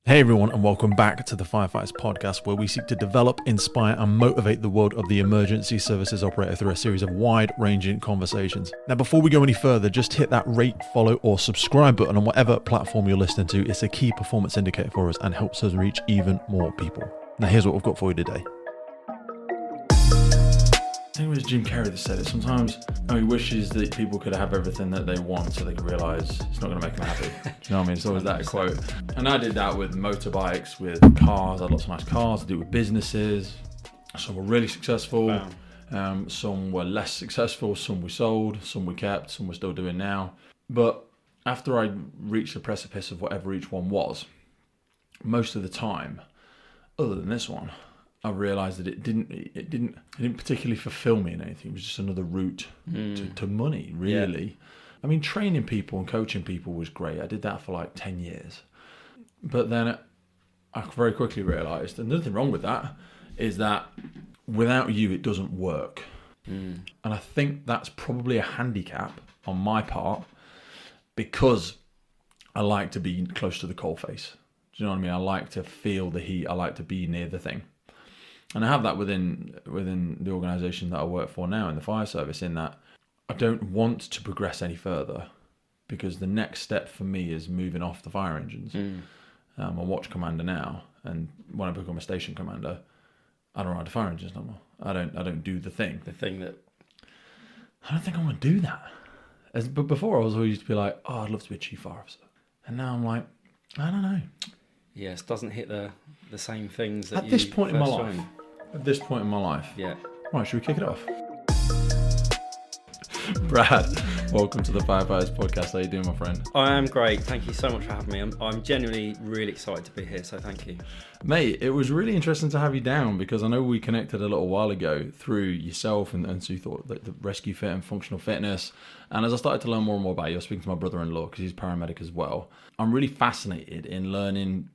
Hey everyone, and welcome back to the Firefighters Podcast, where we seek to develop, inspire, and motivate the world of the emergency services operator through a series of wide-ranging conversations. Now, before we go any further, just hit that rate, follow, or subscribe button on whatever platform you're listening to. It's a key performance indicator for us and helps us reach even more people. Now, here's what we've got for you today. I think it was Jim Carrey that said it. Sometimes he wishes that people could have everything that they want so they could realise it's not going to make them happy. Do you know what I mean? It's always that quote. And I did that with motorbikes, with cars. I had lots of nice cars. I did it with businesses. Some were really successful. Wow. Some were less successful. Some we sold. Some we kept. Some we're still doing now. But after I reached the precipice of whatever each one was, most of the time, other than this one, I realised that it didn't particularly fulfill me in anything. It was just another route to money, really. Yeah. I mean, training people and coaching people was great. I did that for like 10 years. But then I very quickly realised, and nothing wrong with that, is that without you, it doesn't work. And I think that's probably a handicap on my part because I like to be close to the coalface. Do you know what I mean? I like to feel the heat. I like to be near the thing. And I have that within the organisation that I work for now in the fire service, in that I don't want to progress any further because the next step for me is moving off the fire engines. I'm a watch commander now, and when I become a station commander, I don't ride the fire engines no more. I don't do the thing. The thing that... I don't think I want to do that. But before I was always used to be like, oh, I'd love to be a chief fire officer. And now I'm like, I don't know. Yes, doesn't hit the same things that At this point in my life. At this point in my life. Yeah. Right, should we kick it off? Brad, welcome to the Firefighters Podcast. How you doing, my friend? I am great. Thank you so much for having me. I'm genuinely really excited to be here, so thank you. Mate, it was really interesting to have you down because I know we connected a little while ago through yourself and so you thought that the rescue fit and functional fitness. And as I started to learn more and more about you, I was speaking to my brother-in-law because he's paramedic as well. I'm really fascinated in learning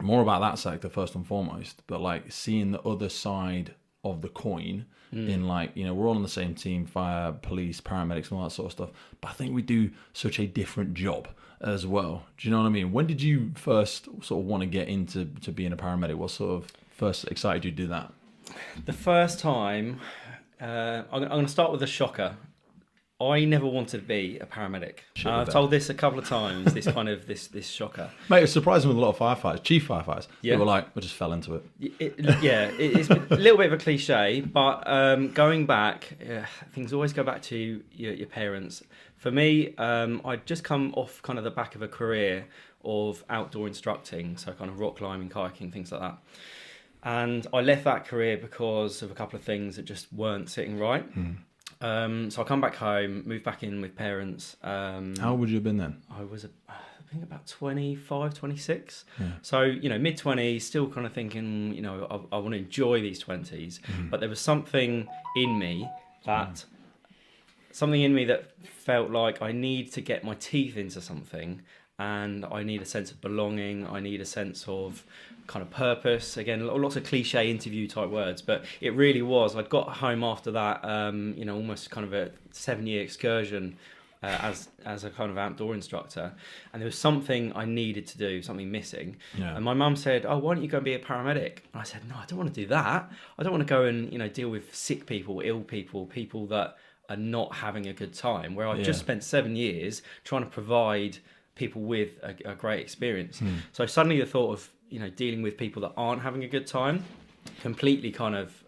more about that sector first and foremost, but like seeing the other side of the coin in, like, you know, we're all on the same team, fire, police, paramedics, and all that sort of stuff, but I think we do such a different job as well. Do you know what I mean? When did you first sort of want to get into being a paramedic? What sort of first excited you to do that? The first time, I'm going to start with a shocker. I never wanted to be a paramedic. I've told this a couple of times, this kind of, this shocker. Mate, it's surprising with a lot of firefighters, chief firefighters. Yeah. They were like, I just fell into it. It's a little bit of a cliche, but going back, things always go back to your parents. For me, I'd just come off kind of the back of a career of outdoor instructing, so kind of rock climbing, kayaking, things like that. And I left that career because of a couple of things that just weren't sitting right. So I come back home, moved back in with parents. How old would you have been then? I was, I think, about 25, 26. Yeah. So, you know, mid-20s, still kind of thinking, you know, I want to enjoy these 20s. But there was something in me that felt like I need to get my teeth into something, and I need a sense of belonging. I need a sense of kind of purpose. Again, lots of cliche interview type words, but it really was. I'd got home after that, you know, almost kind of a 7-year excursion as a kind of outdoor instructor, and there was something I needed to do, something missing. Yeah. And my mum said, "Oh, why don't you go and be a paramedic?" And I said, "No, I don't want to do that. I don't want to go and, you know, deal with sick people, ill people, people that are not having a good time. Where I've just spent 7 years trying to provide people with a great experience." So suddenly the thought of, you know, dealing with people that aren't having a good time completely kind of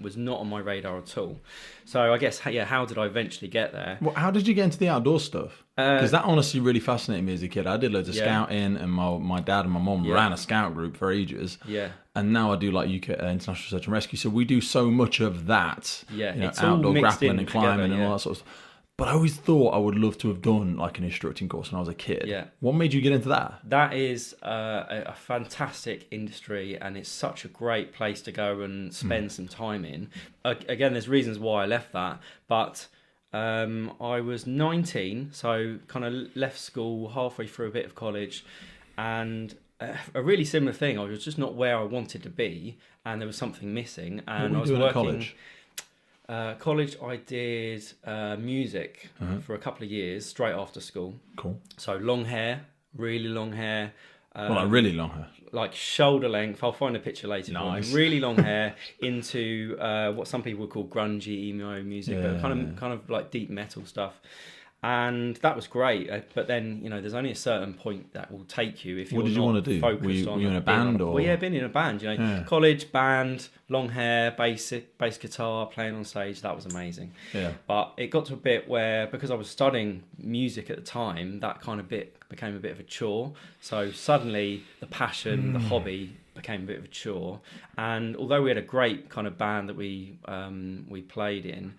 was not on my radar at all. So I guess, how did I eventually get there? Well, how did you get into the outdoor stuff? Because that honestly really fascinated me as a kid. I did loads of scouting, and my dad and my mum ran a scout group for ages. Yeah. And now I do like UK International Search and Rescue. So we do so much of that. Yeah. You know, outdoor grappling and climbing and all that sort of stuff. But I always thought I would love to have done like an instructing course when I was a kid. Yeah. What made you get into that? That is a fantastic industry, and it's such a great place to go and spend some time in. Again, there's reasons why I left that, but I was 19, so kind of left school halfway through a bit of college, and a really similar thing. I was just not where I wanted to be, and there was something missing. And what were you doing at college? College, I did music for a couple of years straight after school. Cool. So long hair, really long hair, Like really long hair. Like shoulder length. I'll find a picture later. Nice. Really long hair into what some people would call grungy emo music, but kind of like deep metal stuff. And that was great, but then there's only a certain point that will take you if you're What did you want to do? Were you in a band or? Well, yeah, been in a band. College band, long hair, bass guitar, playing on stage. That was amazing. Yeah. But it got to a bit where, because I was studying music at the time, that kind of bit became a bit of a chore. So suddenly the passion, the hobby became a bit of a chore. And although we had a great kind of band that we played in.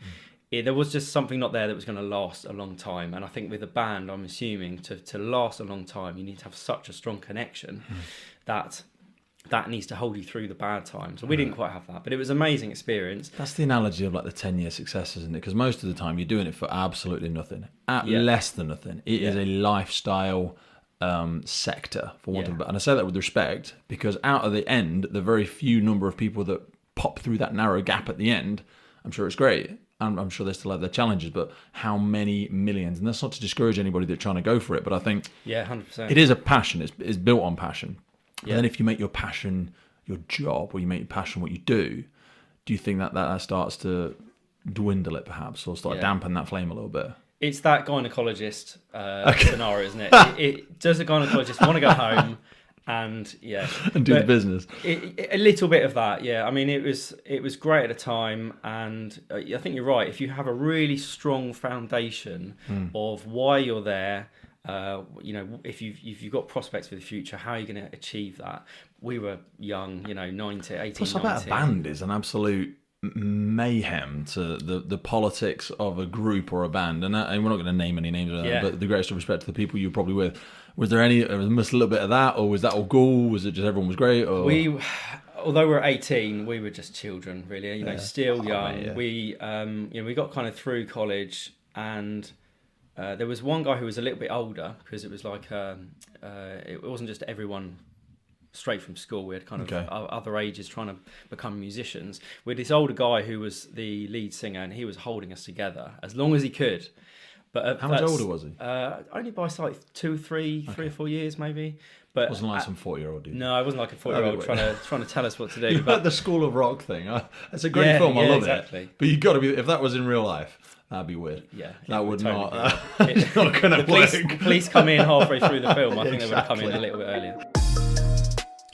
There was just something not there that was going to last a long time. And I think with a band, I'm assuming to last a long time, you need to have such a strong connection that needs to hold you through the bad times. So we didn't quite have that, but it was an amazing experience. That's the analogy of like the 10-year success, isn't it? Because most of the time you're doing it for absolutely nothing, less than nothing. It is a lifestyle sector, for want of a better. And I say that with respect, because out of the end, the very few number of people that pop through that narrow gap at the end, I'm sure it's great. I'm sure they still have their challenges, but how many millions? And that's not to discourage anybody that's trying to go for it, but I think 100%. It is a passion. It's built on passion. And then if you make your passion your job, or you make your passion what you do you think that starts to dwindle it perhaps, or start dampen that flame a little bit? It's that gynecologist scenario, isn't it? Does a gynecologist want to go home and do the business? A little bit of that, yeah. I mean, it was great at the time, and I think you're right. If you have a really strong foundation of why you're there, if you've got prospects for the future, how are you going to achieve that? We were young, 18, Plus, I bet a band is an absolute mayhem to the politics of a group or a band, and we're not going to name any names, but the greatest of respect to the people you're probably with. Was there a little bit of that, or was that all cool? Was it just everyone was great? Or? Although we were 18, we were just children, really. Still young. Yeah. We got kind of through college, and there was one guy who was a little bit older, because it was like it wasn't just everyone straight from school. We had kind of other ages trying to become musicians. We had this older guy who was the lead singer, and he was holding us together as long as he could. But how much older was he? Only by like 3 or 4 years, maybe. But it wasn't like some 40-year-old dude. No, it wasn't like a 40-year-old trying to tell us what to do. But the School of Rock thing, it's a great film. I love it. But you got to be, if that was in real life, that'd be weird. Yeah, that would totally not. It's not going to work. The police come in halfway through the film. I think they would have come in a little bit earlier.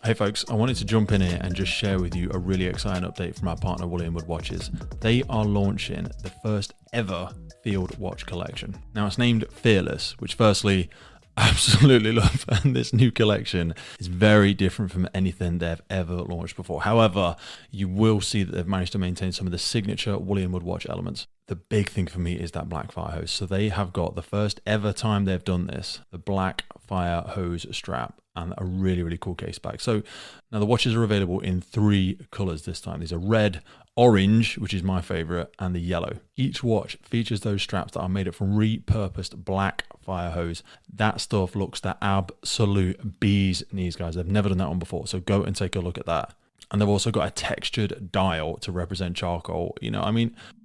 Hey folks, I wanted to jump in here and just share with you a really exciting update from our partner William Wood Watches. They are launching the first ever field watch collection. Now it's named Fearless, which firstly, I absolutely love, and this new collection is very different from anything they've ever launched before. However, you will see that they've managed to maintain some of the signature William Wood watch elements. The big thing for me is that black fire hose. So they have got, the first ever time they've done this, the black fire hose strap, and a really, really cool case back. So now the watches are available in 3 colors this time. These are red, orange, which is my favorite, and the yellow. Each watch features those straps that are made up from repurposed black fire hose. That stuff looks the absolute bee's knees, guys. They've never done that one before, so go and take a look at that. And they've also got a textured dial to represent charcoal.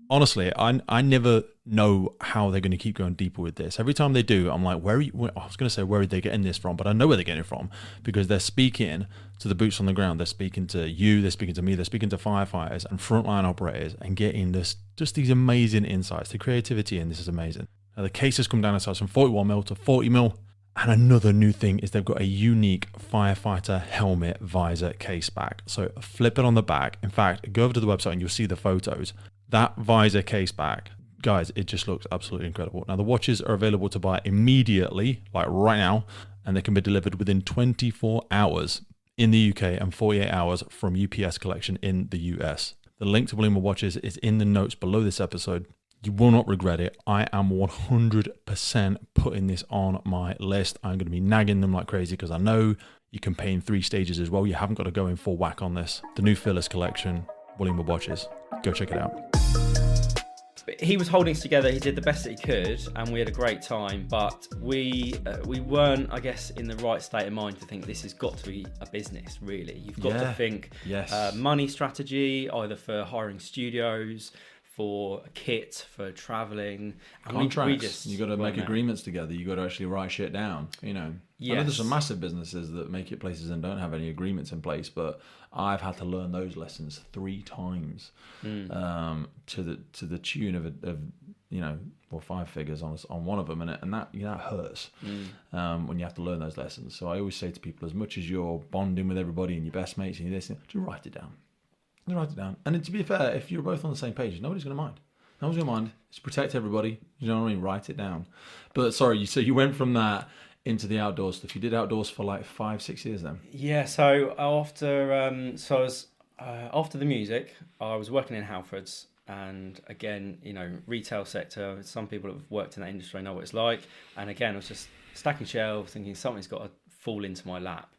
Honestly, I never know how they're going to keep going deeper with this. Every time they do, I'm like, where are they getting this from? But I know where they're getting it from, because they're speaking to the boots on the ground. They're speaking to you, they're speaking to me, they're speaking to firefighters and frontline operators, and getting just these amazing insights. The creativity in this is amazing. Now, the cases come down in size from 41mm to 40mm. And another new thing is they've got a unique firefighter helmet visor case back. So flip it on the back. In fact, go over to the website and you'll see the photos. That visor case back, guys, it just looks absolutely incredible. Now, the watches are available to buy immediately, like right now, and they can be delivered within 24 hours in the UK and 48 hours from UPS collection in the US. The link to William Wood Watches is in the notes below this episode. You will not regret it. I am 100% putting this on my list. I'm going to be nagging them like crazy, because I know you can pay in 3 stages as well. You haven't got to go in full whack on this. The new Fearless collection, William Wood Watches. Go check it out. He was holding us together. He did the best that he could, and we had a great time. But we weren't, I guess, in the right state of mind to think this has got to be a business. Really, you've got to think money strategy, either for hiring studios, for kit, for travelling. And contracts. You got to make agreements together. You got to actually write shit down. You know, I know there's some massive businesses that make it places and don't have any agreements in place, but I've had to learn those lessons 3 times to the tune of you know, or 5 figures on one of them, and that, you know, that hurts when you have to learn those lessons. So I always say to people, as much as you're bonding with everybody and your best mates and you this, just write it down. Just write it down. And to be fair, if you're both on the same page, nobody's going to mind. No one's going to mind. It's protect everybody. You know what I mean? Write it down. But sorry, so you went from that into the outdoor stuff. You did outdoors for like 5-6 years then. Yeah. So after I was after the music, I was working in Halfords. And again, you know, retail sector, some people that have worked in that industry know what it's like. And again, I was just stacking shelves, thinking something's got to fall into my lap.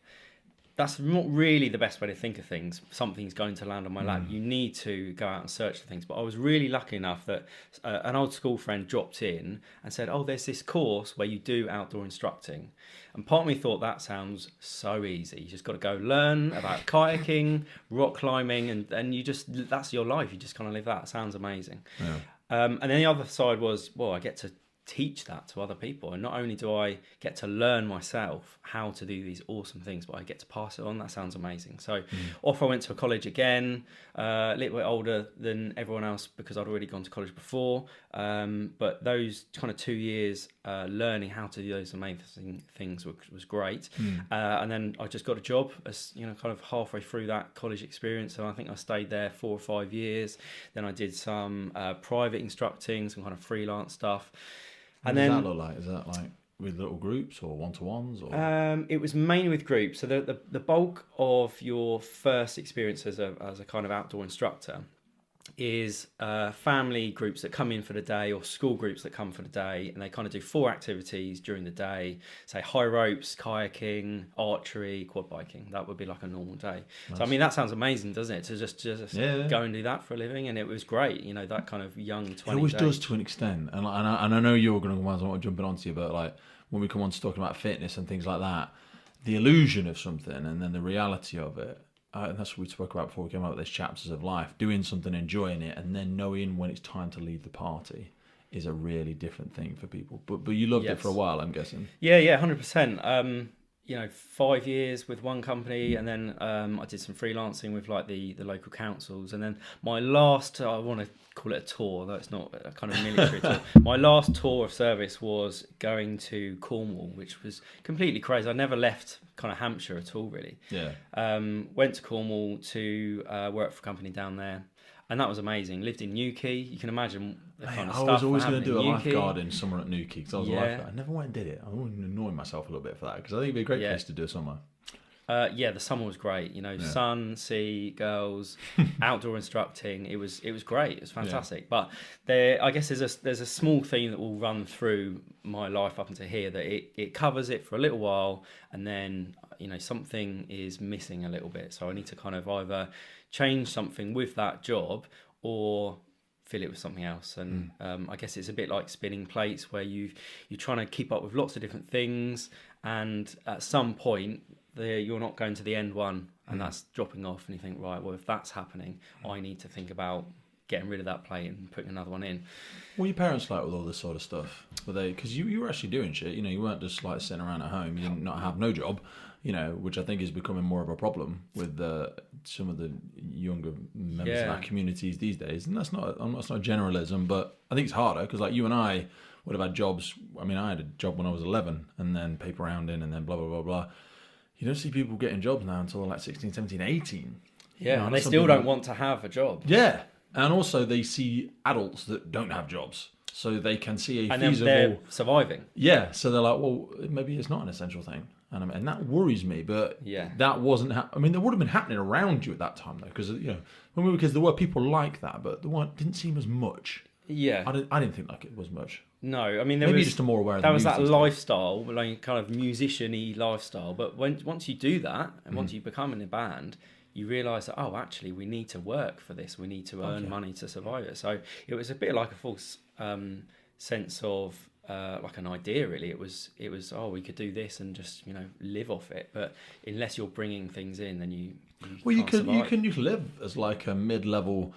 That's not really the best way to think of things. Something's going to land on my lap. You need to go out and search for things. But I was really lucky enough that an old school friend dropped in and said, oh, there's this course where you do outdoor instructing. And part of me thought that sounds so easy. You just got to go learn about kayaking, rock climbing, and you just, that's your life. You just kind of live that. It sounds amazing. Yeah. And then the other side was, well, I get to teach that to other people, and not only do I get to learn myself how to do these awesome things, but I get to pass it on. That sounds amazing. So off I went to a college again, a little bit older than everyone else because I'd already gone to college before, but those kind of 2 years learning how to do those amazing things was great. And then I just got a job as, you know, kind of halfway through that college experience, so I think I stayed there 4 or 5 years. Then I did some private instructing, some kind of freelance stuff. What does that look like? Is that like with little groups or one-to-ones? Or? It was mainly with groups. So the bulk of your first experience as a kind of outdoor instructor is family groups that come in for the day, or school groups that come for the day, and they kind of do 4 activities during the day, say high ropes, kayaking, archery, quad biking. That would be like a normal day. Nice. So I mean, that sounds amazing, doesn't it, to just go and do that for a living? And it was great, you know, that kind of young 20 It always does to an extent, and I know you're going to want jumping onto you, but like when we come on to talking about fitness and things like that, the illusion of something and then the reality of it. And that's what we spoke about before we came out with these chapters of life. Doing something, enjoying it, and then knowing when it's time to leave the party is a really different thing for people. But you loved it for a while, I'm guessing. Yeah, 100%. You know, 5 years with one company, and then I did some freelancing with like the local councils, and then my last, I want to call it a tour, though it's not a kind of military tour. My last tour of service was going to Cornwall, which was completely crazy. I never left kind of Hampshire at all, really. Yeah. Went to Cornwall to work for a company down there. And that was amazing. Lived in Newquay. You can imagine the kind of stuff. I was always going to do a lifeguard in somewhere at Newquay because I was a lifeguard. I never went and did it. I was annoying myself a little bit for that because I think it'd be a great place to do a summer. The summer was great. You know, sun, sea, girls, outdoor instructing. It was great. It was fantastic. But I guess there's a small theme that will run through my life up until here, that it covers it for a little while, and then, you know, something is missing a little bit. So I need to kind of either change something with that job or fill it with something else. And I guess it's a bit like spinning plates, where you're trying to keep up with lots of different things, and at some point you're not going to the end one, and that's dropping off, and you think, right, well, if that's happening, I need to think about getting rid of that plate and putting another one in. What were your parents like with all this sort of stuff? Were they, because you were actually doing shit, you know, you weren't just like sitting around at home, you didn't not have no job, you know, which I think is becoming more of a problem with some of the younger members of our communities these days. And that's not a generalism, but I think it's harder because like you and I would have had jobs. I mean, I had a job when I was 11 and then paper rounding and then blah, blah, blah, blah. You don't see people getting jobs now until like 16, 17, 18. Yeah, you know, and they still don't want to have a job. Yeah. And also they see adults that don't have jobs, so they can see and feasible... then they're surviving. Yeah, so they're like, well, maybe it's not an essential thing. And that worries me, but that wasn't... I mean, there would have been happening around you at that time, though, because, you know, because there were people like that, but the one didn't seem as much. Yeah. I didn't think like it was much. No, I mean, maybe just more aware of that was that lifestyle, like kind of musician-y lifestyle, but once you do that, and once you become in a band... you realise that, oh, actually, we need to work for this. We need to earn money to survive it. So it was a bit like a false sense of like an idea, really. It was, oh, we could do this and just, you know, live off it. But unless you're bringing things in, then you can live as like a mid-level,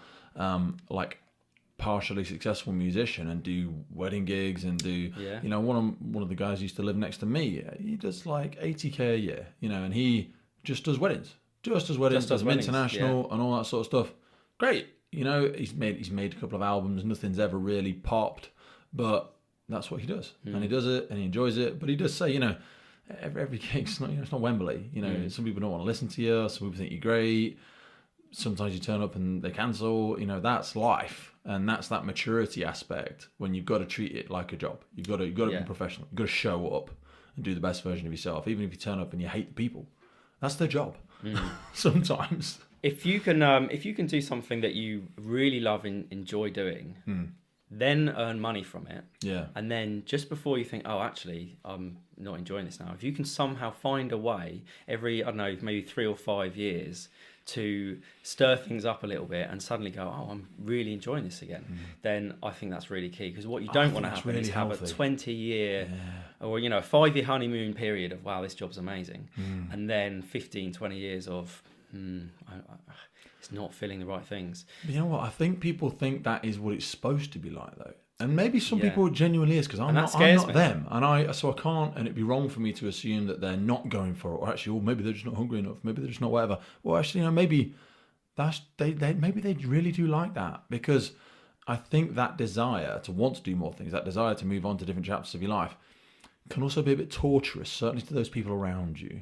like partially successful musician and do wedding gigs and do, one of the guys who used to live next to me, he does like 80k a year, and he just does weddings. Does them international and all that sort of stuff. Great. He's made a couple of albums, nothing's ever really popped, but that's what he does. And he does it and he enjoys it. But he does say, every gig's not, it's not Wembley. Some people don't want to listen to you, some people think you're great. Sometimes you turn up and they cancel. That's life, and that's that maturity aspect when you've got to treat it like a job. You've got to be professional. You've got to show up and do the best version of yourself, even if you turn up and you hate the people. That's their job. Sometimes. If you can do something that you really love and enjoy doing, then earn money from it. Yeah. And then just before you think, oh, actually, I'm not enjoying this now. If you can somehow find a way every, I don't know, maybe 3 or 5 years to stir things up a little bit and suddenly go, oh, I'm really enjoying this again, then I think that's really key. Because what you don't want to happen is have a 20-year or, a 5-year honeymoon period of, wow, this job's amazing. And then 15, 20 years of, it's not feeling the right things. But you know what? I think people think that is what it's supposed to be like, though. And maybe some people genuinely is, because I'm not them, and I can't, and it'd be wrong for me to assume that they're not going for it, or actually, maybe they're just not hungry enough, maybe they're just not whatever. Well, actually, maybe maybe they really do like that, because I think that desire to want to do more things, that desire to move on to different chapters of your life, can also be a bit torturous, certainly to those people around you.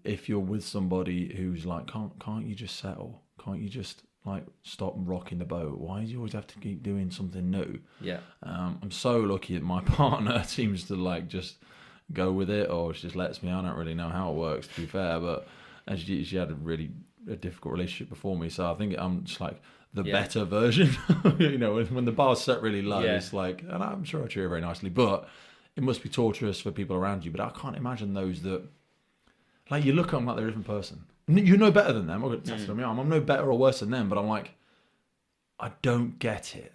If you're with somebody who's like, can't you just settle? Can't you just stop rocking the boat? Why do you always have to keep doing something new? I'm so lucky that my partner seems to just go with it, or she just lets me. I don't really know how it works, to be fair, but she had a difficult relationship before me, so I think I'm just the better version. When the bar's set really low, it's and I'm sure I treat her very nicely, but it must be torturous for people around you. But I can't imagine those that you look at them like they're a different person. You know better than them. I'm no better or worse than them, but I'm I don't get it.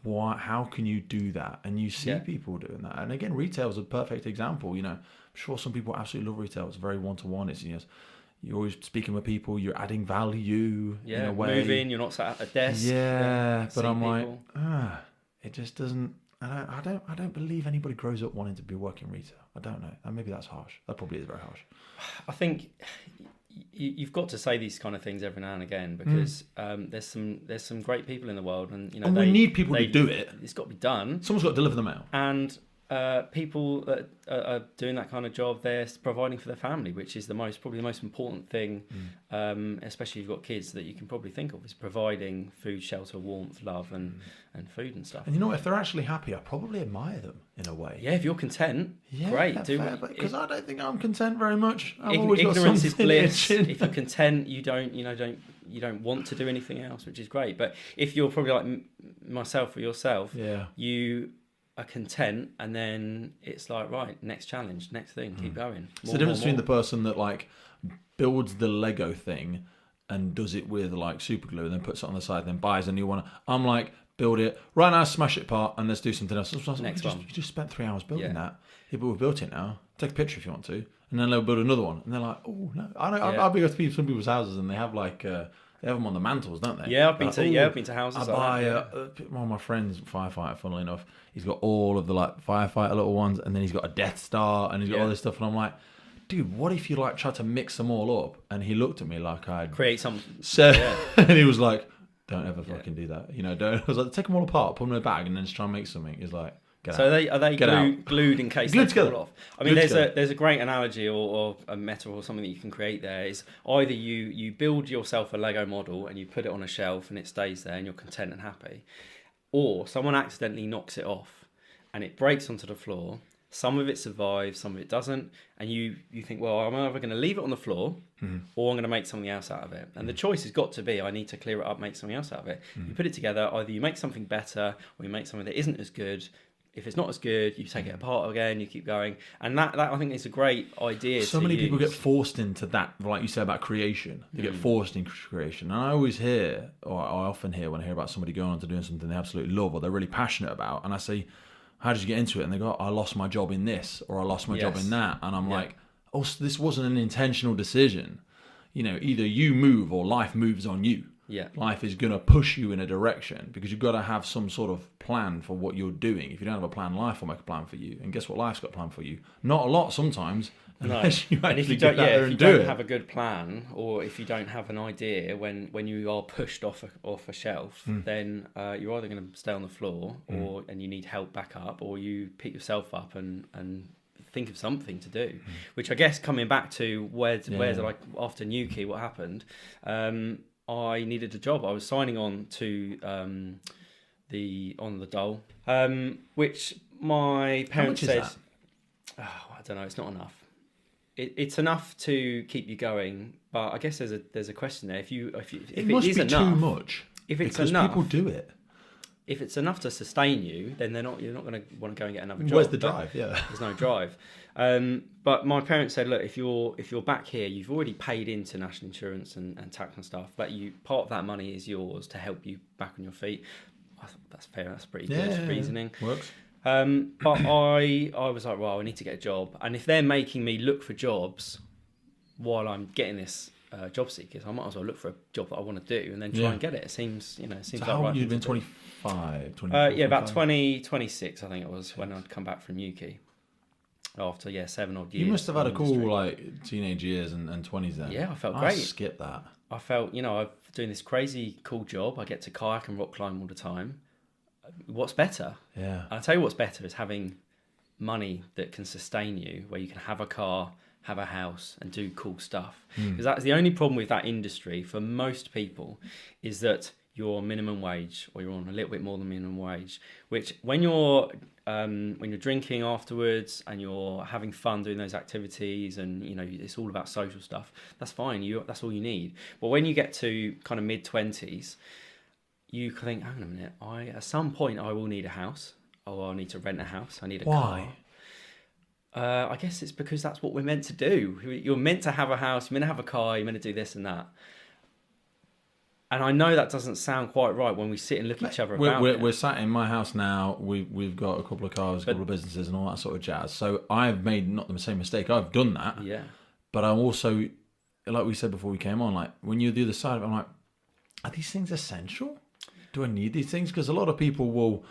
Why? How can you do that? And you see people doing that. And again, retail is a perfect example. I'm sure some people absolutely love retail. It's very one-to-one. It's you're always speaking with people. You're adding value in a way. Moving. You're not sat at a desk. But I'm people. It just doesn't. I don't believe anybody grows up wanting to be working retail. I don't know. And maybe that's harsh. That probably is very harsh. I think you've got to say these kind of things every now and again, because there's some great people in the world, and we need people to do it. It's got to be done. Someone's got to deliver the mail. And people that are doing that kind of job, they're providing for their family, which is probably the most important thing, especially if you've got kids, that you can probably think of, is providing food, shelter, warmth, love, and food and stuff. And if they're actually happy, I probably admire them in a way. Yeah, if you're content, great. Because I don't think I'm content very much. Ignorance is bliss. If you're content, you don't want to do anything else, which is great. But if you're probably like myself or yourself, you are content, and then it's right, next challenge, next thing, keep going. It's the difference between the person that builds the Lego thing and does it with super glue and then puts it on the side, then buys a new one. I'm build it right now, smash it apart, and let's do something else. Next one. You just spent 3 hours building that. Yeah, but we've built it now. Take a picture if you want to, and then they'll build another one, and they're like, oh no, I'll be going to some people's houses, and they have they have them on the mantles, don't they? Yeah, I've been to houses. I buy one of my friends, firefighter, funnily enough, he's got all of the firefighter little ones, and then he's got a Death Star, and he's got all this stuff, and I'm like, dude, what if you try to mix them all up? And he looked at me like I'd create something. And he was like, don't ever fucking do that. Don't. I was like, take them all apart, put them in a bag, and then just try and make something. He's like, so are they glued in case they fall off? I mean, there's a great analogy or a metaphor or something that you can create there. Is either you build yourself a Lego model and you put it on a shelf and it stays there and you're content and happy, or someone accidentally knocks it off and it breaks onto the floor. Some of it survives, some of it doesn't, and you think, well, I'm either going to leave it on the floor or I'm going to make something else out of it. And the choice has got to be, I need to clear it up, make something else out of it. You put it together, either you make something better or you make something that isn't as good. If it's not as good, you take it apart again, you keep going. And that I think is a great idea. So many people get forced into that, like you said about creation. They get forced into creation. And I always hear, or I often hear when I hear about somebody going on to doing something they absolutely love or they're really passionate about, and I say, how did you get into it? And they go, I lost my job in this, or I lost my job in that. And I'm like, oh, so this wasn't an intentional decision. Either you move or life moves on you. Yeah. Life is going to push you in a direction because you've got to have some sort of plan for what you're doing. If you don't have a plan, life will make a plan for you. And guess what? Life's got a plan for you. Not a lot sometimes, unless you actually get out there and do it. If you don't have a good plan, or if you don't have an idea when you are pushed off a shelf, then you're either going to stay on the floor, and you need help back up, or you pick yourself up and think of something to do. Which I guess coming back to where's like after Newquay, what happened? I needed a job. I was signing on to the Dole, which my parents said, I don't know, it's not enough. It's enough to keep you going, but I guess there's a question there. If it must is be enough, too much. If it's because enough, people do it. If it's enough to sustain you, then you're not going to want to go and get another job. Where's the drive? Yeah, there's no drive. But my parents said, look, if you're back here, you've already paid into national insurance and tax and stuff. But part of that money is yours to help you back on your feet. I thought that's fair. That's pretty good reasoning. Works. But I was like, well, I need to get a job, and if they're making me look for jobs while I'm getting this job seekers, I might as well look for a job that I want to do and then try and get it. It seems so like how right. You've been 25, 24, about 26 I think it was when I'd come back from Newquay after 7 odd years. You must have had a cool like teenage years and 20s then. Yeah, I felt great. Skip that. I felt I'm doing this crazy cool job. I get to kayak and rock climb all the time. What's better? Yeah. I'll tell you what's better is having money that can sustain you, where you can have a car, have a house, and do cool stuff. Because that's the only problem with that industry for most people, is that you're minimum wage, or you're on a little bit more than minimum wage. Which when you're drinking afterwards and you're having fun doing those activities, and it's all about social stuff, that's fine. That's all you need. But when you get to kind of mid-20s, you think, hang on a minute, at some point I will need a house, or I need to rent a house, I need a car. I guess it's because that's what we're meant to do. You're meant to have a house, you're meant to have a car, you're meant to do this and that. And I know that doesn't sound quite right when we sit and look at each other about it. We're sat in my house now, we've got a couple of cars, a couple of businesses and all that sort of jazz. So I've made not the same mistake, I've done that. Yeah. But I'm also, like we said before we came on, like when you're the other side of it, I'm like, are these things essential? Do I need these things? Because a lot of people will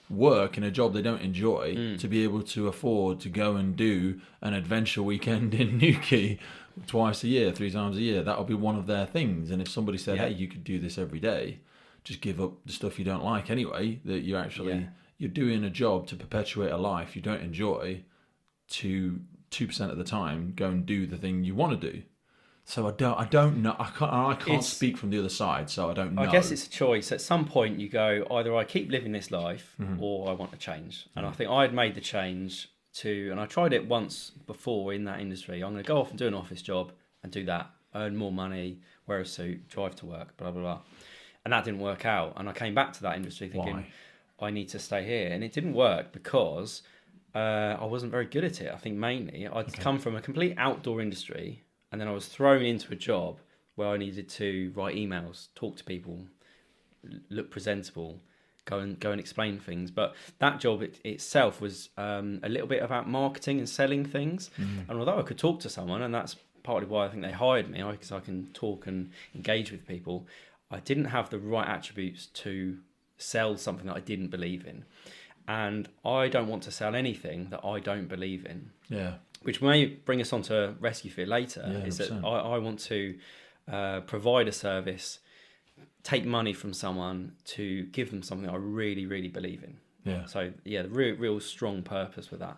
work in a job they don't enjoy to be able to afford to go and do an adventure weekend in Newquay twice a year, 3 times a year. That'll be one of their things. And if somebody said, hey, you could do this every day, just give up the stuff you don't like anyway, that you're actually you're doing a job to perpetuate a life you don't enjoy, to 2% of the time go and do the thing you want to do. So I don't know. I can't speak from the other side, so I don't know. I guess it's a choice. At some point, you go, either I keep living this life, or I want to change. And I think I had made the change and I tried it once before in that industry. I'm going to go off and do an office job and do that, earn more money, wear a suit, drive to work, blah, blah, blah. And that didn't work out. And I came back to that industry thinking, I need to stay here. And it didn't work because I wasn't very good at it. I think mainly I'd come from a complete outdoor industry, and then I was thrown into a job where I needed to write emails, talk to people, look presentable, go and explain things. But that job itself was a little bit about marketing and selling things. And although I could talk to someone, and that's partly why I think they hired me, because I can talk and engage with people, I didn't have the right attributes to sell something that I didn't believe in. And I don't want to sell anything that I don't believe in. Yeah. Which may bring us on to Rescue Fit later, is that I want to provide a service, take money from someone to give them something I really, really believe in. Yeah. So, the real strong purpose with that.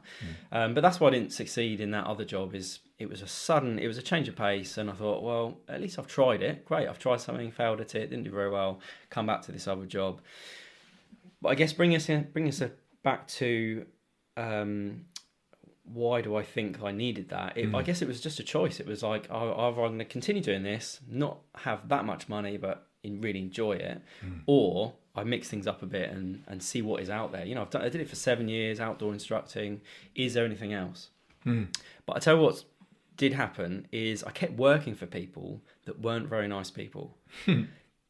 But that's why I didn't succeed in that other job. It was a change of pace, and I thought, well, at least I've tried it. Great, I've tried something, failed at it, didn't do very well, come back to this other job. But I guess bring us back to why do I think I needed that? I guess it was just a choice. It was like, either I'm going to continue doing this, not have that much money, but really enjoy it, or I mix things up a bit and see what is out there. I did it for 7 years, outdoor instructing. Is there anything else? But I tell you what did happen is I kept working for people that weren't very nice people.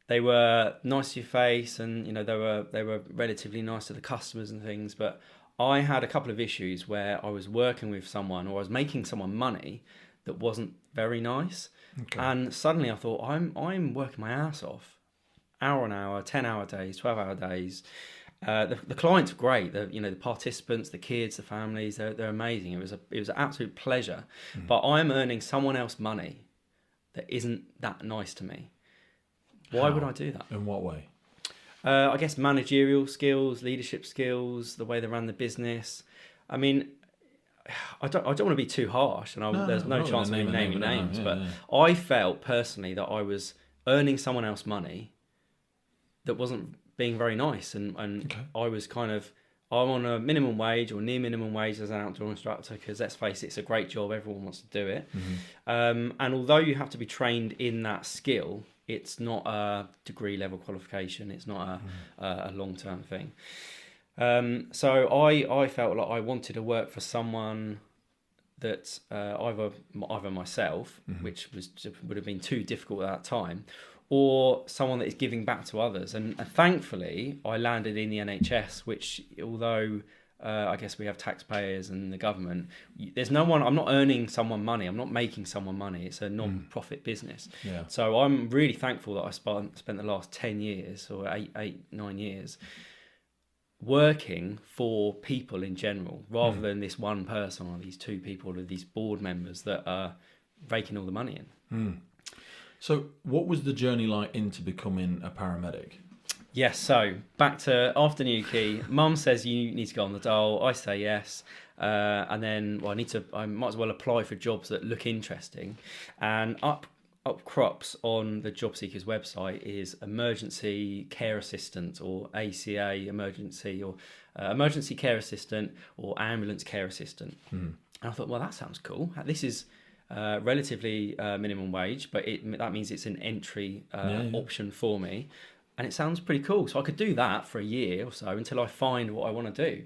They were nice to your face, and they were relatively nice to the customers and things, but I had a couple of issues where I was working with someone, or I was making someone money that wasn't very nice. Okay. And suddenly I thought, I'm working my ass off, hour on hour, 10-hour days, 12-hour days. The clients were great. The participants, the kids, the families, they're amazing. It was an absolute pleasure. But I'm earning someone else money that isn't that nice to me. Why would I do that? In what way? I guess managerial skills, leadership skills, the way they ran the business. I mean, I don't want to be too harsh, and there's no chance of me naming names, but I felt personally that I was earning someone else money that wasn't being very nice, and okay. I'm on a minimum wage or near minimum wage as an outdoor instructor, because let's face it, it's a great job, everyone wants to do it. And although you have to be trained in that skill, it's not a degree level qualification, it's not a long-term thing. So I felt like I wanted to work for someone that either myself, which would have been too difficult at that time, or someone that is giving back to others. And thankfully, I landed in the NHS, which, although I guess we have taxpayers and the government, there's no one, I'm not earning someone money, I'm not making someone money, it's a non-profit business. Yeah. So I'm really thankful that I spent the last 10 years, or 9 years, working for people in general, rather than this one person or these two people or these board members that are raking all the money in. So what was the journey like into becoming a paramedic? Yes, so back to after Newquay, Mum says you need to go on the dole. I say yes, and then I might as well apply for jobs that look interesting, and up crops on the job seekers website is emergency care assistant, or ACA emergency, or emergency care assistant, or ambulance care assistant. And I thought, well, that sounds cool. This is relatively minimum wage, but that means it's an entry option for me, and it sounds pretty cool. So I could do that for a year or so until I find what I want to do.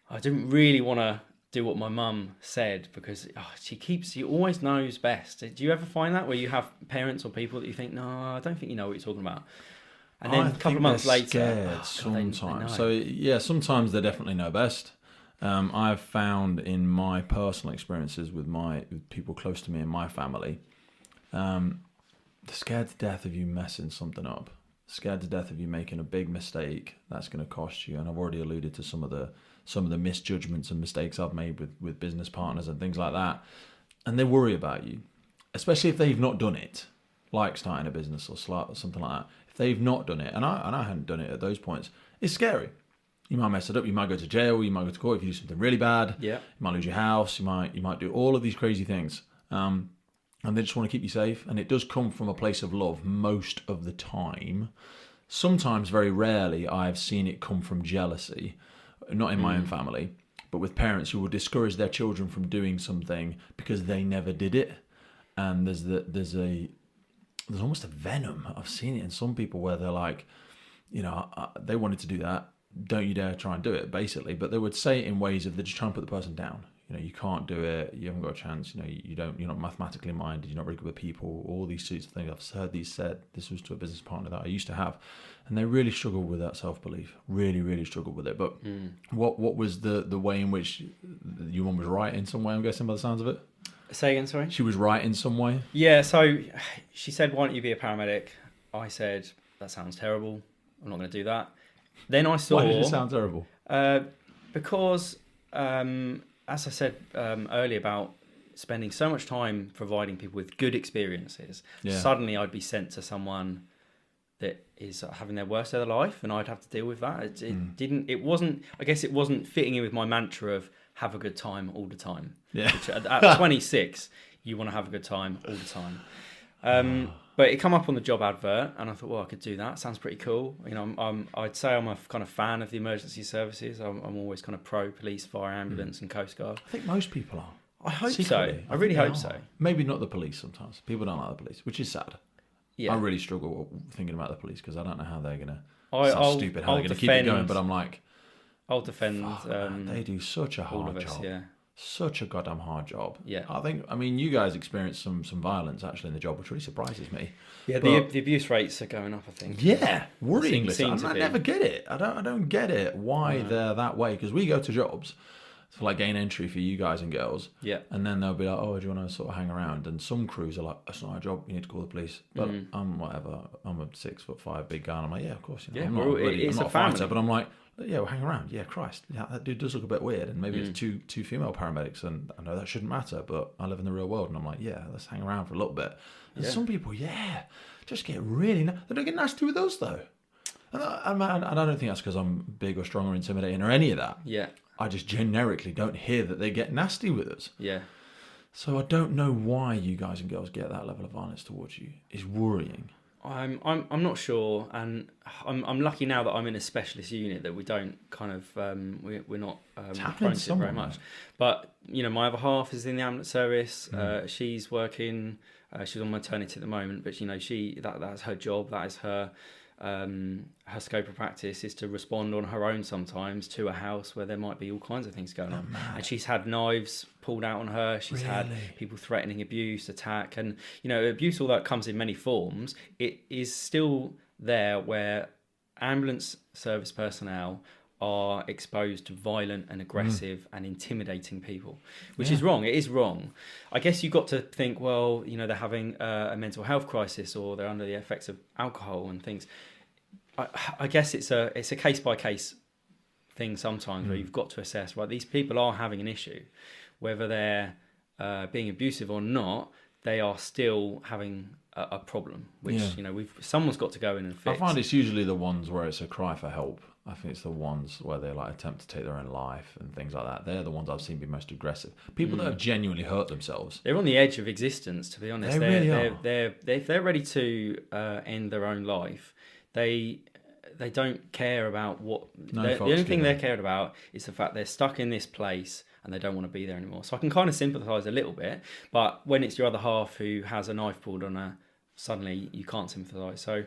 I didn't really want to do what my mum said, because she always knows best. Do you ever find that, where you have parents or people that you think, no, I don't think you know what you're talking about, and then a couple of months later, sometimes. So yeah, sometimes they definitely know best. I've found in my personal experiences with people close to me and my family, they're scared to death of you messing something up, scared to death of you making a big mistake that's going to cost you. And I've already alluded to some of the misjudgments and mistakes I've made with business partners and things like that. And they worry about you, especially if they've not done it, like starting a business or something like that. If they've not done it, and I hadn't done it at those points, it's scary. You might mess it up. You might go to jail. You might go to court if you do something really bad. Yeah. You might lose your house. You might do all of these crazy things. And they just want to keep you safe. And it does come from a place of love most of the time. Sometimes, very rarely, I've seen it come from jealousy. Not in my own family, but with parents who will discourage their children from doing something because they never did it. And there's almost a venom. I've seen it in some people where they're like, they wanted to do that. Don't you dare try and do it, basically. But they would say it in ways of they're just trying to put the person down. You can't do it. You haven't got a chance. You're not mathematically minded. You're not very good with people. All these sorts of things. I've heard these said. This was to a business partner that I used to have, and they really struggled with that self-belief. Really, really struggled with it. But what was the way in which your mum was right in some way? I'm guessing by the sounds of it. Say again, sorry. She was right in some way. Yeah. So she said, "Why don't you be a paramedic?" I said, "That sounds terrible. I'm not going to do that." Then I saw. Why did it sound terrible? Because, as I said earlier about spending so much time providing people with good experiences, suddenly I'd be sent to someone that is having their worst day of their life, and I'd have to deal with that. It wasn't fitting in with my mantra of have a good time all the time. Yeah. Which at 26, you want to have a good time all the time. But it come up on the job advert, and I thought, well, I could do that. Sounds pretty cool. I'd say I'm a kind of fan of the emergency services. I'm always kind of pro police, fire, ambulance, and Coast Guard. I think most people are. I hope secretly. So. I really hope so. Maybe not the police sometimes. People don't like the police, which is sad. Yeah. I really struggle thinking about the police because I don't know how they're going to... Sounds stupid how they're going to keep it going, but I'm like... I'll defend... they do such a hard job. Yeah. Such a goddamn hard job. Yeah. I mean, you guys experienced some violence actually in the job, which really surprises me. Yeah, the abuse rates are going up, I think. Yeah, worryingly. I never get it. I don't get it why they're that way, because we go to jobs for like gain entry for you guys and girls. Yeah. And then they'll be like, oh, do you want to sort of hang around? And some crews are like, that's not our job. You need to call the police. But I'm whatever. I'm a 6'5" big guy. And I'm like, yeah, of course. You know, I'm not a fighter, but I'm like, yeah, we'll hang around. Yeah, Christ. Yeah, that dude does look a bit weird. And maybe it's two female paramedics. And I know that shouldn't matter, but I live in the real world. And I'm like, yeah, let's hang around for a little bit. And some people, just get really... They don't get nasty with us, though. And I don't think that's because I'm big or strong or intimidating or any of that. Yeah. I just generically don't hear that they get nasty with us. Yeah. So I don't know why you guys and girls get that level of violence towards you. It's worrying. I'm not sure, and I'm lucky now that I'm in a specialist unit that we don't kind of we're not prone to it very much. But you know, my other half is in the ambulance service. She's working. She's on maternity at the moment, but you know, that's her job. That is her scope of practice is to respond on her own sometimes to a house where there might be all kinds of things going on. And she's had knives pulled out on her. She's had people threatening abuse, attack, and you know, abuse, all that comes in many forms. It is still there where ambulance service personnel are exposed to violent and aggressive and intimidating people, which is wrong. It is wrong. I guess you've got to think, well, you know, they're having a mental health crisis or they're under the effects of alcohol and things. I guess it's a case by case thing sometimes where you've got to assess, right, these people are having an issue, whether they're being abusive or not, they are still having a problem, which you know, someone's got to go in and fix. I find it's usually the ones where it's a cry for help. I think it's the ones where they like attempt to take their own life and things like that. They're the ones I've seen be most aggressive. People that have genuinely hurt themselves. They're on the edge of existence, to be honest. They really are. If they're ready to end their own life, they don't care about what... the only thing they're cared about is the fact they're stuck in this place and they don't want to be there anymore. So I can kind of sympathise a little bit, but when it's your other half who has a knife pulled on her, suddenly you can't sympathise. So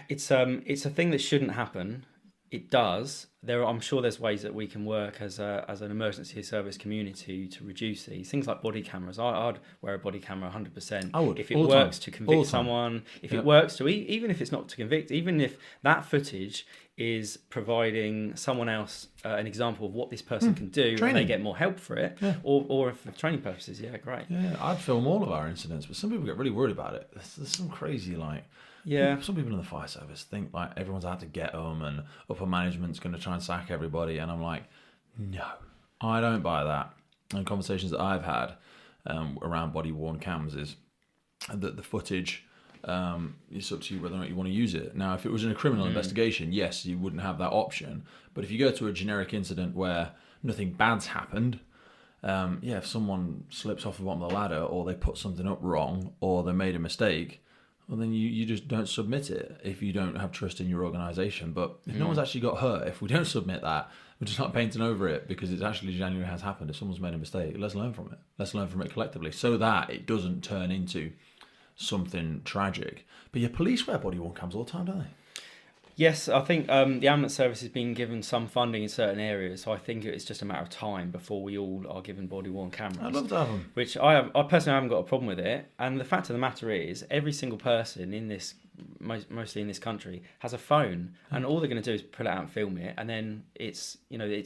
it's a thing that shouldn't happen. It does. I'm sure there's ways that we can work as an emergency service community to reduce these things, like body cameras. I'd wear a body camera 100%. I would. If it works to convict someone, if it works to even if it's not to convict, even if that footage is providing someone else an example of what this person can do, and they get more help for it, or for training purposes, great. Yeah, I'd film all of our incidents, but some people get really worried about it. There's some crazy some people in the fire service think like everyone's out to get them and upper management's going to try and sack everybody, and I'm like, no, I don't buy that. And conversations that I've had around body worn cams is that the footage, it's up to you whether or not you want to use it. Now, if it was in a criminal investigation, yes, you wouldn't have that option. But if you go to a generic incident where nothing bad's happened, if someone slips off the bottom of the ladder or they put something up wrong or they made a mistake, well, then you just don't submit it if you don't have trust in your organisation. But if no one's actually got hurt, if we don't submit that, we're just not painting over it because it actually genuinely has happened. If someone's made a mistake, let's learn from it. Let's learn from it collectively so that it doesn't turn into something tragic. But your police wear body-worn cams all the time, don't they? Yes, I think the ambulance service has been given some funding in certain areas, so I think it's just a matter of time before we all are given body-worn cameras. I'd love to have them. Which I personally haven't got a problem with it. And the fact of the matter is, every single person in this, mostly in this country, has a phone, and all they're going to do is pull it out and film it, and then it's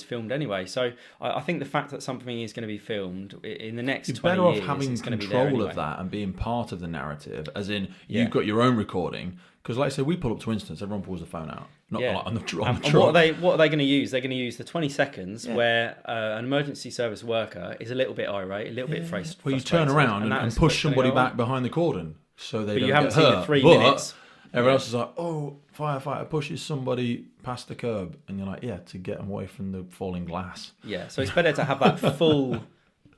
filmed anyway. So I think the fact that something is going to be filmed in the next 20 years, you're better off having it's going to be there control anyway. of that and being part of the narrative, as in you've got your own recording. Because, like I said, we pull up to instance, everyone pulls the phone out. Not on the truck. And what are they going to use? They're going to use the 20 seconds where an emergency service worker is a little bit irate, a little bit frustrated. Well, you turn around and push somebody back behind the cordon so they don't get hurt. But you haven't seen the 3 minutes. Everyone else is like, oh, firefighter pushes somebody past the curb. And you're like, to get them away from the falling glass. Yeah, so it's better to have that full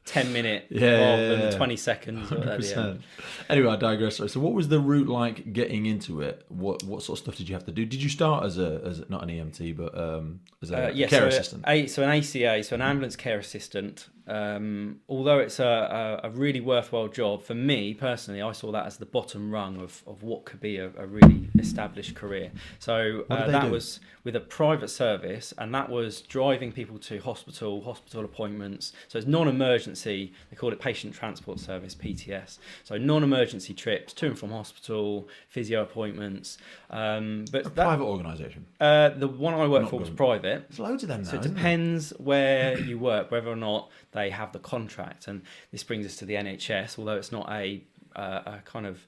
10-minute rather than the 20 seconds. 100%. Anyway, I digress. So what was the route like getting into it? What sort of stuff did you have to do? Did you start as not an EMT, but as a care assistant? So an ACA, so an ambulance care assistant, although it's a really worthwhile job, for me personally, I saw that as the bottom rung of what could be a really established career. So that was with a private service, and that was driving people to hospital appointments. So it's non-emergency, they call it patient transport service, PTS. So non-emergency trips to and from hospital, physio appointments. But a private organisation? The one I work for was private. There's loads of them now. So it depends where you work, whether or not they have the contract. And this brings us to the NHS, although it's not a kind of,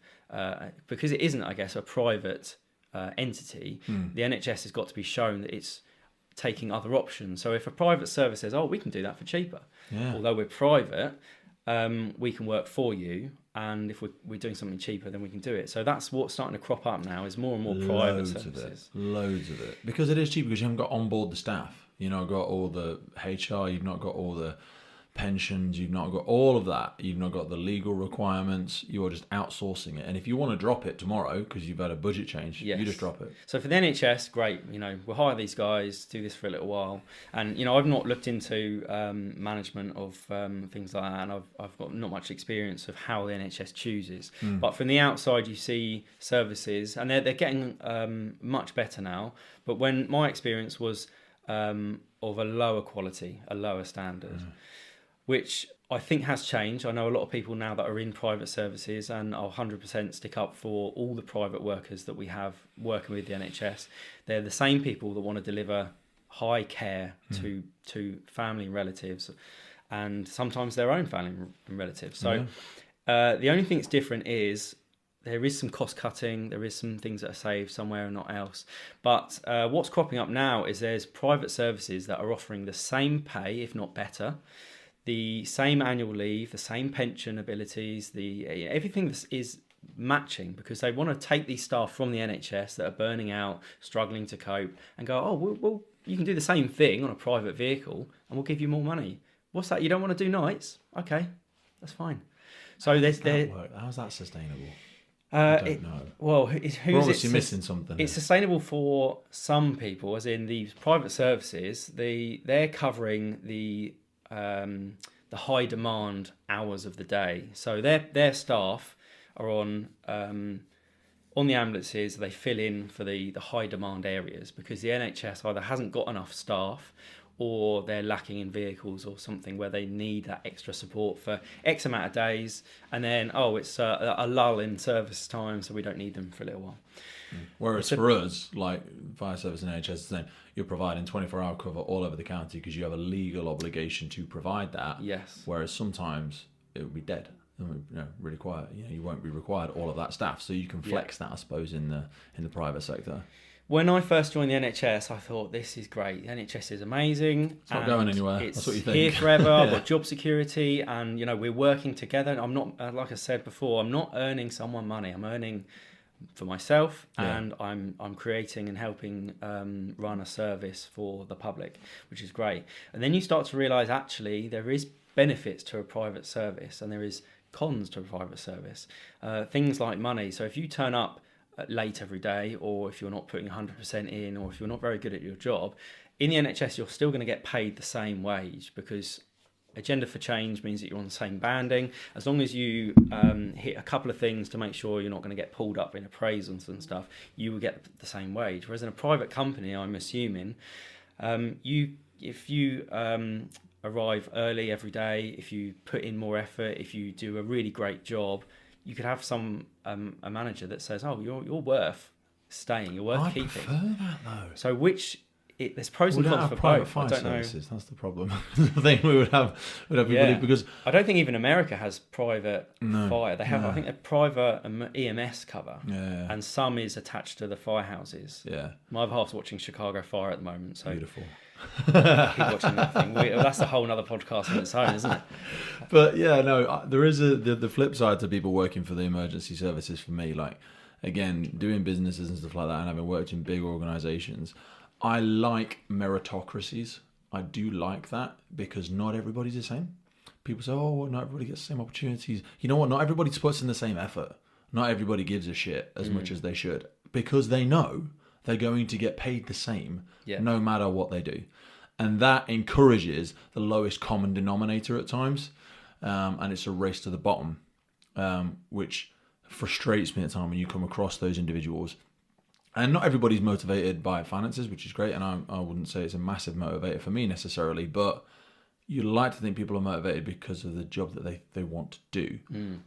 because it isn't, I guess, a private entity, the NHS has got to be shown that it's taking other options. So if a private service says, we can do that for cheaper, although we're private, we can work for you, and if we're doing something cheaper, then we can do it. So that's what's starting to crop up now, is more and more private services. Loads of it. Because it is cheap, because you haven't got on board the staff. You've not got all the HR, you've not got all the pensions, you've not got all of that, you've not got the legal requirements, you're just outsourcing it. And if you want to drop it tomorrow because you've had a budget change, you just drop it. So for the NHS, great, we'll hire these guys, do this for a little while. And I've not looked into management of things like that, and I've got not much experience of how the NHS chooses. But from the outside, you see services, and they're getting much better now. But when my experience was of a lower quality, a lower standard, which I think has changed. I know a lot of people now that are in private services, and I'll 100% stick up for all the private workers that we have working with the NHS. They're the same people that want to deliver high care to family and relatives, and sometimes their own family and relatives. So the only thing that's different is there is some cost cutting, there is some things that are saved somewhere and not else. But what's cropping up now is there's private services that are offering the same pay, if not better, the same annual leave, the same pension abilities, everything is matching, because they want to take these staff from the NHS that are burning out, struggling to cope, and go, well, you can do the same thing on a private vehicle and we'll give you more money. What's that? You don't want to do nights? Okay, that's fine. So how's that sustainable? I don't know. Well, we're obviously missing something. It's sustainable for some people, as in these private services. They're covering the high demand hours of the day. So their staff are on the ambulances. They fill in for the high demand areas, because the NHS either hasn't got enough staff, or they're lacking in vehicles or something where they need that extra support for X amount of days, and then it's a lull in service time, so we don't need them for a little while. Whereas for us, like fire service and NHS, is the same. You're providing 24-hour cover all over the county because you have a legal obligation to provide that. Yes. Whereas sometimes it would be dead, really quiet. You won't be required all of that staff, so you can flex that, I suppose, in the private sector. When I first joined the NHS, I thought, this is great. The NHS is amazing. It's not going anywhere. That's what you think. It's here forever. I've got job security, and we're working together. I'm not, like I said before, I'm not earning someone money. I'm earning for myself, and I'm creating and helping run a service for the public, which is great. And then you start to realise, actually, there is benefits to a private service, and there is cons to a private service. Things like money. So if you turn up late every day, or if you're not putting 100% in, or if you're not very good at your job, in the NHS you're still going to get paid the same wage, because Agenda for Change means that you're on the same banding. As long as you hit a couple of things to make sure you're not going to get pulled up in appraisals and stuff, you will get the same wage. Whereas in a private company, I'm assuming, if you arrive early every day, if you put in more effort, if you do a really great job, you could have a manager that says, you're worth staying, you're worth keeping. I prefer that though. So there's pros and cons for both. I don't know. That's the problem. The thing we would have people because I don't think even America has private fire. They have, I think, a private EMS cover, and some is attached to the firehouses. Yeah, my other half's watching Chicago Fire at the moment. So beautiful. Keep watching that thing. That's a whole other podcast on its own, isn't it? But there is the flip side to people working for the emergency services. For me, like, again, doing businesses and stuff like that, and having worked in big organisations, I like meritocracies. I do like that, because not everybody's the same. People say, not everybody gets the same opportunities. You know what? Not everybody puts in the same effort. Not everybody gives a shit as much as they should, because they know they're going to get paid the same no matter what they do. And that encourages the lowest common denominator at times. And it's a race to the bottom, which frustrates me at times when you come across those individuals. And not everybody's motivated by finances, which is great. And I wouldn't say it's a massive motivator for me necessarily, but you like to think people are motivated because of the job that they want to do.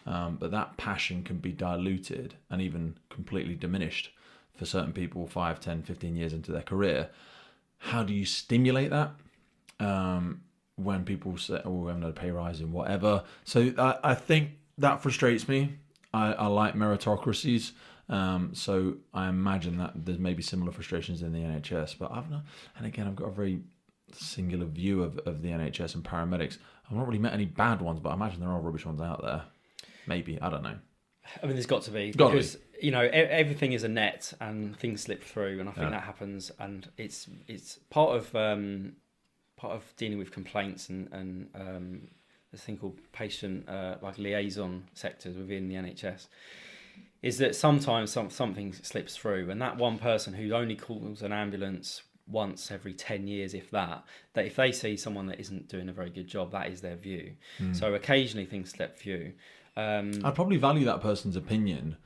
But that passion can be diluted and even completely diminished for certain people 5, 10, 15 years into their career. How do you stimulate that? When people say, oh, we haven't had a pay rise and whatever. So I think that frustrates me. I like meritocracies. So I imagine that there's maybe similar frustrations in the NHS. But I've got a very singular view of the NHS and paramedics. I've not really met any bad ones, but I imagine there are rubbish ones out there. Maybe, I don't know. I mean, there's got to be, because you know, everything is a net and things slip through, and I think that happens, and it's part of dealing with complaints and this thing called patient like liaison sectors within the NHS. Is that sometimes something slips through, and that one person who only calls an ambulance once every 10 years, if that if they see someone that isn't doing a very good job, that is their view. So occasionally things slip through. I'd probably value that person's opinion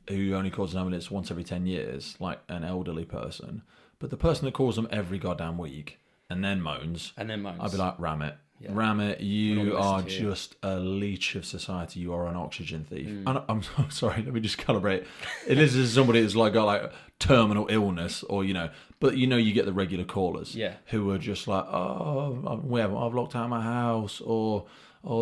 who only calls an ambulance once every 10 years, like an elderly person. But the person that calls them every goddamn week and then moans, I'd be like, ram it. Yeah. Ram it, you are just a leech of society. You are an oxygen thief. I'm so sorry, let me just calibrate. This is somebody that's got like terminal illness, or but you get the regular callers who are just like, oh, I've locked out my house, or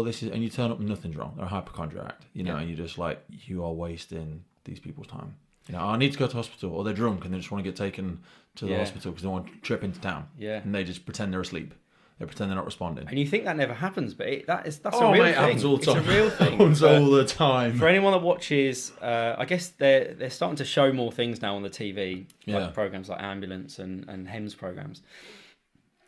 this is, and you turn up and nothing's wrong. They're a hypochondriac, and you're just like, you are wasting these people's time. I need to go to hospital, or they're drunk and they just want to get taken to the hospital because they want to trip into town. Yeah, and they just pretend they're asleep. They pretend they're not responding. And you think that never happens, but that's a real thing. It happens all the time. It's a real thing. It happens all the time. For anyone that watches, I guess they're starting to show more things now on the TV, like programs like Ambulance and HEMS programs.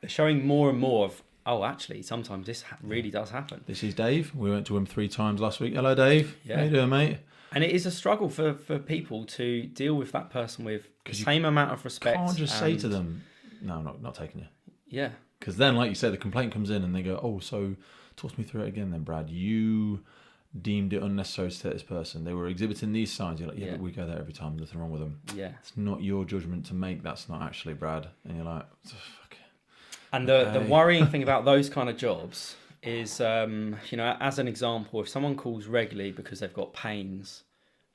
They're showing more and more of, actually, sometimes this really does happen. This is Dave. We went to him 3 times last week. Hello, Dave. Yeah. How you doing, mate? And it is a struggle for people to deal with that person with the same amount of respect. You can't just say to them, no, I'm not taking you. Yeah. Because then, like you said, the complaint comes in and they go, so talk me through it again then, Brad. You deemed it unnecessary to take this person. They were exhibiting these signs. You're like, but we go there every time. Nothing wrong with them. Yeah. It's not your judgment to make. That's not actually Brad. And you're like, fuck. And the worrying thing about those kind of jobs is, as an example, if someone calls regularly because they've got pains,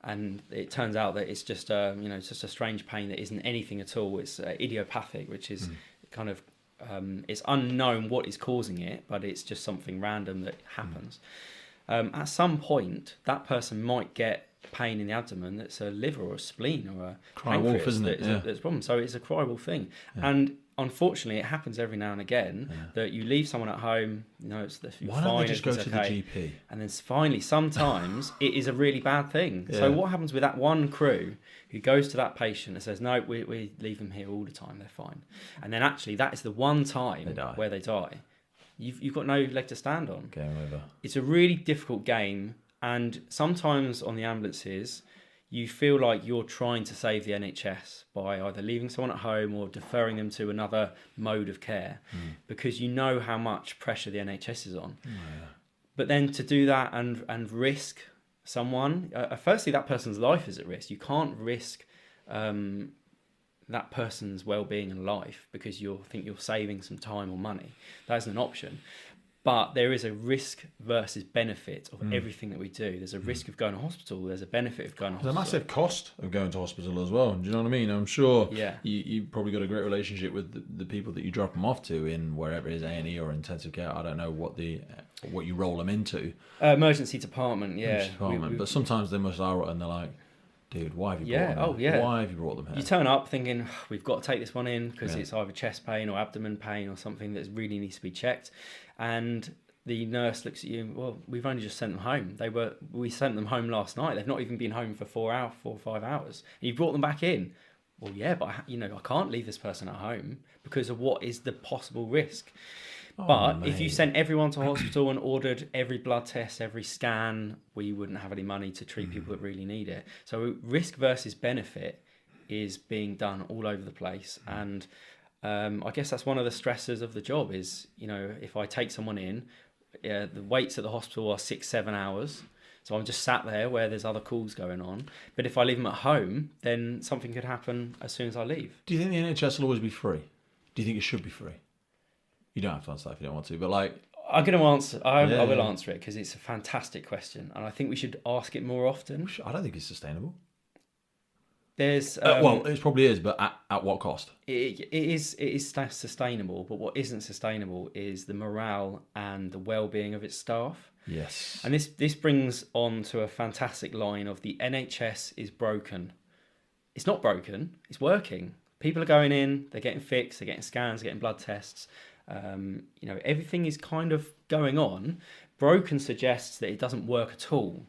and it turns out that it's just, it's just a strange pain that isn't anything at all. It's idiopathic, which is kind of, it's unknown what is causing it, but it's just something random that happens. At some point, that person might get pain in the abdomen that's a liver or a spleen or a cry wolf, isn't it? That's a problem. So it's a cry wolf thing. Yeah. And unfortunately, it happens every now and again that you leave someone at home, it's why don't they just go to the GP? And then finally, sometimes it is a really bad thing. Yeah. So what happens with that one crew who goes to that patient and says, no, we leave them here all the time, they're fine. And then actually that is the one time where they die. You've got no leg to stand on. Game over. It's a really difficult game, and sometimes on the ambulances, you feel like you're trying to save the NHS by either leaving someone at home or deferring them to another mode of care, because you know how much pressure the NHS is on. But then to do that and risk someone, firstly, that person's life is at risk. You can't risk that person's well-being and life because you think you're saving some time or money. That isn't an option. But there is a risk versus benefit of everything that we do. There's a risk of going to hospital. There's a benefit of going to hospital. There's a massive cost of going to hospital as well. Do you know what I mean? I'm sure you've probably got a great relationship with the people that you drop them off to in wherever it is, A&E or intensive care. I don't know what you roll them into. Emergency department, yeah. Emergency department. But sometimes they must are and they're like, dude, why have you brought them here? Why have you brought them here? You turn up thinking, we've got to take this one in because it's either chest pain or abdomen pain or something that really needs to be checked. And the nurse looks at you, well, we've only just sent them home. We sent them home last night. They've not even been home for 4 or 5 hours. And you brought them back in. Well, yeah, but I can't leave this person at home because of what is the possible risk. But if you sent everyone to hospital and ordered every blood test, every scan, we wouldn't have any money to treat people that really need it. So risk versus benefit is being done all over the place. And I guess that's one of the stresses of the job is, if I take someone in, the waits at the hospital are 6-7 hours. So I'm just sat there where there's other calls going on. But if I leave them at home, then something could happen as soon as I leave. Do you think the NHS will always be free? Do you think it should be free? You don't have to answer that if you don't want to, but like... I'm going to answer. I will answer it because it's a fantastic question. And I think we should ask it more often. I don't think it's sustainable. There's well, it probably is, but at what cost? It is sustainable, but what isn't sustainable is the morale and the well-being of its staff. Yes. And this brings on to a fantastic line of the NHS is broken. It's not broken, it's working. People are going in, they're getting fixed, they're getting scans, they're getting blood tests. Everything is kind of going on. Broken suggests that it doesn't work at all.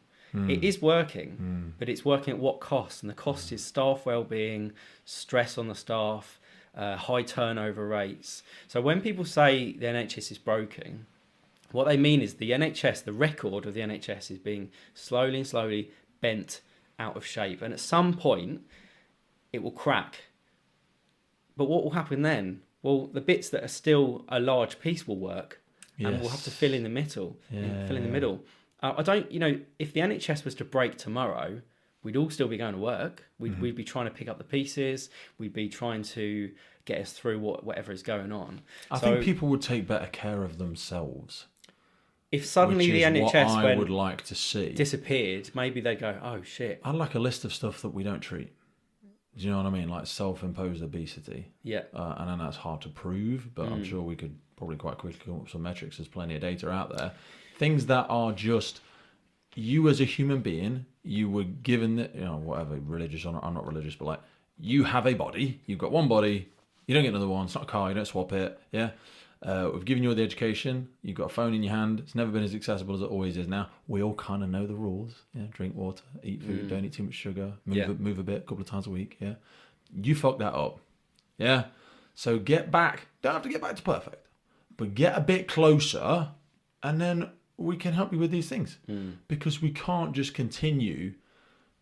It is working, but it's working at what cost? And the cost is staff well-being, stress on the staff, high turnover rates. So when people say the NHS is broken, what they mean is the NHS, the record of the NHS is being slowly and slowly bent out of shape. And at some point, it will crack. But what will happen then? Well, the bits that are still a large piece will work, and we'll have to fill in the middle. I don't, if the NHS was to break tomorrow, we'd all still be going to work. We'd be trying to pick up the pieces. We'd be trying to get us through whatever is going on. I think people would take better care of themselves. If suddenly the NHS would like to see disappeared, maybe they'd go, oh shit. I'd like a list of stuff that we don't treat. Do you know what I mean? Like self-imposed obesity. Yeah. And then that's hard to prove, but I'm sure we could probably quite quickly come up with some metrics. There's plenty of data out there. Things that are just you as a human being, you were given, whatever, religious or not, I'm not religious, but like you have a body, you've got one body, you don't get another one, it's not a car, you don't swap it, yeah? We've given you all the education, you've got a phone in your hand, it's never been as accessible as it always is now. We all kind of know the rules, yeah? Drink water, eat food, don't eat too much sugar, move a bit, a couple of times a week, yeah? You fucked that up, yeah? So get back, don't have to get back to perfect, but get a bit closer, and then we can help you with these things. Because we can't just continue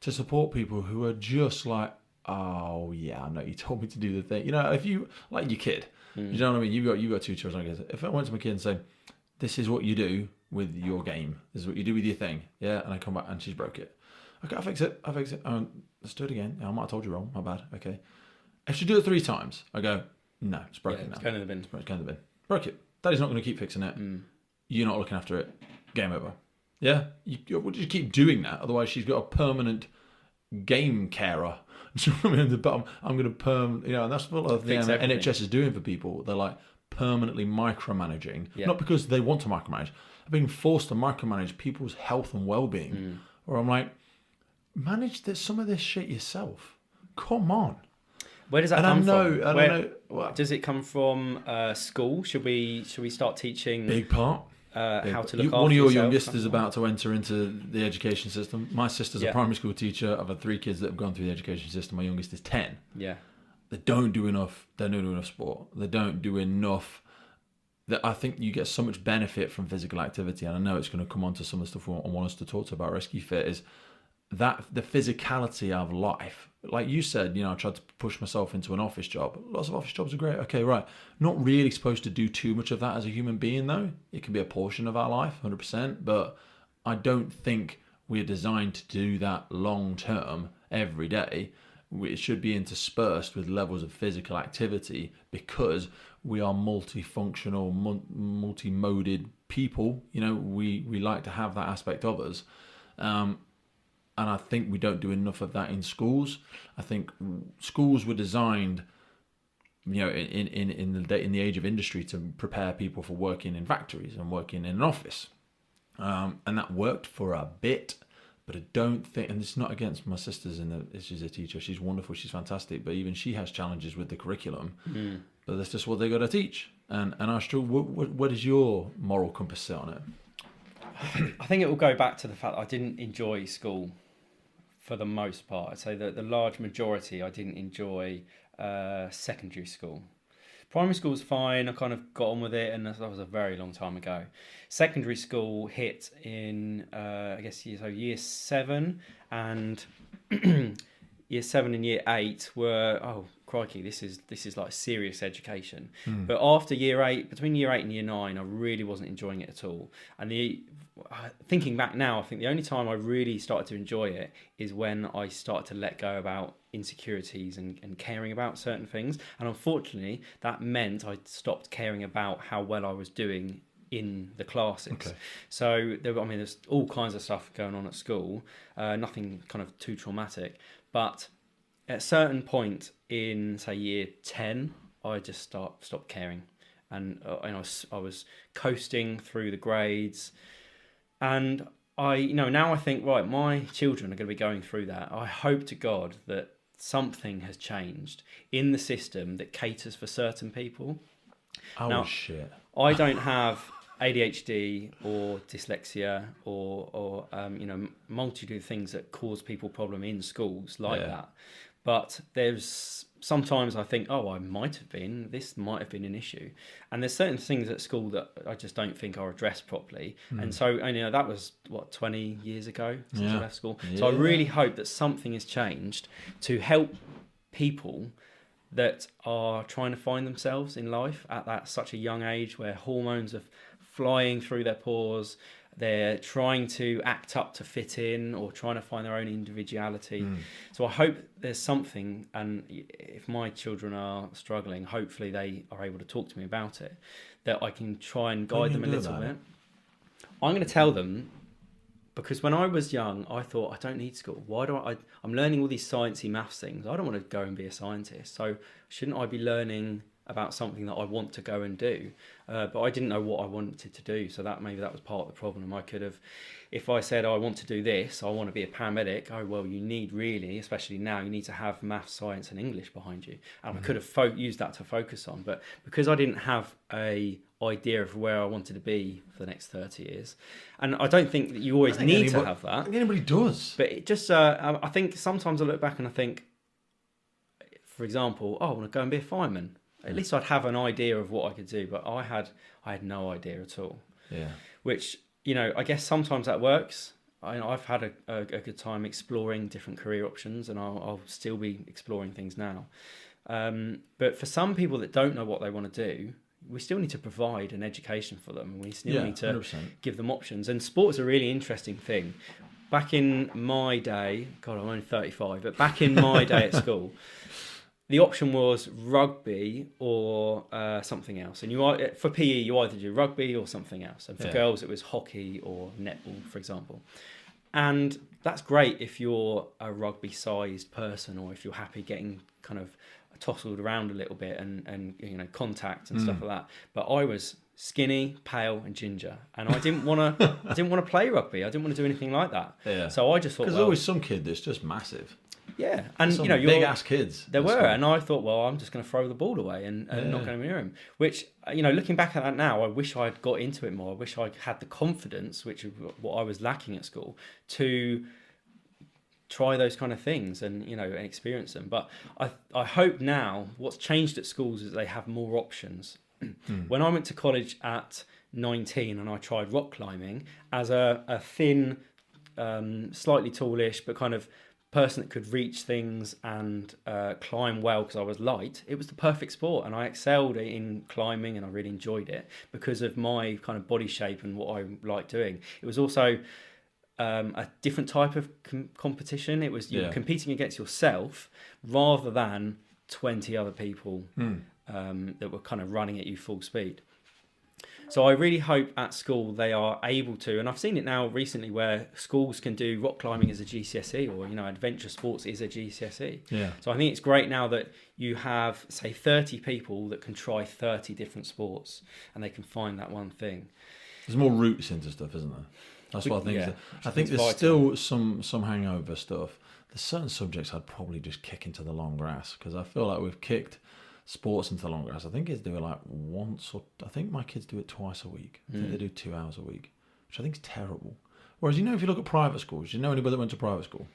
to support people who are just like, oh yeah, I know you told me to do the thing. If you, like your kid, you know what I mean? You've got 2 children, I guess. If I went to my kid and said, this is what you do with your game, this is what you do with your thing, yeah, and I come back and she's broke it. Okay, I'll fix it. Let's do it again. I might have told you wrong, my bad, okay. If she do it 3 times, I go, no, it's broken now. It's going in the bin. It's going in the bin. Broke it. Daddy's not going to keep fixing it. You're not looking after it. Game over. Yeah? We'll just keep doing that. Otherwise, she's got a permanent game carer. Do you know what I mean? But I'm going to and that's what the NHS is doing for people. They're like permanently micromanaging. Yeah. Not because they want to micromanage. They're being forced to micromanage people's health and well-being. Or I'm like, manage some of this shit yourself. Come on. Where does that come from? I don't know. What? Does it come from school? Should we start teaching? Big part. How to look after one of your yourself, youngest is about to enter into the education system. My sister's a primary school teacher. I've had 3 kids that have gone through the education system. My youngest is 10. Yeah. They don't do enough. They don't do enough sport. They don't do enough. That I think you get so much benefit from physical activity, and I know it's going to come on to some of the stuff I want us to talk about Rescue Fit, is that the physicality of life. Like you said, I tried to push myself into an office job. Lots of office jobs are great. Okay, right. Not really supposed to do too much of that as a human being, though. It can be a portion of our life, 100%. But I don't think we're designed to do that long term every day. It should be interspersed with levels of physical activity because we are multifunctional, multi-moded people. We like to have that aspect of us. And I think we don't do enough of that in schools. I think schools were designed, in the age of industry to prepare people for working in factories and working in an office, and that worked for a bit. But I don't think, and it's not against my sister's she's a teacher, she's wonderful, she's fantastic, but even she has challenges with the curriculum. But that's just what they got to teach. And I struggle. What does your moral compass sit on it? I think it will go back to the fact that I didn't enjoy school for the most part. I'd say that the large majority I didn't enjoy secondary school. Primary school was fine, I kind of got on with it, and that was a very long time ago. Secondary school hit in, year 7, and year 7 and year 8 were, crikey, this is like serious education. But after between year 8 and year 9, I really wasn't enjoying it at all. And thinking back now, I think the only time I really started to enjoy it is when I started to let go about insecurities and caring about certain things. And unfortunately, that meant I stopped caring about how well I was doing in the classes. Okay. So there's all kinds of stuff going on at school, nothing kind of too traumatic, but at a certain point in, say, year 10, I just stopped caring, and I was coasting through the grades, and now I think, right, my children are going to be going through that. I hope to God that something has changed in the system that caters for certain people. Shit! I don't have ADHD or dyslexia or multitude of things that cause people problem in schools like that. But there's sometimes I think, this might have been an issue. And there's certain things at school that I just don't think are addressed properly. And so, that was, 20 years ago since I left school. So I really hope that something has changed to help people that are trying to find themselves in life at such a young age, where hormones are flying through their pores. They're trying to act up to fit in or trying to find their own individuality. So I hope there's something, and if my children are struggling, hopefully they are able to talk to me about it, that I can try and guide them a little bit. I'm going to tell them, because when I was young, I thought, I don't need school. Why do I'm learning all these sciencey maths things. I don't want to go and be a scientist. So shouldn't I be learning about something that I want to go and do? But I didn't know what I wanted to do. So maybe that was part of the problem. I could have, if I said, I want to do this, I want to be a paramedic. Oh, well, you need really, especially now, you need to have maths, science and English behind you. And I could have used that to focus on. But because I didn't have a idea of where I wanted to be for the next 30 years. And I don't think that you always need to have that. I think anybody does. But it just, I think sometimes I look back and I think, for example, I want to go and be a fireman. At least I'd have an idea of what I could do, but I had no idea at all. Yeah. Which, I guess sometimes that works. I've had a good time exploring different career options, and I'll still be exploring things now. But for some people that don't know what they want to do, we still need to provide an education for them. We still need to 100%. Give them options. And sport is a really interesting thing. Back in my day, God, I'm only 35, but back in my day at school, the option was rugby or something else. And for PE, you either do rugby or something else. And for girls, it was hockey or netball, for example. And that's great if you're a rugby-sized person, or if you're happy getting kind of tousled around a little bit and contact and stuff like that. But I was skinny, pale, and ginger, and I didn't want to play rugby. I didn't want to do anything like that. Yeah. So I just thought, because there's always some kid that's just massive. Yeah, and some big ass kids. There were, and I thought, well, I'm just going to throw the ball away and not going to near him. Which, looking back at that now, I wish I'd got into it more. I wish I had the confidence, which is what I was lacking at school, to try those kind of things and experience them. But I hope now what's changed at schools is they have more options. When I went to college at 19 and I tried rock climbing as a thin, slightly tallish, but kind of person that could reach things and climb well because I was light, it was the perfect sport, and I excelled in climbing and I really enjoyed it because of my kind of body shape and what I liked doing. It was also a different type of competition. It was you're competing against yourself rather than 20 other people that were kind of running at you full speed. So I really hope at school they are able to, and I've seen it now recently where schools can do rock climbing as a GCSE, or adventure sports is a GCSE. Yeah. So I think it's great now that you have, say, 30 people that can try 30 different sports and they can find that one thing. There's more roots into stuff, isn't there? That's what I think. Yeah, I think there's still some hangover stuff. There's certain subjects I'd probably just kick into the long grass, because I feel like we've kicked sports into the long grass. I think kids do it like once, or I think my kids do it twice a week. I think they do 2 hours a week, which I think is terrible. Whereas, if you look at private schools, do you know anybody that went to private school?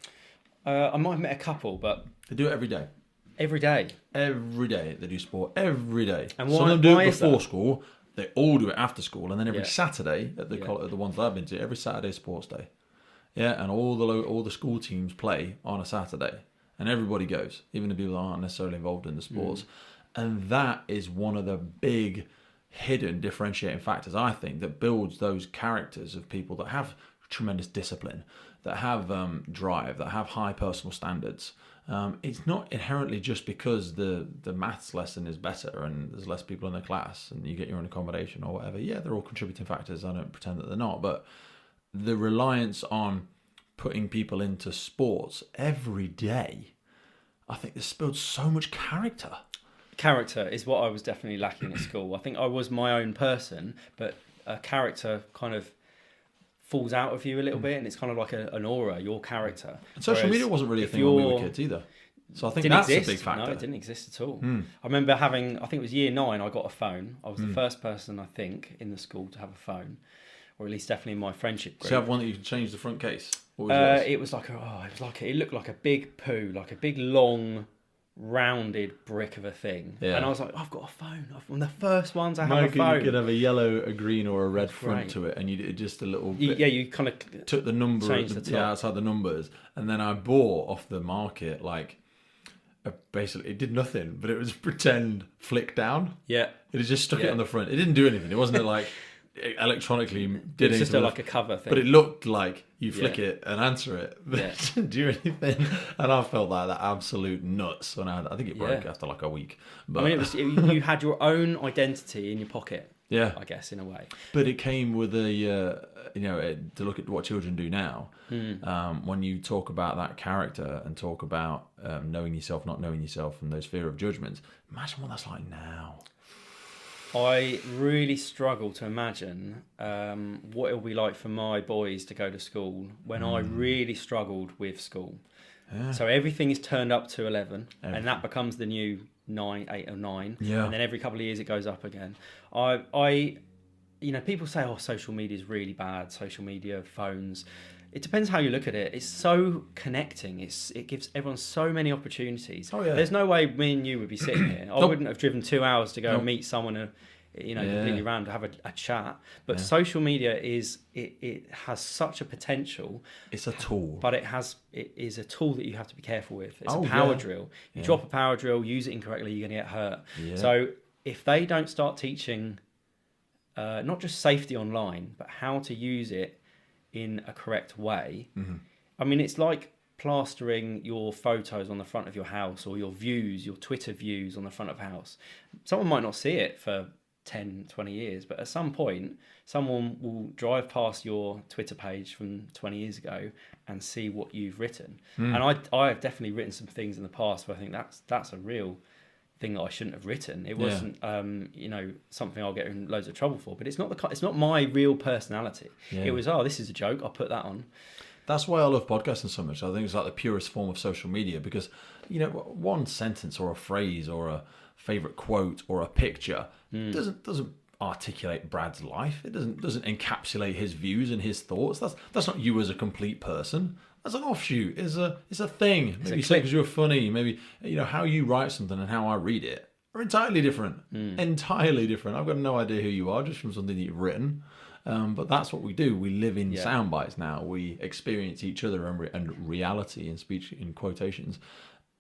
I might have met a couple, but they do it every day. Every day? Every day they do sport, every day. And why, some of them do it before school, they all do it after school, and then every Saturday at the ones that I've been to, every Saturday is sports day. Yeah, and all the school teams play on a Saturday. and everybody goes, even the people that aren't necessarily involved in the sports. And that is one of the big hidden differentiating factors, I think, that builds those characters of people that have tremendous discipline, that have drive, that have high personal standards. It's not inherently just because the maths lesson is better and there's less people in the class and you get your own accommodation or whatever. Yeah, they're all contributing factors. I don't pretend that they're not. But the reliance on putting people into sports every day, I think this builds so much character. Character is what I was definitely lacking at school. I think I was my own person, but a character kind of falls out of you a little bit, and it's kind of like an aura, your character. And social media wasn't really a thing when we were kids either. So I think that's a big factor. No, it didn't exist at all. I remember having, I think it was year 9, I got a phone. I was the first person, I think, in the school to have a phone, or at least definitely in my friendship group. So you have one that you can change the front case? It looked like a big poo, like a big long rounded brick of a thing, and I was like, I've got a phone. I'm the first one to have a phone. You could have a yellow, a green, or a red front to it, and you did just a little bit. You kind of took the number outside the numbers, and then I bought off the market basically it did nothing, but it was pretend flick down. Yeah, it just stuck it on the front. It didn't do anything. It wasn't like electronically did it's anything. just like a cover thing, but it looked like you flick it and answer it, but it didn't do anything. And I felt like that absolute nuts when I think it broke after like a week. But I mean, you had your own identity in your pocket. Yeah, I guess in a way. But it came with to look at what children do now. When you talk about that character and talk about knowing yourself, not knowing yourself, and those fear of judgments. Imagine what that's like now. I really struggle to imagine what it'll be like for my boys to go to school when I really struggled with school. Yeah. So everything is turned up to 11, and that becomes the new 9, 8 or 9. Yeah. And then every couple of years it goes up again. People say, social media is really bad, social media, phones. It depends how you look at it. It's so connecting. It gives everyone so many opportunities. Oh, yeah. There's no way me and you would be sitting here. I wouldn't have driven 2 hours to go and meet someone, completely random, to have a chat. But social media it has such a potential. It's a tool. But it is a tool that you have to be careful with. It's a power drill. You drop a power drill, use it incorrectly, you're going to get hurt. Yeah. So if they don't start teaching not just safety online, but how to use it in a correct way. I mean, it's like plastering your photos on the front of your house, or your Twitter views on the front of a house. Someone might not see it for 10, 20 years, but at some point, someone will drive past your Twitter page from 20 years ago and see what you've written. And I have definitely written some things in the past where I think that's a real thing that I shouldn't have written. It wasn't, something I'll get in loads of trouble for. But it's not my real personality. Yeah. It was, this is a joke. I'll put that on. That's why I love podcasting so much. I think it's like the purest form of social media because, one sentence or a phrase or a favorite quote or a picture doesn't articulate Brad's life. It doesn't encapsulate his views and his thoughts. That's not you as a complete person. As an offshoot, it's a thing. Maybe because you're funny. Maybe how you write something and how I read it are entirely different. Entirely different. I've got no idea who you are just from something that you've written. But that's what we do. We live in sound bites now. We experience each other and reality in speech, in quotations,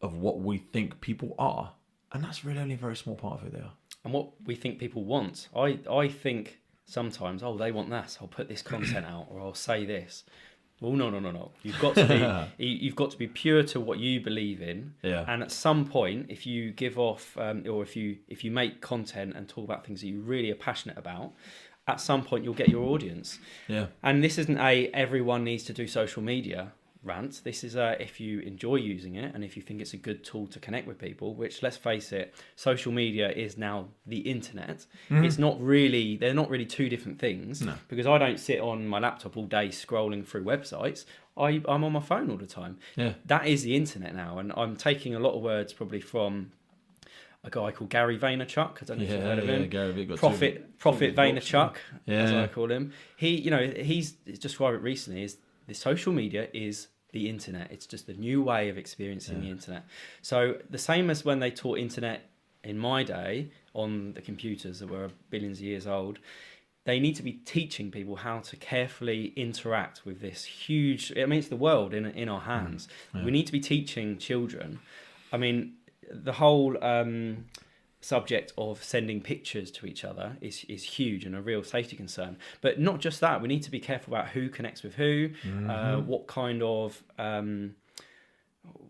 of what we think people are, and that's really only a very small part of who they are. And what we think people want. I think sometimes, they want that. I'll put this content out, or I'll say this. Well, no. You've got to be pure to what you believe in. Yeah. And at some point, if you give off, or if you make content and talk about things that you really are passionate about, at some point you'll get your audience. Yeah. And this isn't everyone needs to do social media rant. This is if you enjoy using it and if you think it's a good tool to connect with people, which, let's face it, social media is now the internet. It's not really, they're not really two different things. No. Because I don't sit on my laptop all day scrolling through websites. I'm on my phone all the time. Yeah. That is the internet now, and I'm taking a lot of words probably from a guy called Gary Vaynerchuk. I don't know if you've heard of him. Gary, Prophet Vaynerchuk, as I call him. He's described it recently as the social media is the internet. It's just a new way of experiencing the internet. So the same as when they taught internet in my day on the computers that were billions of years old, they need to be teaching people how to carefully interact with this huge, I mean, it's the world in our hands. Yeah. We need to be teaching children. I mean, the whole subject of sending pictures to each other is huge and a real safety concern. But not just that, we need to be careful about who connects with who,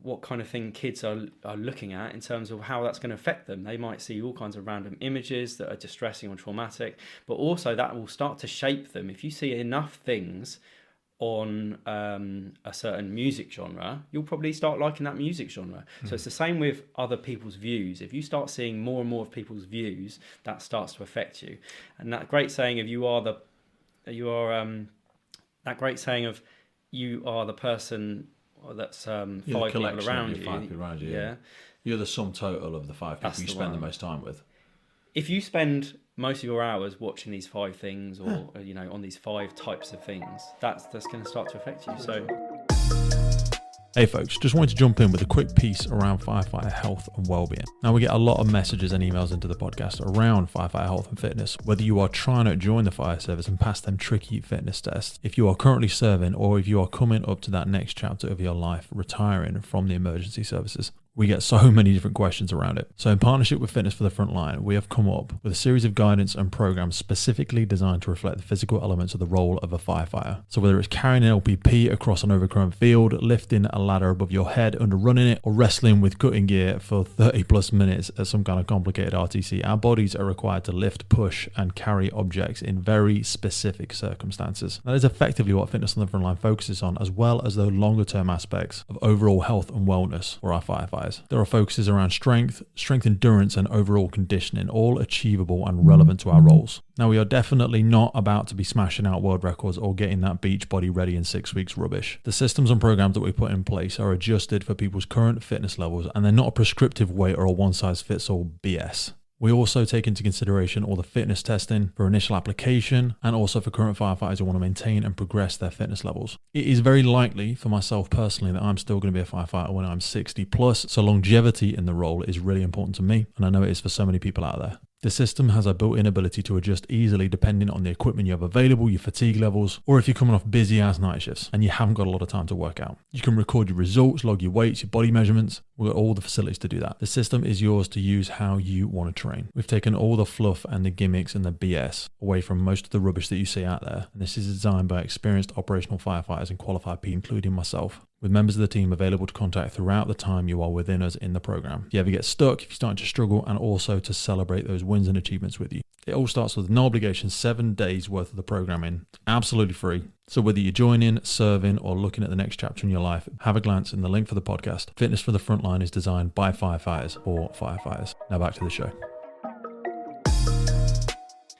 what kind of thing kids are looking at in terms of how that's going to affect them. They might see all kinds of random images that are distressing or traumatic, but also that will start to shape them. If you see enough things on a certain music genre, you'll probably start liking that music genre. So it's the same with other people's views. If you start seeing more and more of people's views, that starts to affect you. And that great saying of you are the person that's five people around you. Yeah. You're the sum total of the 5 people you spend the most time with. If you spend most of your hours watching these 5 things, or on these 5 types of things, that's going to start to affect you. So, hey folks, just wanted to jump in with a quick piece around firefighter health and wellbeing. Now, we get a lot of messages and emails into the podcast around firefighter health and fitness, whether you are trying to join the fire service and pass them tricky fitness tests, if you are currently serving, or if you are coming up to that next chapter of your life, retiring from the emergency services. We get so many different questions around it. So in partnership with Fitness for the Frontline, we have come up with a series of guidance and programs specifically designed to reflect the physical elements of the role of a firefighter. So whether it's carrying an LPP across an overgrown field, lifting a ladder above your head under running it, or wrestling with cutting gear for 30 plus minutes at some kind of complicated RTC, our bodies are required to lift, push, and carry objects in very specific circumstances. That is effectively what Fitness on the Frontline focuses on, as well as the longer term aspects of overall health and wellness for our firefighters. There are focuses around strength endurance, and overall conditioning, all achievable and relevant to our roles. Now, we are definitely not about to be smashing out world records or getting that beach body ready in 6 weeks rubbish. The systems and programs that we put in place are adjusted for people's current fitness levels, and they're not a prescriptive weight or a one-size-fits-all BS. We also take into consideration all the fitness testing for initial application, and also for current firefighters who want to maintain and progress their fitness levels. It is very likely for myself personally that I'm still going to be a firefighter when I'm 60 plus, so longevity in the role is really important to me, and I know it is for so many people out there. The system has a built-in ability to adjust easily depending on the equipment you have available, your fatigue levels, or if you're coming off busy-ass night shifts and you haven't got a lot of time to work out. You can record your results, log your weights, your body measurements. We've got all the facilities to do that. The system is yours to use how you want to train. We've taken all the fluff and the gimmicks and the BS away from most of the rubbish that you see out there. And this is designed by experienced operational firefighters and qualified people, including myself, with members of the team available to contact throughout the time you are within us in the program. If you ever get stuck, if you're starting to struggle, and also to celebrate those wins and achievements with you. It all starts with no obligation, 7 days worth of the programming, absolutely free. So whether you're joining, serving, or looking at the next chapter in your life, have a glance in the link for the podcast. Fitness for the Frontline is designed by firefighters for firefighters. Now back to the show.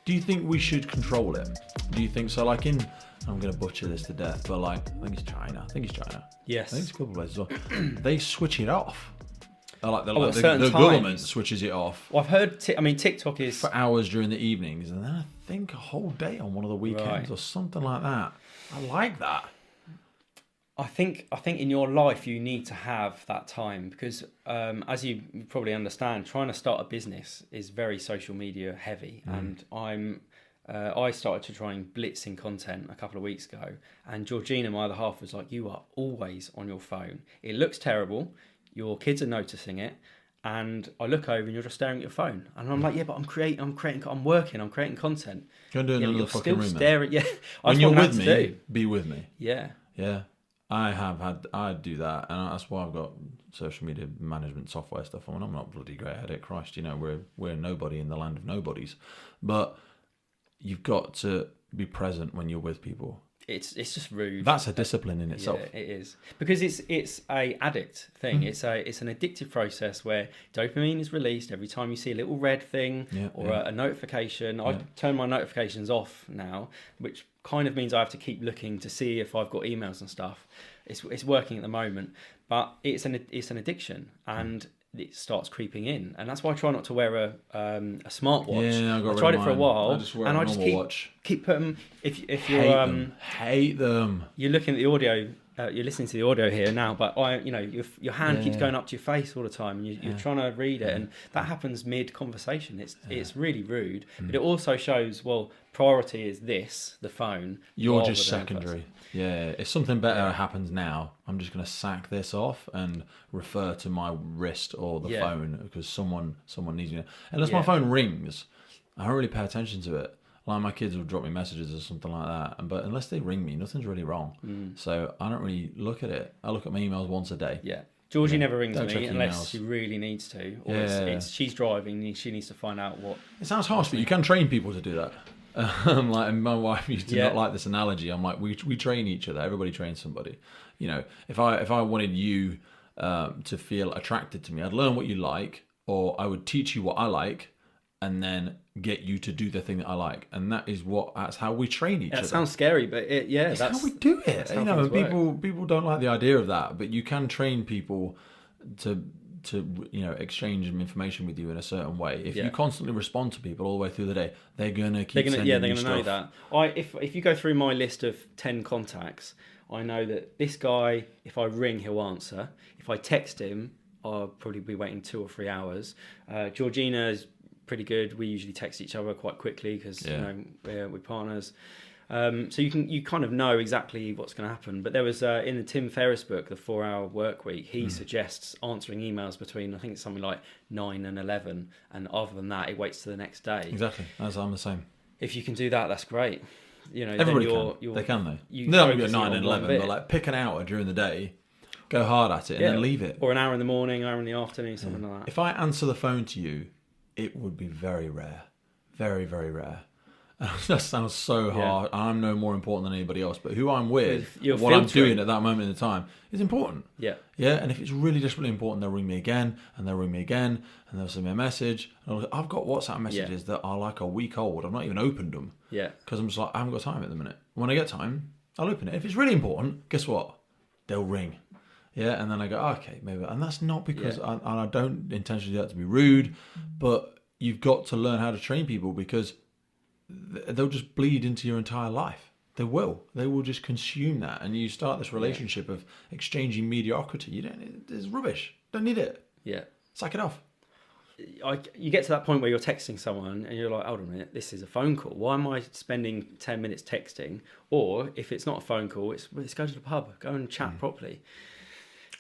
Do you think we should control it? Do you think so? Like in, I'm going to butcher this to death, but like, I think it's China. Yes. I think it's a couple of places as well. They switch it off. The government switches it off. Well, I've heard, TikTok is... for hours during the evenings, and then I think a whole day on one of the weekends or something like that. I like that. I think in your life you need to have that time because, as you probably understand, trying to start a business is very social media heavy, and I started to try and blitzing content a couple of weeks ago, and Georgina, my other half, was like, "You are always on your phone. It looks terrible. Your kids are noticing it." And I look over and you're just staring at your phone, and I'm like, "Yeah, but I'm creating content." Go and do another fucking room. Staring, yeah. When you're with me, be with me. Yeah. Yeah. I do that, and that's why I've got social media management software stuff on. I'm not bloody great at it. Christ, we're nobody in the land of nobodies, but you've got to be present when you're with people. It's just rude. That's a discipline in itself. Yeah, it is, because it's a addict thing. It's an addictive process where dopamine is released every time you see a little red thing a notification. I turn my notifications off now, which kind of means I have to keep looking to see if I've got emails and stuff. It's working at the moment, but it's an addiction, and it starts creeping in, and that's why I try not to wear a smartwatch. Yeah, I tried it for a while, and I just keep putting. If you're hate them. you're looking at the audio you're listening to the audio here now, but your hand keeps going up to your face all the time, and you're trying to read it, and that happens mid conversation. It's really rude, but it also shows, well, priority is this, the phone. You're just secondary. Yeah, if something better happens now, I'm just going to sack this off and refer to my wrist or the phone because someone needs me. Unless my phone rings, I don't really pay attention to it. Like my kids will drop me messages or something like that, but unless they ring me, nothing's really wrong. So I don't really look at it. I look at my emails once a day. Yeah. Georgie never rings Don't me unless emails. she really needs to. Or it's she's driving, she needs to find out what... It sounds harsh, but you can train people to do that. Like my wife used to not like this analogy. I'm like, we train each other. Everybody trains somebody. You know, if I wanted you to feel attracted to me, I'd learn what you like, or I would teach you what I like, and then get you to do the thing that I like, and that's how we train each other. That sounds scary, but that's how we do it. You know, people don't like the idea of that, but you can train people to exchange information with you in a certain way. If you constantly respond to people all the way through the day, they're gonna sending you stuff. Know that. If you go through my list of 10 contacts, I know that this guy, if I ring, he'll answer. If I text him, I'll probably be waiting 2 or 3 hours. Georgina's pretty good. We usually text each other quite quickly because we're partners. So you kind of know exactly what's going to happen. But there was in the Tim Ferriss book, The 4-Hour Work Week, he suggests answering emails between, I think it's something like 9 and 11, and other than that, it waits to the next day. Exactly, as I'm the same. If you can do that, that's great. You know, everybody can. They can though. They'll only be at 9 and 11, but like pick an hour during the day, go hard at it, and then leave it. Or an hour in the morning, hour in the afternoon, something like that. If I answer the phone to you, it would be very rare. Very, very rare. That sounds so hard. I'm no more important than anybody else, but who I'm with, what I'm doing at that moment in time is important. Yeah. Yeah, and if it's really desperately important, they'll ring me again, and they'll ring me again, and they'll send me a message. And I've got WhatsApp messages that are like a week old. I've not even opened them. Yeah. Because I'm just like, I haven't got time at the minute. When I get time, I'll open it. If it's really important, guess what? They'll ring. Yeah, and then I go, okay, maybe. And that's not because I don't intentionally do that to be rude, but you've got to learn how to train people because they'll just bleed into your entire life. They will just consume that, and you start this relationship of exchanging mediocrity. It's rubbish. Don't need it. Yeah, sack it off. You get to that point where you're texting someone and you're like, hold on a minute, this is a phone call. Why am I spending 10 minutes texting? Or if it's not a phone call, let's go to the pub, go and chat properly.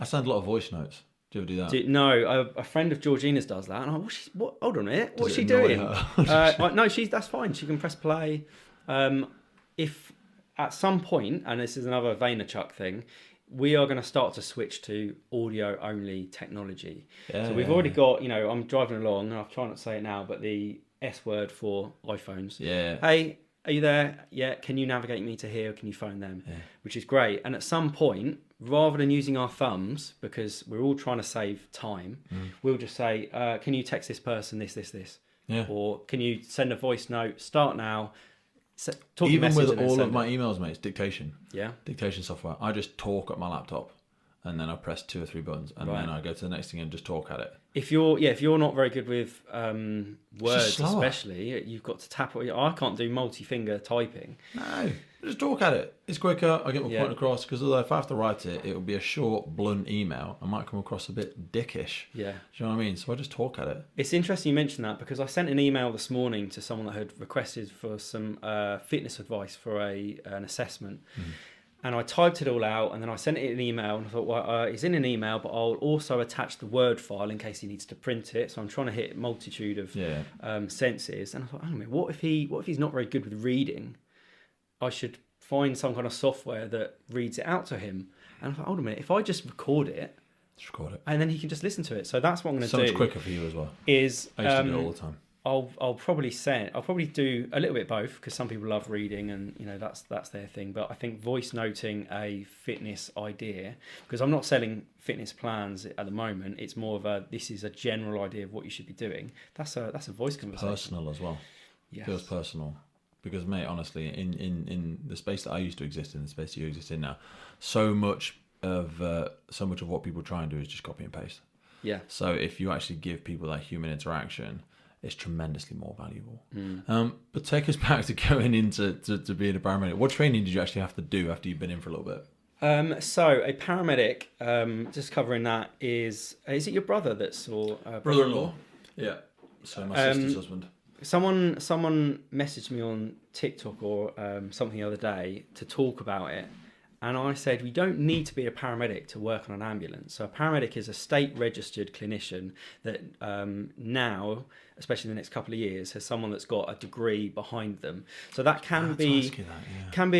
I send a lot of voice notes. Do you ever do that? No, a friend of Georgina's does that, and I'm like, what? Hold on a minute, what's she doing? No, that's fine. She can press play. If at some point, and this is another Vaynerchuk thing, we are going to start to switch to audio only technology. So we've already got, I'm driving along, and I'll try not to say it now, but the S word for iPhones. Yeah. Hey, are you there? Yeah. Can you navigate me to here? Or can you phone them? Yeah. Which is great. And at some point, rather than using our thumbs, because we're all trying to save time, we'll just say, can you text this person this? Yeah. Or can you send a voice note, start now, even with all of my emails, mate, it's dictation. Yeah. Dictation software. I just talk at my laptop, and then I press 2 or 3 buttons, and then I go to the next thing and just talk at it. If you're not very good with words, especially, you've got to tap. I can't do multi-finger typing. No, just talk at it. It's quicker. I get my point across, because although if I have to write it, it will be a short, blunt email. I might come across a bit dickish. Yeah. Do you know what I mean? So I just talk at it. It's interesting you mentioned that, because I sent an email this morning to someone that had requested for some fitness advice for an assessment. And I typed it all out, and then I sent it in an email, and I thought, well, it's in an email, but I'll also attach the Word file in case he needs to print it. So I'm trying to hit a multitude of senses. And I thought, hang on a minute, what if he's not very good with reading? I should find some kind of software that reads it out to him. And I thought, hold on a minute, if I just record it, and then he can just listen to it. So that's what I'm going to do. So much quicker for you as well. I used to do it all the time. I'll probably do a little bit both, because some people love reading, and that's their thing. But I think voice noting a fitness idea, because I'm not selling fitness plans at the moment. It's more of this is a general idea of what you should be doing. That's a voice conversation. Personal as well. Yes. Feels personal. Because, mate, honestly, in the space that I used to exist in, the space you exist in now, so much of what people try and do is just copy and paste. Yeah. So if you actually give people that human interaction, it's tremendously more valuable. But take us back to going into to being a paramedic. What training did you actually have to do after you've been in for a little bit? So a paramedic, just covering that, is it your brother Brother-in-law? Yeah. So my sister's husband. Someone messaged me on TikTok or something the other day to talk about it, and I said we don't need to be a paramedic to work on an ambulance. So a paramedic is a state-registered clinician that now, especially in the next couple of years, has someone that's got a degree behind them. So that can be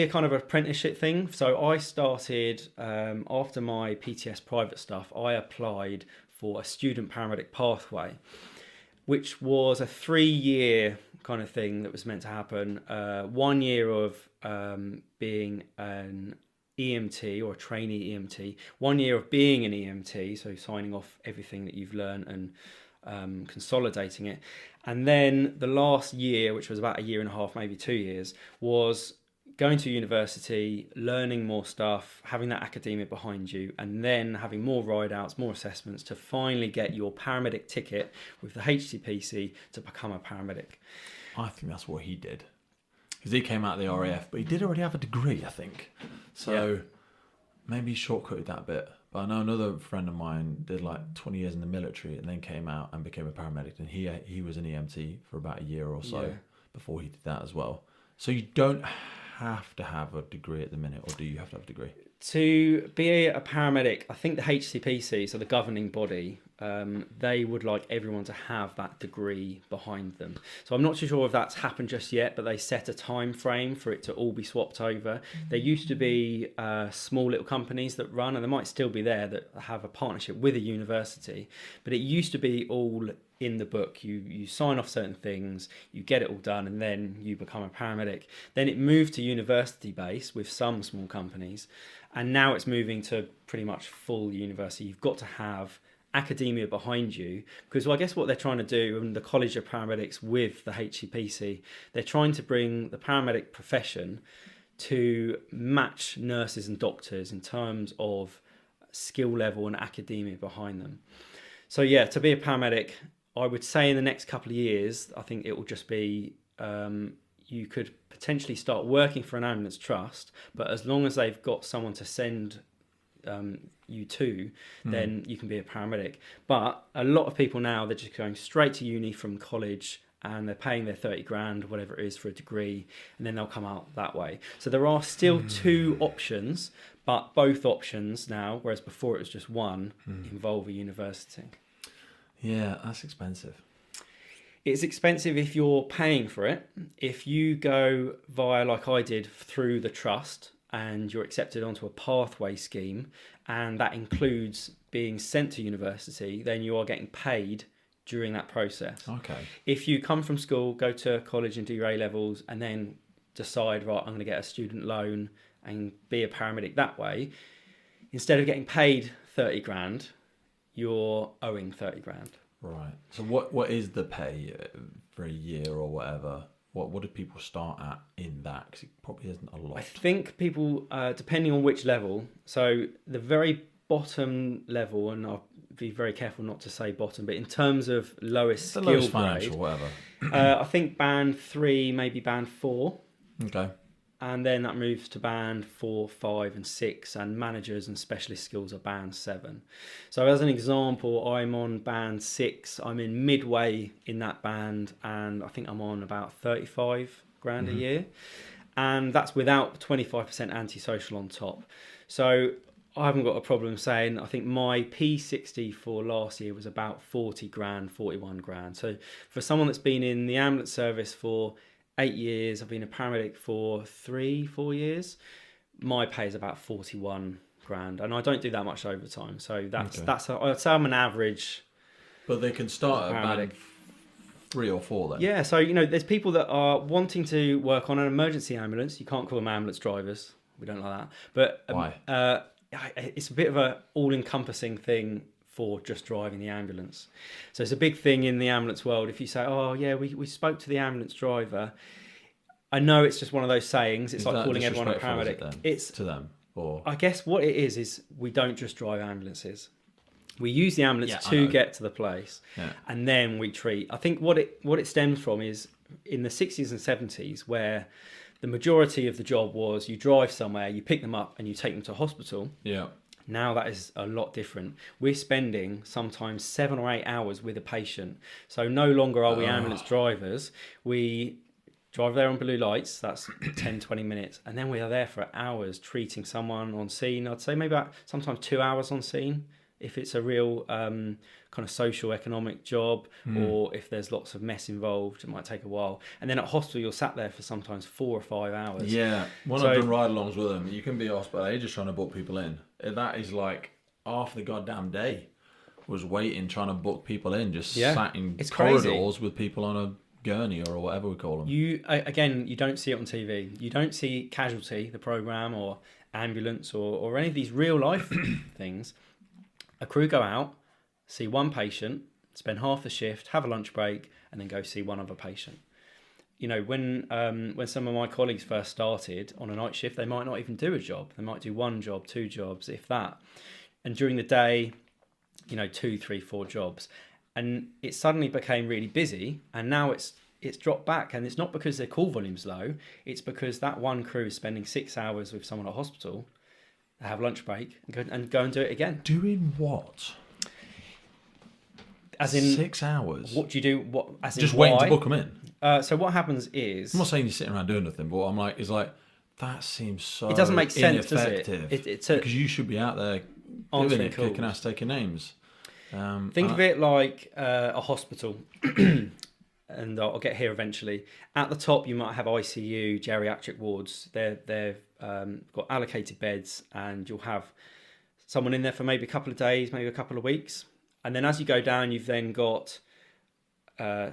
a kind of apprenticeship thing. So I started after my PTS private stuff. I applied for a student paramedic pathway, which was a 3-year kind of thing that was meant to happen. 1 year of being an EMT or a trainee EMT, 1 year of being an EMT, so signing off everything that you've learned and consolidating it. And then the last year, which was about 1.5 years, maybe 2 years, was going to university, learning more stuff, having that academia behind you, and then having more ride-outs, more assessments to finally get your paramedic ticket with the HCPC to become a paramedic. I think that's what he did. Because he came out of the RAF, but he did already have a degree, I think. So maybe he shortcutted that bit. But I know another friend of mine did like 20 years in the military and then came out and became a paramedic. And he was an EMT for about 1 year or so before he did that as well. So you don't have to have a degree at the minute, or do you have to have a degree? To be a paramedic, I think the HCPC, so the governing body, they would like everyone to have that degree behind them. So I'm not too sure if that's happened just yet, but they set a time frame for it to all be swapped over. There used to be small little companies that run, and they might still be there, that have a partnership with a university, but it used to be all in the book. You sign off certain things, you get it all done, and then you become a paramedic. Then it moved to university base with some small companies, and now it's moving to pretty much full university. You've got to have academia behind you, because I guess what they're trying to do, and the College of Paramedics with the HCPC, they're trying to bring the paramedic profession to match nurses and doctors in terms of skill level and academia behind them. So yeah, to be a paramedic, I would say in the next couple of years, I think it will just be, you could potentially start working for an ambulance trust, but as long as they've got someone to send you to, then you can be a paramedic. But a lot of people now, they're just going straight to uni from college, and they're paying their 30 grand, whatever it is, for a degree, and then they'll come out that way. So there are still two options, but both options now, whereas before it was just one, involve a university. Yeah, that's expensive. It's expensive if you're paying for it. If you go via, like I did, through the trust, and you're accepted onto a pathway scheme, and that includes being sent to university, then you are getting paid during that process. Okay. If you come from school, go to college and do your A-levels, and then decide, right, I'm going to get a student loan and be a paramedic that way, instead of getting paid 30 grand, you're owing 30 grand. Right. So what is the pay for a year or whatever? What do people start at in that? Because it probably isn't a lot. I think people, depending on which level, so the very bottom level, and I'll be very careful not to say bottom, but in terms of lowest skill grade, financial, whatever. I think band 3, maybe band 4. Okay. And then that moves to band 4, 5 and 6, and managers and specialist skills are band 7. So as an example, I'm on band 6. I'm in midway in that band, and I think I'm on about 35 grand a year. And that's without 25% antisocial on top. So I haven't got a problem saying, I think my P60 for last year was about 40 grand, 41 grand. So for someone that's been in the ambulance service for 8 years, I've been a paramedic for 3-4 years, my pay is about 41 grand, and I don't do that much overtime. So that's I'd say I'm an average. But they can start at band 3 or 4 then. Yeah, so there's people that are wanting to work on an emergency ambulance. You can't call them ambulance drivers. We don't like that. But why? It's a bit of a all-encompassing thing for just driving the ambulance. So it's a big thing in the ambulance world. If you say, oh yeah, we spoke to the ambulance driver, I know it's just one of those sayings. It's like calling everyone a paramedic. It's to them. Or I guess what it is we don't just drive ambulances. We use the ambulance to get to the place, and then we treat. I think what it stems from is in the 60s and 70s, where the majority of the job was you drive somewhere, you pick them up and you take them to hospital. Yeah. Now that is a lot different. We're spending sometimes 7 or 8 hours with a patient. So no longer are we ambulance drivers. We drive there on blue lights, that's 10, 20 minutes. And then we are there for hours treating someone on scene. I'd say maybe about sometimes 2 hours on scene. If it's a real kind of social economic job, or if there's lots of mess involved, it might take a while. And then at hospital, you're sat there for sometimes 4 or 5 hours. Yeah, when I've done ride-alongs with them, you can be at hospital, you're just trying to book people in. That is like half the goddamn day was waiting, trying to book people in, just sat in corridors with people on a gurney or whatever we call them. You don't see it on TV. You don't see Casualty, the programme, or Ambulance, or any of these real-life things. A crew go out, see one patient, spend half the shift, have a lunch break, and then go see one other patient. You know, when some of my colleagues first started on a night shift, they might not even do a job. They might do 1 job, 2 jobs, if that. And during the day, 2, 3, 4 jobs. And it suddenly became really busy, and now it's dropped back. And it's not because their call volume's low, it's because that one crew is spending 6 hours with someone at hospital. They have lunch break and go and do it again. Doing what? As in 6 hours. What do you do? What? As in just why? waiting to book them in. So what happens is, I'm not saying you're sitting around doing nothing, but I'm like, it's like that seems so. It doesn't make sense, does it? Because you should be out there doing it, kicking ass, taking names. Think of it like a hospital. And I'll get here eventually. At the top, you might have ICU, geriatric wards. They've got allocated beds, and you'll have someone in there for maybe a couple of days, maybe a couple of weeks. And then as you go down, you've then got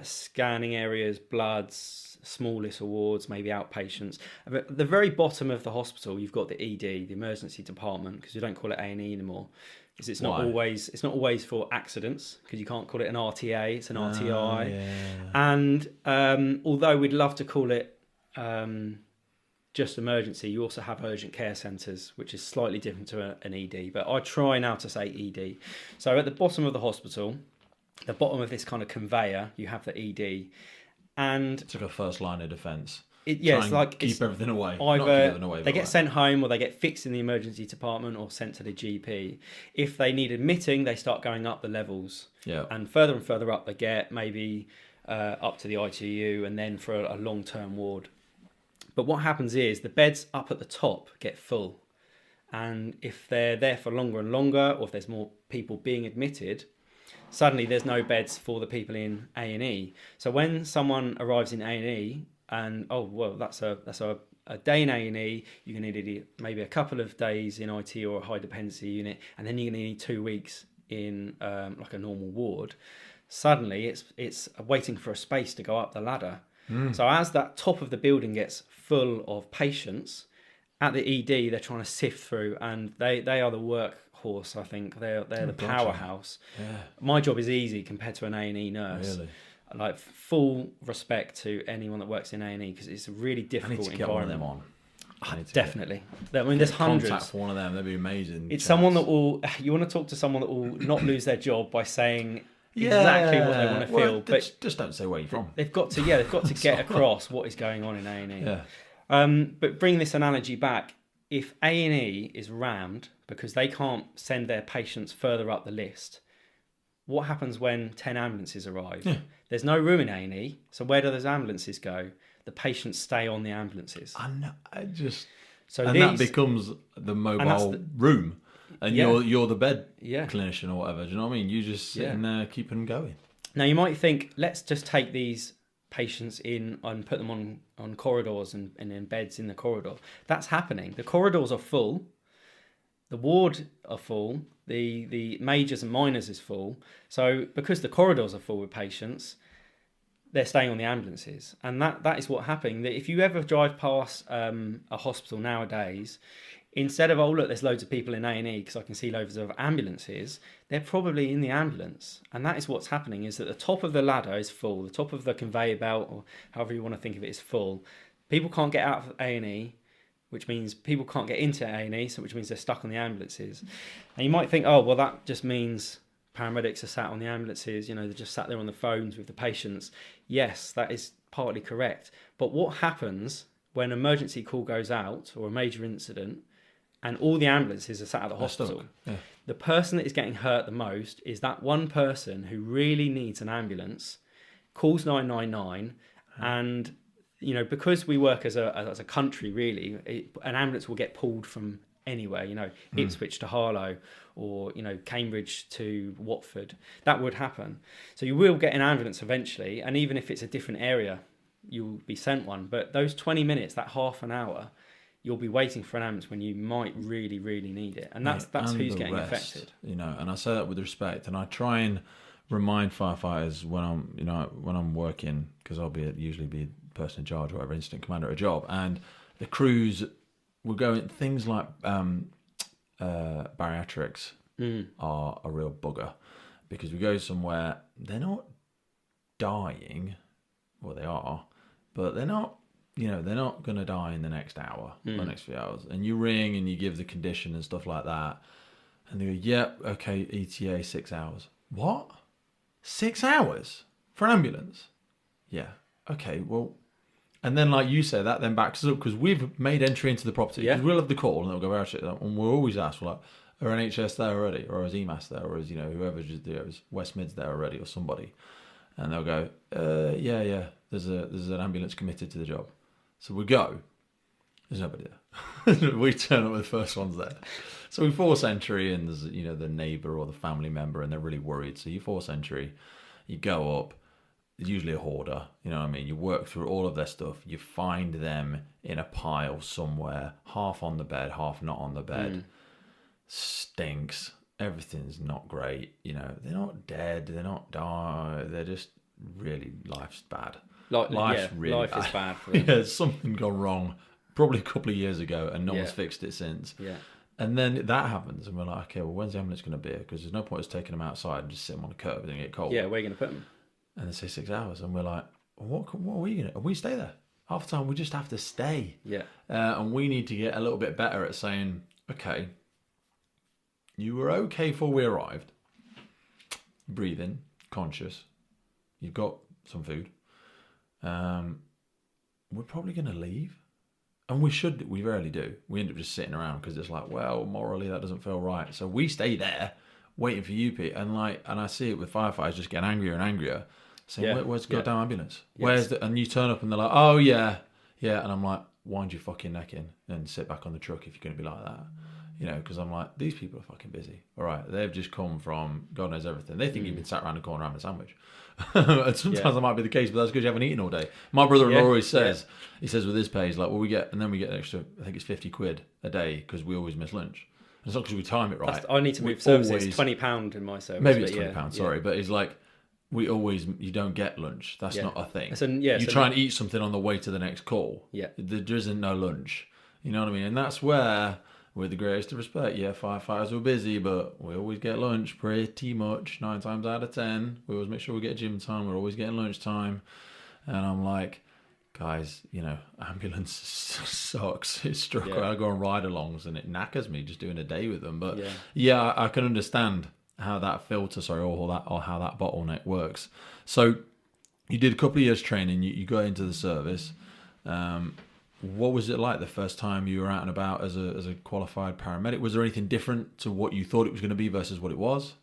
scanning areas, bloods, small little wards, maybe outpatients. But at the very bottom of the hospital, you've got the ED, the emergency department, because you don't call it A&E anymore. Because it's not always for accidents, because you can't call it an RTA, it's an RTI. Yeah. And although we'd love to call it just emergency, you also have urgent care centres, which is slightly different to an ED, but I try now to say ED. So at the bottom of the hospital, the bottom of this kind of conveyor, you have the ED. And it's like a first line of defence. It's like keep everything away. Either they get sent home, or they get fixed in the emergency department, or sent to the GP. If they need admitting, they start going up the levels. Yeah. And further up they get, maybe up to the ITU, and then for a long-term ward. But what happens is the beds up at the top get full. And if they're there for longer and longer, or if there's more people being admitted, suddenly there's no beds for the people in A&E. So when someone arrives in A&E, and that's a day in A&E, you're going to need maybe a couple of days in IT or a high dependency unit, and then you're going to need 2 weeks in like a normal ward. Suddenly it's waiting for a space to go up the ladder. So as that top of the building gets full of patients, at the ED they're trying to sift through, and they are the workhorse. I think they're the powerhouse. Yeah. My job is easy compared to an A&E nurse. Really? Like, full respect to anyone that works in A&E, because it's a really difficult environment. One of them on. Definitely. I mean, there's hundreds. Contact for one of them, that'd be amazing. It's someone that you want to talk to someone that will not lose their job by saying exactly what they want to feel. But just don't say where you're from. They've got to get across what is going on in A&E. Yeah. But bring this analogy back. If A&E is rammed because they can't send their patients further up the list, what happens when 10 ambulances arrive? Yeah. There's no room in A&E, so where do those ambulances go? The patients stay on the ambulances. I know. That becomes the mobile room, and you're the bed clinician or whatever. Do you know what I mean? You just sit in there, keeping them going. Now you might think, let's just take these patients in and put them on corridors and in beds in the corridor. That's happening. The corridors are full. The ward are full. The majors and minors is full. So because the corridors are full with patients, they're staying on the ambulances. And that is what's happening. That if you ever drive past a hospital nowadays, instead of, there's loads of people in A&E because I can see loads of ambulances, they're probably in the ambulance. And that is what's happening, is that the top of the ladder is full. The top of the conveyor belt, or however you want to think of it, is full. People can't get out of A&E, which means people can't get into A&E, which means they're stuck on the ambulances. And you might think, that just means paramedics are sat on the ambulances, they're just sat there on the phones with the patients. Yes, that is partly correct. But what happens when an emergency call goes out or a major incident and all the ambulances are sat at the hospital, the person that is getting hurt the most is that one person who really needs an ambulance, calls 999, and because we work as a country, really, an ambulance will get pulled from anywhere, Ipswich to Harlow, or Cambridge to Watford. That would happen. So you will get an ambulance eventually, and even if it's a different area, you'll be sent one. But those 20 minutes, that half an hour, you'll be waiting for an ambulance when you might really, really need it, and that's who's getting affected. And I say that with respect, and I try and remind firefighters when I'm working, because I'll usually be the person in charge, or whatever, incident commander at a job, and the crews will go in things like bariatrics are a real bugger, because we go somewhere, they're not dying, well they are, but they're not going to die in the next hour or the next few hours. And you ring and you give the condition and stuff like that, and they go, yep, okay, ETA 6 hours. What? 6 hours for an ambulance? Yeah. Okay, well, and then like you say, that then backs us up, because we've made entry into the property. Yeah. We'll have the call and they'll go, and we're always asked, like, are NHS there already? Or is EMAS there? Or is, whoever's West Mids there already, or somebody? And they'll go, yeah, there's an ambulance committed to the job. So we go, there's nobody there. We turn up with the first ones there. So we force entry, and there's, the neighbour or the family member, and they're really worried. So you force entry, you go up, there's usually a hoarder, you work through all of their stuff, you find them in a pile somewhere, half on the bed, half not on the bed. Stinks. Everything's not great. They're not dead, they're not dying, they're just really, life's bad. Life is bad for them. Yeah, something gone wrong probably a couple of years ago, and no one's fixed it since. Yeah. And then that happens, and we're like, okay, well, when's the ambulance going to be here? Because there's no point us taking them outside and just sit them on a curb and get cold. Yeah, where are you going to put them? And they say 6 hours, and we're like, well, what are we going to? And we stay there. Half the time, we just have to stay. Yeah. And we need to get a little bit better at saying, okay, you were okay before we arrived. Breathing, conscious. You've got some food. We're probably going to leave, and we rarely do. We end up just sitting around, because it's like, well, morally that doesn't feel right, so we stay there waiting for you, Pete. And I see it with firefighters just getting angrier and angrier, saying, where's the goddamn ambulance? Where's and you turn up and they're like, oh yeah, and I'm like, wind your fucking neck in and sit back on the truck if you're going to be like that. Because I'm like, these people are fucking busy. All right, they've just come from God knows everything. They think you've been sat around the corner having a sandwich. And sometimes that might be the case, but that's because you haven't eaten all day. My brother-in-law always says, he says with his pay, he's like, well, we get an extra, I think it's 50 quid a day, because we always miss lunch. And it's not because we time it right. I need to move services. It's £20 in my service. Maybe it's £20, sorry. But it's like, you don't get lunch. That's not a thing. You try and eat something on the way to the next call. Yeah. There isn't no lunch. You know what I mean? And that's where, with the greatest of respect, firefighters were busy, but we always get lunch pretty much 9 times out of 10. We always make sure we get gym time. We're always getting lunch time. And I'm like, guys, ambulance sucks. It's struck. I go on ride-alongs and it knackers me just doing a day with them. But I can understand how that filter, or how that bottleneck works. So you did a couple of years training. You got into the service. What was it like the first time you were out and about as a qualified paramedic? Was there anything different to what you thought it was going to be versus what it was?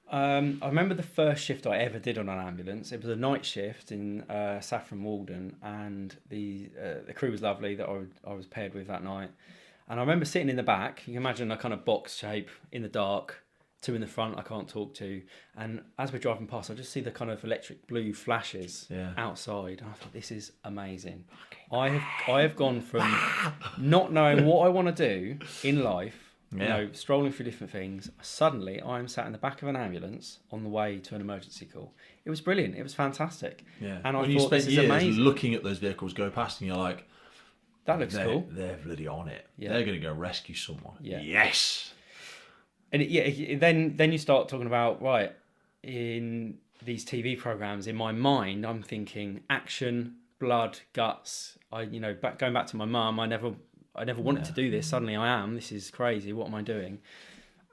I remember the first shift I ever did on an ambulance. It was a night shift in Saffron Walden, and the crew was lovely that I was paired with that night. And I remember sitting in the back. You can imagine a kind of box shape in the dark, 2 in the front I can't talk to. And as we're driving past, I just see the kind of electric blue flashes outside. And I thought, this is amazing. I have gone from not knowing what I want to do in life, strolling through different things. Suddenly, I'm sat in the back of an ambulance on the way to an emergency call. It was brilliant. It was fantastic. Yeah. And I thought, this is amazing. Looking at those vehicles go past, and you're like, that looks cool. They're bloody on it. Yeah. They're going to go rescue someone. Yeah. Yes. And then you start talking about, right, in these TV programs, in my mind, I'm thinking action, blood, guts. Going back to my mum, I never wanted to do this. Suddenly I am. This is crazy. What am I doing?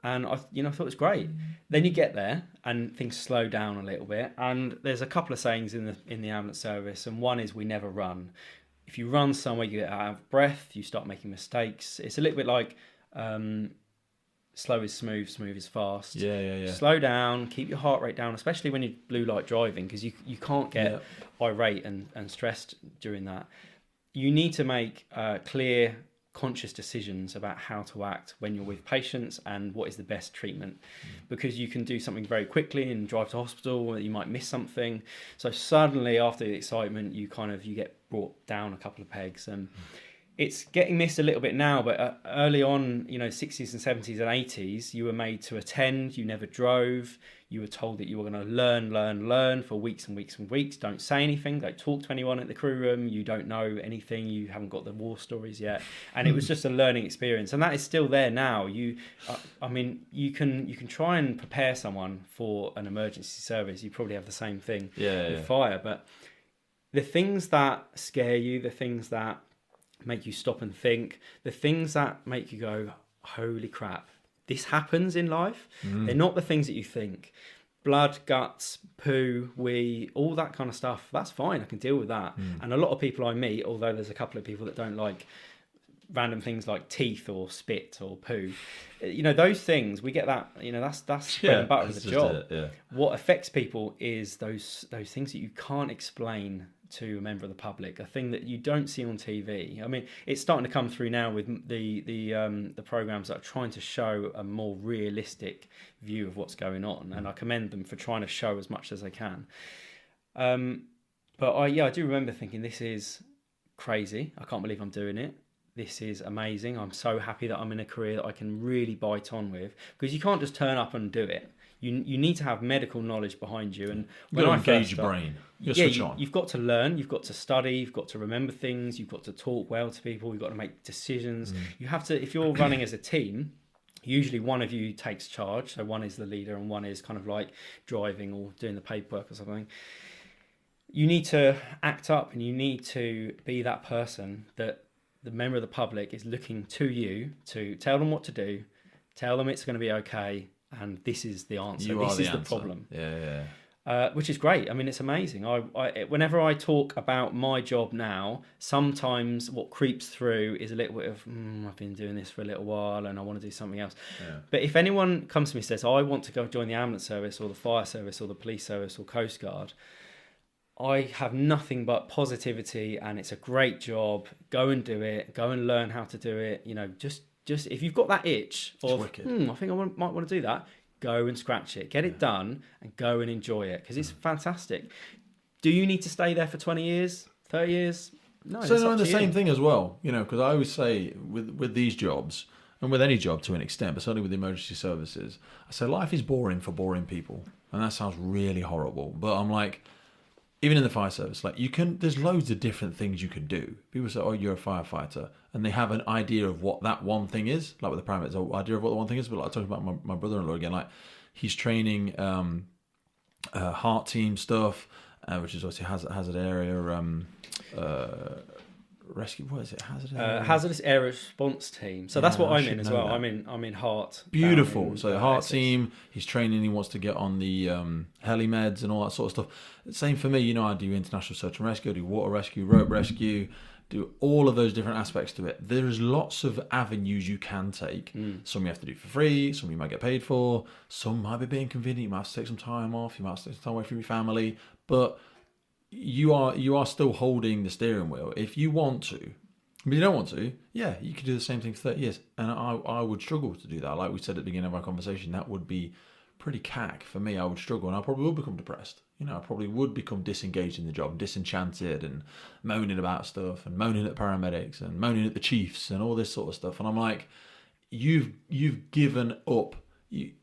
And I thought it was great. Then you get there and things slow down a little bit. And there's a couple of sayings in the ambulance service, and one is we never run. If you run somewhere, you get out of breath, you start making mistakes. It's a little bit like slow is smooth, smooth is fast. Yeah. Slow down, keep your heart rate down, especially when you're blue light driving, because you can't get irate and stressed during that. You need to make clear, conscious decisions about how to act when you're with patients and what is the best treatment, because you can do something very quickly and drive to hospital, or you might miss something. So suddenly after the excitement, you get brought down a couple of pegs, and it's getting missed a little bit now, but early on, 60s and 70s and 80s, you were made to attend, you never drove, you were told that you were going to learn for weeks and weeks and weeks. Don't say anything, don't talk to anyone at the crew room, you don't know anything, you haven't got the war stories yet. And it was just a learning experience, and that is still there now. You can try and prepare someone for an emergency service. You probably have the same thing with fire, but the things that scare you, the things that make you stop and think, the things that make you go, holy crap, this happens in life. They're not the things that you think. Blood, guts, poo, wee, all that kind of stuff, that's fine, I can deal with that. And a lot of people I meet, although there's a couple of people that don't like random things like teeth or spit or poo, those things, we get that, that's bread and butter of the job. What affects people is those things that you can't explain to a member of the public, a thing that you don't see on TV. I mean, it's starting to come through now with the programs that are trying to show a more realistic view of what's going on, and I commend them for trying to show as much as they can. But I do remember thinking, this is crazy. I can't believe I'm doing it. This is amazing. I'm so happy that I'm in a career that I can really bite on with, because you can't just turn up and do it. You need to have medical knowledge behind you, and when I engage your brain, you've got to learn, you've got to study, you've got to remember things, you've got to talk well to people, you've got to make decisions. You have to, if you're running as a team, usually one of you takes charge, so one is the leader and one is kind of like driving or doing the paperwork or something. You need to act up, and you need to be that person that the member of the public is looking to you to tell them what to do, tell them it's going to be okay, and this is the answer. This is the problem. Which is great. I mean, it's amazing. I whenever I talk about my job now, sometimes what creeps through is a little bit of, I've been doing this for a little while and I want to do something else. But if anyone comes to me and says, I want to go join the ambulance service or the fire service or the police service or Coast Guard, I have nothing but positivity, and it's a great job. Go and do it. Go and learn how to do it. Just if you've got that itch of, I think I might want to do that, go and scratch it, get it done, and go and enjoy it, because it's fantastic. Do you need to stay there for 20 years, 30 years? No. So knowing the same thing as well, because I always say with these jobs, and with any job to an extent, but certainly with the emergency services, I say life is boring for boring people, and that sounds really horrible. But I'm like, even in the fire service, there's loads of different things you can do. People say, oh, you're a firefighter, and they have an idea of what that one thing is. Like with the paramedics, an idea of what the one thing is. But like talking about my brother-in-law again, like he's training HART team stuff, which is obviously hazard area, rescue. What is it? Hazardous air response team. So that's what I'm in as well. I'm in HART. Beautiful. So HART team. He's training. He wants to get on the heli meds and all that sort of stuff. Same for me. I do international search and rescue. I do water rescue, rope rescue. Do all of those different aspects to it. There's lots of avenues you can take. Some you have to do for free. Some you might get paid for. Some might be being convenient. You might have to take some time off. You might have to take some time away from your family. But you are still holding the steering wheel if you want to. But you don't want to, you could do the same thing for 30 years. And I would struggle to do that. Like we said at the beginning of our conversation, that would be pretty cack for me. I would struggle, and I probably would become depressed. I probably would become disengaged in the job, disenchanted, and moaning about stuff, and moaning at paramedics, and moaning at the chiefs, and all this sort of stuff. And I'm like, you've given up the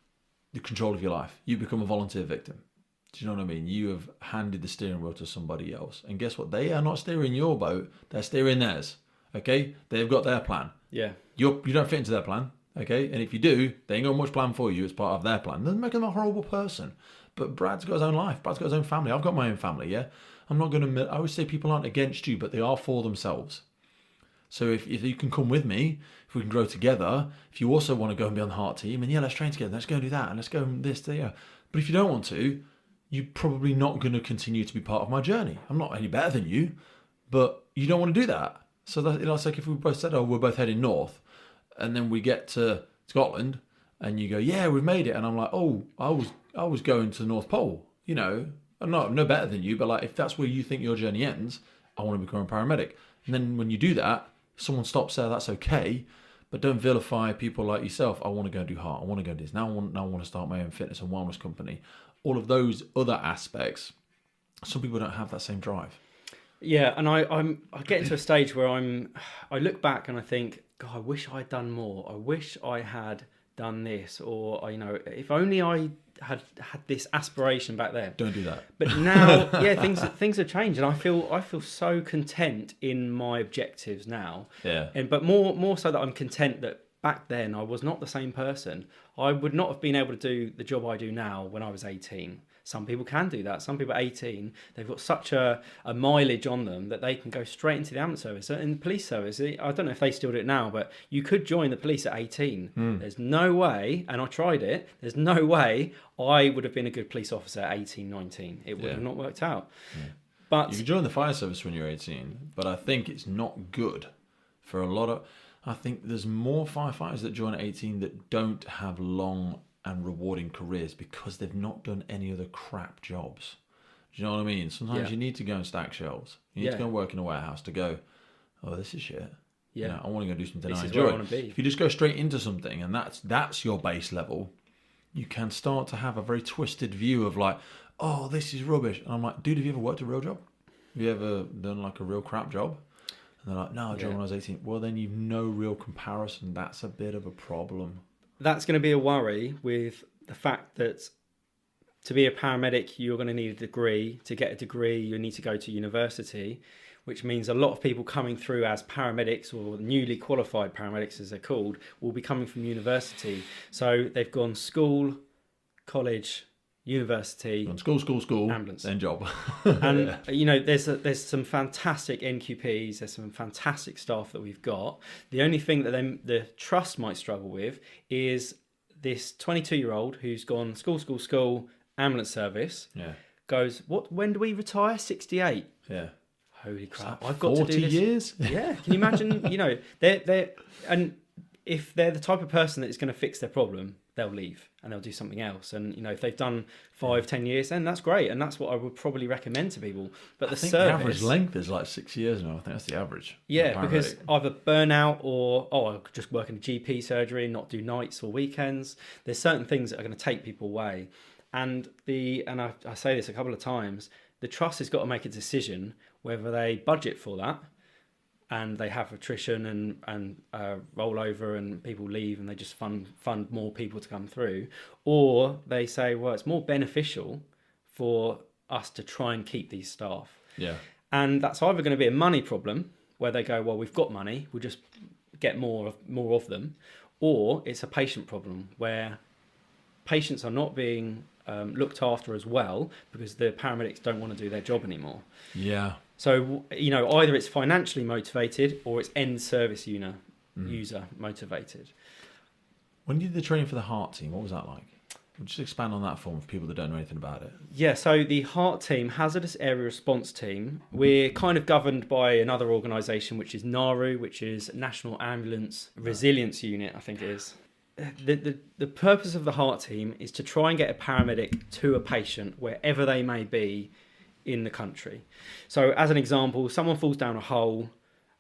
control of your life. You become a volunteer victim. Do you know what I mean? You have handed the steering wheel to somebody else. And guess what? They are not steering your boat. They're steering theirs. Okay? They've got their plan. Yeah. You don't fit into their plan. Okay? And if you do, they ain't got much plan for you as part of their plan. Doesn't make them a horrible person. But Brad's got his own life. Brad's got his own family. I've got my own family, yeah? I'm not going to... I always say people aren't against you, but they are for themselves. So if you can come with me, if we can grow together, if you also want to go and be on the HART team, and let's train together. Let's go and do that. And let's go and this, there. But if you don't want to, you're probably not going to continue to be part of my journey. I'm not any better than you, but you don't want to do that. So that, it's like if we both said, oh, we're both heading north, and then we get to Scotland, and you go, yeah, we've made it, and I'm like, oh, I was going to the North Pole, I'm no better than you, but like if that's where you think your journey ends, I want to become a paramedic. And then when you do that, someone stops there, that's okay, but don't vilify people like yourself. I want to go do HART, I want to go do this, now I want to start my own fitness and wellness company. All of those other aspects, some people don't have that same drive. Yeah, and I get into a stage where I look back and I think, God, I wish I'd done more. I wish I had done this, or if only I had this aspiration back then. Don't do that. But now, yeah, things have changed, and I feel so content in my objectives now. Yeah. But more so that I'm content that back then I was not the same person. I would not have been able to do the job I do now when I was 18. Some people can do that. Some people at 18, they've got such a mileage on them that they can go straight into the ambulance service. In the police service, I don't know if they still do it now, but you could join the police at 18. There's no way, and I tried it, there's no way I would have been a good police officer at 18, 19. It would have not worked out. Yeah. But you can join the fire service when you're 18, but I think it's not good for a lot of... I think there's more firefighters that join at 18 that don't have long and rewarding careers because they've not done any other crap jobs. Do you know what I mean? Sometimes you need to go and stack shelves. You need to go and work in a warehouse to go, oh, this is shit. Yeah, I want to go do something I enjoy. If you just go straight into something and that's your base level, you can start to have a very twisted view of like, oh, this is rubbish. And I'm like, dude, have you ever worked a real job? Have you ever done like a real crap job? And they're like, no, I joined when I was 18. Well, then you've no real comparison. That's a bit of a problem. That's going to be a worry with the fact that to be a paramedic, you're going to need a degree. To get a degree, you need to go to university, which means a lot of people coming through as paramedics or newly qualified paramedics, as they're called, will be coming from university. So they've gone school, college, university, school, ambulance, then job. And there's some fantastic NQPs, there's some fantastic staff that we've got. The only thing that the trust might struggle with is this 22-year-old who's gone school, ambulance service. Yeah. Goes, when do we retire? 68. Yeah. Holy crap! I've got to do this. 40 years. Yeah. Can you imagine? They're and if they're the type of person that is going to fix their problem, they'll leave and they'll do something else. And if they've done 5-10 years, then that's great, and that's what I would probably recommend to people. But I think the average length is like 6 years now. I think that's the average. Yeah, because either burnout or I could just work in a GP surgery and not do nights or weekends. There's certain things that are going to take people away, and I say this a couple of times. The trust has got to make a decision whether they budget for that. And they have attrition and rollover, and people leave, and they just fund more people to come through, or they say, well, it's more beneficial for us to try and keep these staff. Yeah. And that's either going to be a money problem, where they go, well, we've got money, we'll just get more of them, or it's a patient problem where patients are not being looked after as well because the paramedics don't want to do their job anymore. Yeah. So, either it's financially motivated or it's end service user motivated. When you did the training for the HART team, what was that like? Just expand on that form for people that don't know anything about it. Yeah, so the HART team, Hazardous Area Response Team, we're kind of governed by another organisation, which is NARU, which is National Ambulance Resilience Unit, I think it is. The purpose of the HART team is to try and get a paramedic to a patient wherever they may be in the country. So as an example, someone falls down a hole,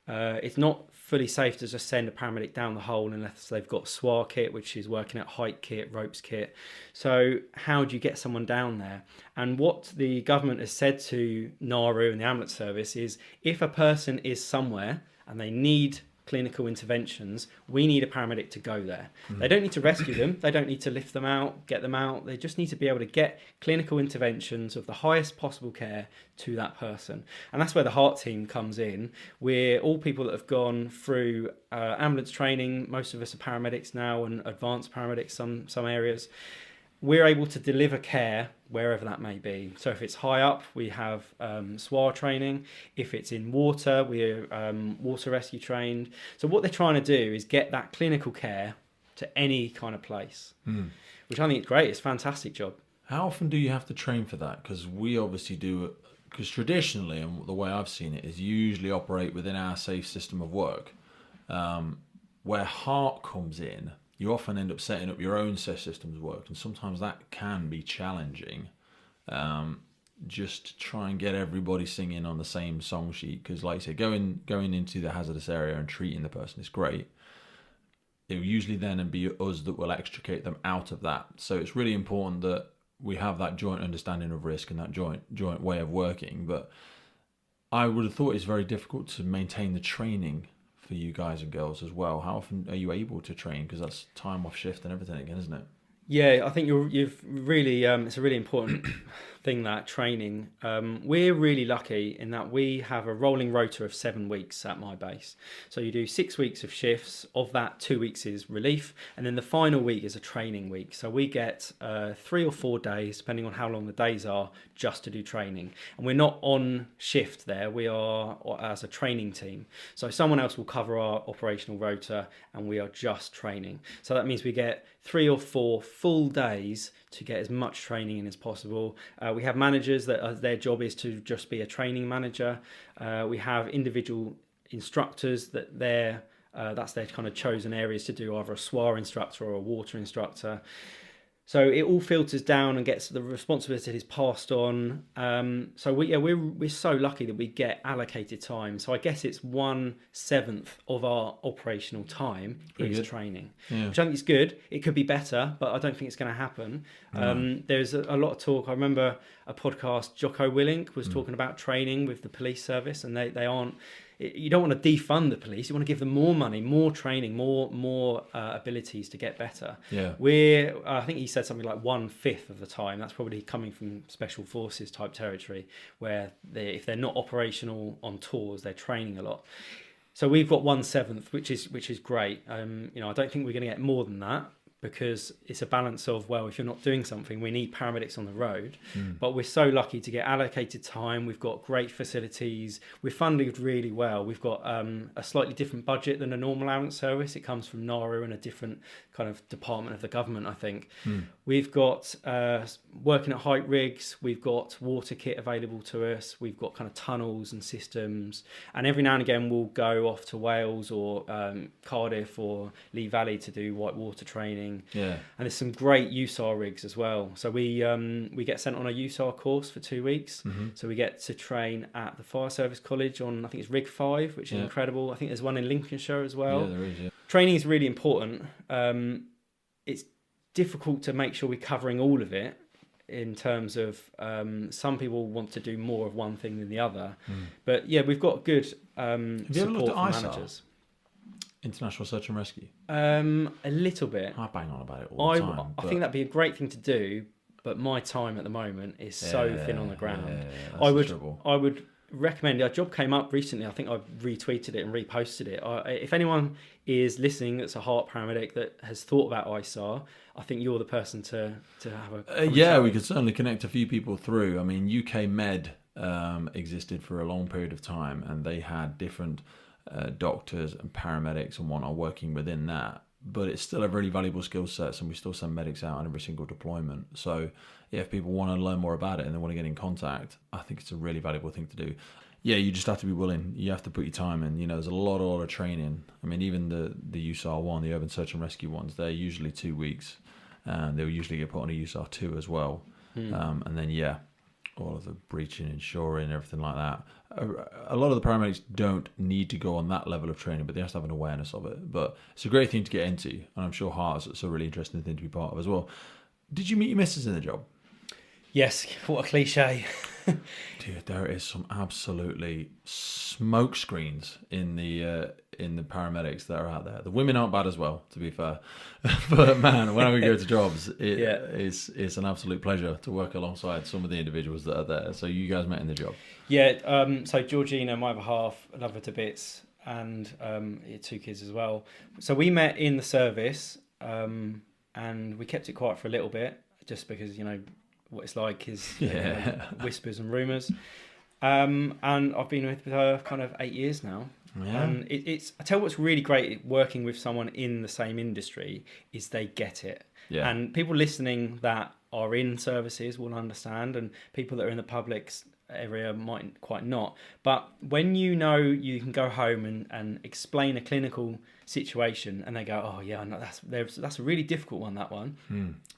it's not fully safe to just send a paramedic down the hole unless they've got SWAR kit, which is working at height kit, ropes kit. So how do you get someone down there? And what the government has said to NARU and the ambulance service is, if a person is somewhere and they need clinical interventions, we need a paramedic to go there. They don't need to rescue them, they don't need to lift them out, get them out, they just need to be able to get clinical interventions of the highest possible care to that person. And that's where the HART team comes in. We're all people that have gone through ambulance training. Most of us are paramedics now, and advanced paramedics some areas. We're able to deliver care wherever that may be. So if it's high up, we have SWAR training. If it's in water, we're water rescue trained. So what they're trying to do is get that clinical care to any kind of place, which I think is great. It's a fantastic job. How often do you have to train for that? Because we obviously do because traditionally, and the way I've seen it, is you usually operate within our safe system of work. Where HART comes in, you often end up setting up your own safe systems of work, and sometimes that can be challenging. Just to try and get everybody singing on the same song sheet, because like I say, going into the hazardous area and treating the person is great. It will usually then be us that will extricate them out of that. So it's really important that we have that joint understanding of risk and that joint way of working. But I would have thought it's very difficult to maintain the training for you guys and girls as well. How often are you able to train? Because that's time off shift and everything again, isn't it? Yeah, I think you've really it's a really important thing, that training. We're really lucky in that we have a rolling rota of 7 weeks at my base. So you do 6 weeks of shifts. Of that, 2 weeks is relief, and then the final week is a training week. So we get 3 or 4 days, depending on how long the days are, just to do training. And we're not on shift there. We are as a training team. So someone else will cover our operational rota, and we are just training. So that means we get 3 or 4 full days to get as much training in as possible. We have managers that their job is to just be a training manager. We have individual instructors that that's their kind of chosen areas to do, either a SWAR instructor or a water instructor. So it all filters down and gets the responsibility is passed on. So we're so lucky that we get allocated time. So I guess it's 1/7 of our operational time is training, which I think is good. It could be better, but I don't think it's going to happen. There's a lot of talk. I remember a podcast, Jocko Willink was talking about training with the police service, and they aren't. You don't want to defund the police. You want to give them more money, more training, more abilities to get better. Yeah, I think he said something like 1/5 of the time. That's probably coming from special forces type territory, where if they're not operational on tours, they're training a lot. So we've got 1/7, which is great. I don't think we're going to get more than that, because it's a balance of, well, if you're not doing something, we need paramedics on the road. But we're so lucky to get allocated time. We've got great facilities. We're funded really well. We've got a slightly different budget than a normal ambulance service. It comes from NARU and a different kind of department of the government, I think. We've got working at height rigs. We've got water kit available to us. We've got kind of tunnels and systems. And every now and again, we'll go off to Wales or Cardiff or Lee Valley to do white water training. Yeah, and there's some great USAR rigs as well. So we get sent on a USAR course for 2 weeks. So we get to train at the Fire Service College on, I think it's Rig 5, which is incredible. I think there's one in Lincolnshire as well. Yeah, there is. Yeah. Training is really important. It's difficult to make sure we're covering all of it, in terms of some people want to do more of one thing than the other. But yeah, we've got good support from managers. International Search and Rescue? A little bit. I bang on about it all the time. I think that'd be a great thing to do, but my time at the moment is so thin on the ground. I would recommend, our job came up recently, I think I retweeted it and reposted it. If anyone is listening that's a HART paramedic that has thought about ISAR, I think you're the person to have a we could certainly connect a few people through. I mean, UK Med existed for a long period of time, and they had different doctors and paramedics and whatnot working within that, but it's still a really valuable skill set, and we still send medics out on every single deployment. So if people want to learn more about it and they want to get in contact, I think it's a really valuable thing to do. Yeah, you just have to be willing. You have to put your time in. There's a lot of training. I mean, even the USAR 1, the Urban Search and Rescue ones, they're usually 2 weeks, and they'll usually get put on a USAR 2 as well. And then all of the breaching and shoring and everything like that. A lot of the paramedics don't need to go on that level of training, but they have to have an awareness of it. But it's a great thing to get into, and I'm sure HART's a really interesting thing to be part of as well. Did you meet your missus in the job? Yes, what a cliche. Dude, there is some absolutely smoke screens in the paramedics that are out there. The women aren't bad as well, to be fair. But man, when we go to jobs, it's an absolute pleasure to work alongside some of the individuals that are there. So you guys met in the job? Yeah, so Georgina, my other half, I love her to bits, and 2 kids as well. So we met in the service, and we kept it quiet for a little bit, just because, what it's like is whispers and rumours. And I've been with her kind of 8 years now. Yeah. And I tell you what's really great working with someone in the same industry is they get it. Yeah. And people listening that are in services will understand, and people that are in the public area might quite not. But when you know you can go home and explain a clinical situation, and they go, oh yeah, no, that's a really difficult one, that one.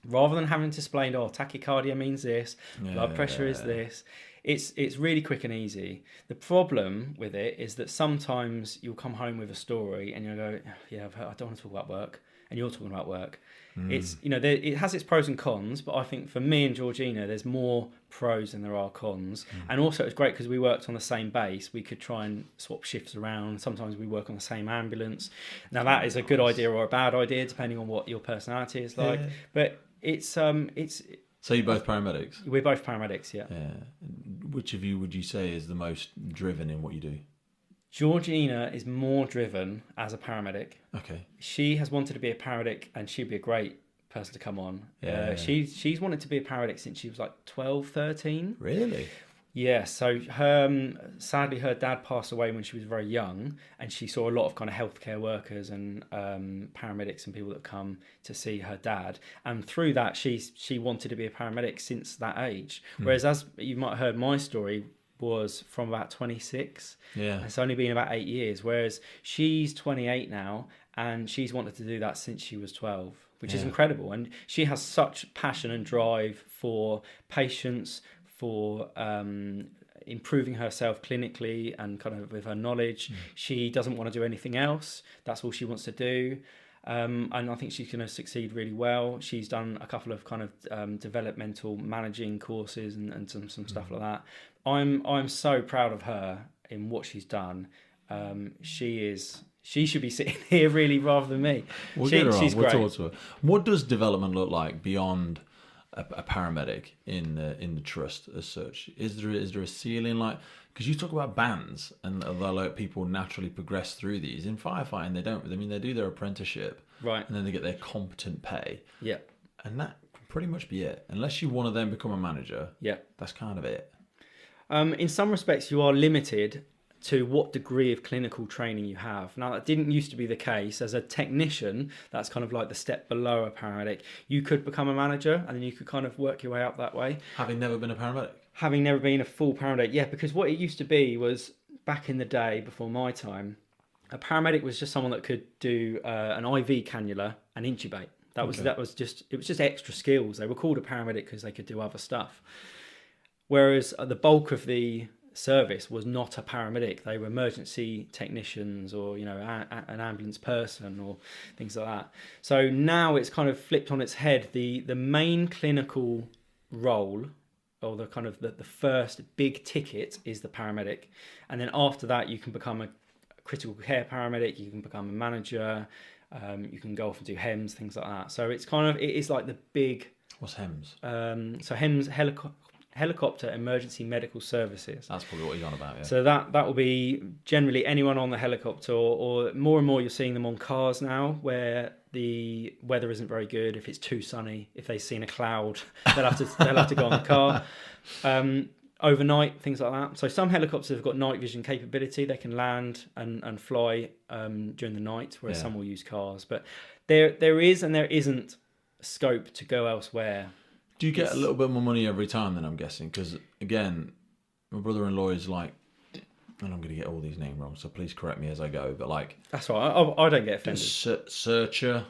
Rather than having to explain, oh, tachycardia means this, blood pressure is this. It's really quick and easy. The problem with it is that sometimes you'll come home with a story and you'll go, yeah, I don't want to talk about work, and you're talking about work. It's, it has its pros and cons, but I think for me and Georgina, there's more pros than there are cons. And also it's great because we worked on the same base. We could try and swap shifts around. Sometimes we work on the same ambulance. Now that is a good idea or a bad idea, depending on what your personality is like. Yeah. But it's So you're both paramedics? We're both paramedics, yeah. Which of you would you say is the most driven in what you do? Georgina is more driven as a paramedic. Okay. She has wanted to be a paramedic, and she'd be a great person to come on. She's wanted to be a paramedic since she was like 12, 13. Really? Yeah, so sadly her dad passed away when she was very young, and she saw a lot of kind of healthcare workers and paramedics and people that come to see her dad. And through that, she wanted to be a paramedic since that age. Whereas, as you might have heard, my story was from about 26. Yeah. It's only been about 8 years, whereas she's 28 now, and she's wanted to do that since she was 12, which is incredible. And she has such passion and drive for patients, for improving herself clinically and kind of with her knowledge. She doesn't want to do anything else. That's all she wants to do. And I think she's going to succeed really well. She's done a couple of kind of developmental managing courses and some stuff like that. I'm so proud of her in what she's done. She should be sitting here really rather than me. We'll get her on. We'll talk to her. What does development look like beyond a paramedic in the trust as such? Is there a ceiling, like, because you talk about bands and although like people naturally progress through these in firefighting, they don't. I mean, they do their apprenticeship, right, and then they get their competent pay, yeah, and that can pretty much be it. Unless you want to then become a manager, yeah, that's kind of it. In some respects, you are limited to what degree of clinical training you have. Now, that didn't used to be the case. As a technician, that's kind of like the step below a paramedic. You could become a manager, and then you could kind of work your way up that way. Having never been a paramedic? Having never been a full paramedic, yeah, because what it used to be was, back in the day, before my time, a paramedic was just someone that could do an IV cannula and intubate. It was just extra skills. They were called a paramedic because they could do other stuff. Whereas the bulk of the service was not a paramedic. They were emergency technicians or an ambulance person or things like that. So now it's kind of flipped on its head. The main clinical role, or the kind of the first big ticket, is the paramedic, and then after that you can become a critical care paramedic, you can become a manager, you can go off and do HEMS, things like that. So it is like the big... What's HEMS? So HEMS, Helicopter Emergency Medical Services. That's probably what you're on about, yeah. So that will be generally anyone on the helicopter, or more and more you're seeing them on cars now, where the weather isn't very good. If it's too sunny, if they've seen a cloud, they'll have to go on the car. Overnight, things like that. So some helicopters have got night vision capability. They can land and fly during the night, whereas some will use cars. But there is and there isn't scope to go elsewhere. Do you get a little bit more money every time then, I'm guessing? Because, again, my brother-in-law is like, and I'm going to get all these names wrong, so please correct me as I go, but like... That's right, I don't get offended. Searcher,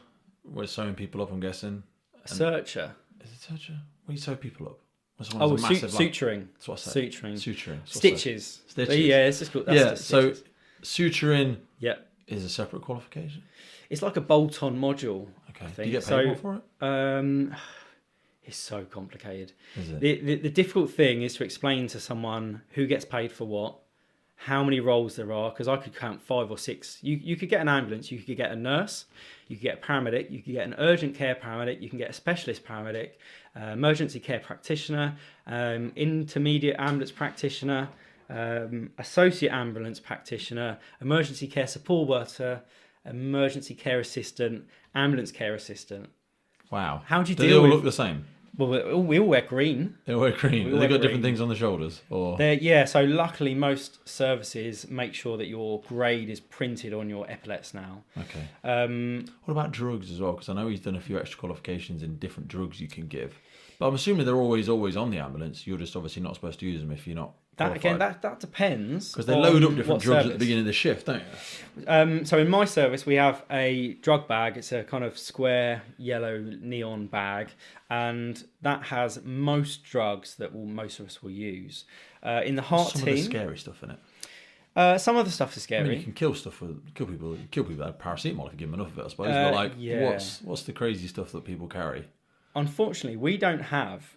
we're sewing people up, I'm guessing. Searcher? Is it searcher? What do you sew people up? Suturing. That's what I said. Suturing. Stitches. Stitches. Yeah, it's just called... So suturing is a separate qualification? It's like a bolt-on module, okay. I think. Do you get paid more for it? It's so complicated. Is it? The difficult thing is to explain to someone who gets paid for what, how many roles there are, because I could count 5 or 6. You could get an ambulance, you could get a nurse, you could get a paramedic, you could get an urgent care paramedic, you can get a specialist paramedic, emergency care practitioner, intermediate ambulance practitioner, associate ambulance practitioner, emergency care support worker, emergency care assistant, ambulance care assistant. Wow. How do you deal with... Do they all look the same? Well, we all wear green. They all wear green. Have they got different things on the shoulders? Or so luckily most services make sure that your grade is printed on your epaulets now. Okay. What about drugs as well? Because I know he's done a few extra qualifications in different drugs you can give. But I'm assuming they're always on the ambulance. You're just obviously not supposed to use them if you're not qualified. That depends. Because they load up different drugs at the beginning of the shift, don't you? So in my service, we have a drug bag. It's a kind of square yellow neon bag, and that has most drugs that most of us will use. In the HART team, some of the scary stuff in it. Some of the stuff is scary. I mean, you can kill people with paracetamol if you give them enough of it, I suppose. But what's the crazy stuff that people carry? Unfortunately, we don't have.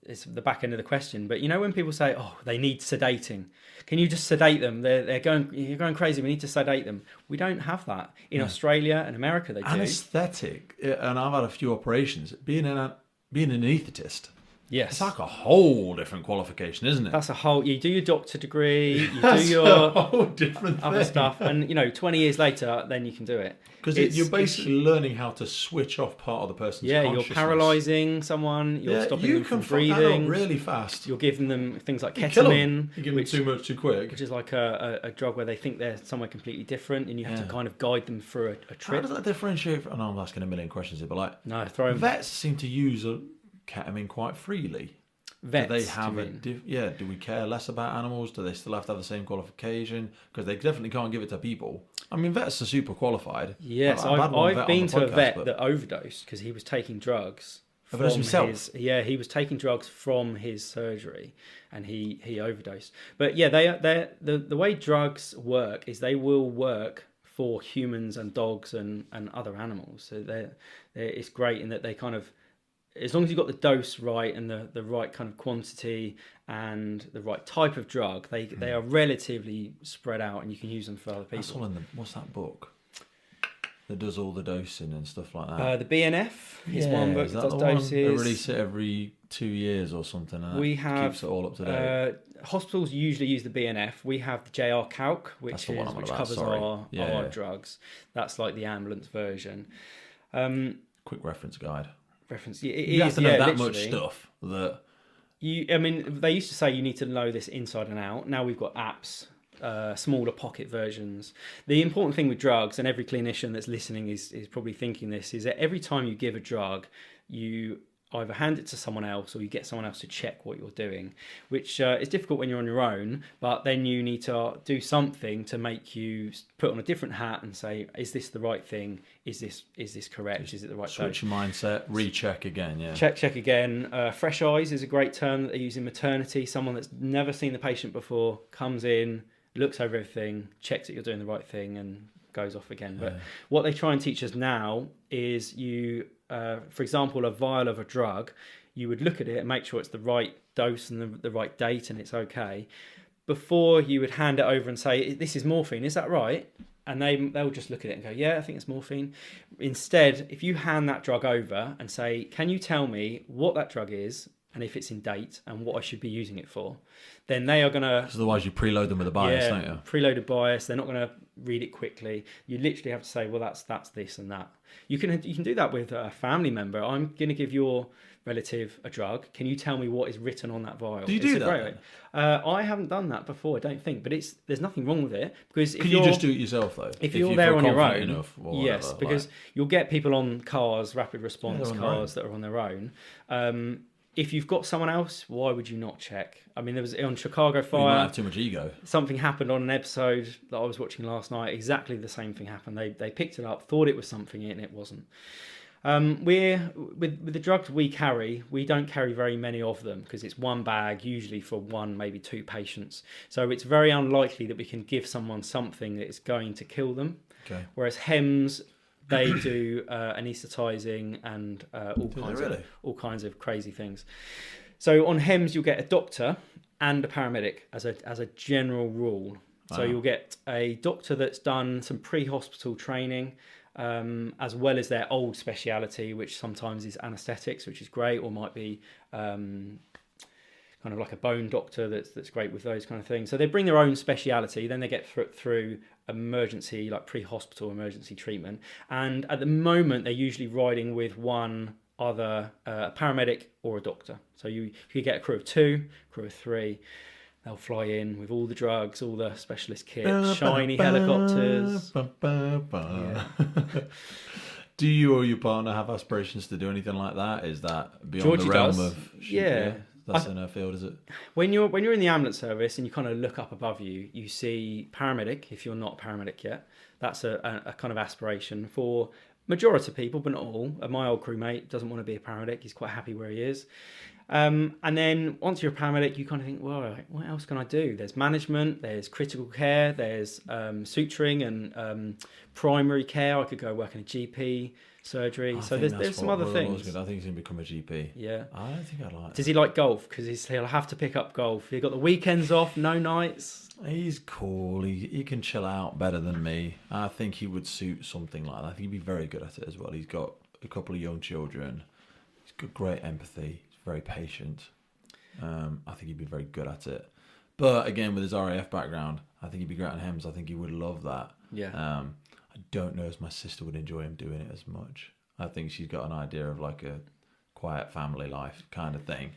It's the back end of the question, but you know when people say, "Oh, they need sedating," can you just sedate them? You're going crazy. We need to sedate them. We don't have that in Australia and America. They do. Anesthetic, and I've had a few operations. Being an anaesthetist. Yes. It's like a whole different qualification, isn't it? That's a whole... You do your doctor degree, you That's do your a whole different other thing. stuff, and 20 years later, then you can do it. Because you're basically learning how to switch off part of the person's consciousness. You're paralysing someone, you're stopping them from breathing. You can really fast. You're giving them things like You ketamine. give them too much too quick. Which is like a drug where they think they're somewhere completely different, and you have to kind of guide them through a trip. How does that differentiate? I know I'm asking a million questions here, but No, throw them. Vets seem to use ketamine quite freely. Vets, do they have do we care less about animals? Do they still have to have the same qualification? Because they definitely can't give it to people. I mean, vets are super qualified. Yes, I've been to a vet that overdosed because he was taking drugs. Overdosed himself? He was taking drugs from his surgery, and he overdosed. But yeah, the way drugs work is they will work for humans and dogs and other animals. So it's great in that they kind of, as long as you've got the dose right and the right kind of quantity and the right type of drug, they are relatively spread out and you can use them for other people. That's all in what's that book that does all the dosing and stuff like that? The BNF is one book that does doses. They release it every 2 years or something, and keeps it all up to date. Hospitals usually use the BNF. We have the JR Calc, which covers our drugs. That's like the ambulance version. Quick reference guide. You have to know that much stuff that they used to say you need to know this inside and out. Now we've got apps, smaller pocket versions. The important thing with drugs, and every clinician that's listening is probably thinking this, is that every time you give a drug, you either hand it to someone else or you get someone else to check what you're doing, which is difficult when you're on your own, but then you need to do something to make you put on a different hat and say, is this the right thing? Is this correct? Is it the right thing? Switch your mindset, recheck again, yeah. Check again. Fresh eyes is a great term that they use in maternity. Someone that's never seen the patient before comes in, looks over everything, checks that you're doing the right thing and goes off again. But what they try and teach us now is for example, a vial of a drug, you would look at it and make sure it's the right dose and the right date and it's okay. Before you would hand it over and say, this is morphine, is that right? And they'll just look at it and go, yeah, I think it's morphine. Instead, if you hand that drug over and say, can you tell me what that drug is and if it's in date and what I should be using it for, then they are going to... Because otherwise you preload them with a bias, don't you? Preloaded bias. They're not going to read it quickly. You literally have to say, well, that's this and that. You can do that with a family member. I'm going to give your relative a drug. Can you tell me what is written on that vial? Do you do that? I haven't done that before, I don't think, but there's nothing wrong with it because can you just do it yourself though? If you're there on your own, yes, because you'll get people on cars, rapid response cars that are on their own. If you've got someone else, why would you not check? I mean, there was on Chicago Fire. You might have too much ego. Something happened on an episode that I was watching last night. Exactly the same thing happened. They picked it up, thought it was something, and it wasn't. With the drugs we carry, we don't carry very many of them because it's one bag, usually for one, maybe two patients. So it's very unlikely that we can give someone something that is going to kill them. Okay. Whereas HEMS, they do anaesthetising and all kinds of crazy things. So on HEMS, you'll get a doctor and a paramedic as a general rule. Wow. So you'll get a doctor that's done some pre-hospital training, as well as their old speciality, which sometimes is anaesthetics, which is great, or might be kind of like a bone doctor that's great with those kind of things. So they bring their own speciality, then they get through emergency, like pre-hospital emergency treatment. And at the moment, they're usually riding with one other paramedic or a doctor. So you get a crew of 2, crew of 3. They'll fly in with all the drugs, all the specialist kit, shiny helicopters. Do you or your partner have aspirations to do anything like that? Is that beyond Georgie the realm does. of... Yeah. That's in her field, is it? When you're in the ambulance service and you kind of look up above you, you see paramedic. If you're not a paramedic yet, that's a kind of aspiration for majority of people, but not all. My old crewmate doesn't want to be a paramedic. He's quite happy where he is. And then once you're a paramedic, you kind of think, well, what else can I do? There's management, there's critical care, there's suturing and primary care. I could go work in a GP surgery. So there's some other things. I think he's going to become a GP. Yeah. I don't think I'd like Does he like golf? Because he'll have to pick up golf. He got the weekends off, no nights. He's cool. He can chill out better than me. I think he would suit something like that. I think he'd be very good at it as well. He's got a couple of young children. He's got great empathy. He's very patient. I think he'd be very good at it. But again, with his RAF background, I think he'd be great on HEMS. I think he would love that. Yeah. I don't know if my sister would enjoy him doing it as much. I think she's got an idea of like a quiet family life kind of thing.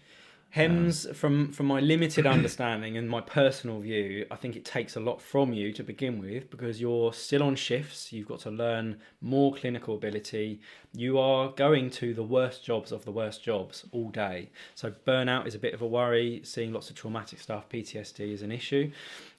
HEMS, from my limited understanding and my personal view, I think it takes a lot from you to begin with because you're still on shifts. You've got to learn more clinical ability. You are going to the worst jobs of the worst jobs all day. So burnout is a bit of a worry. Seeing lots of traumatic stuff, PTSD is an issue.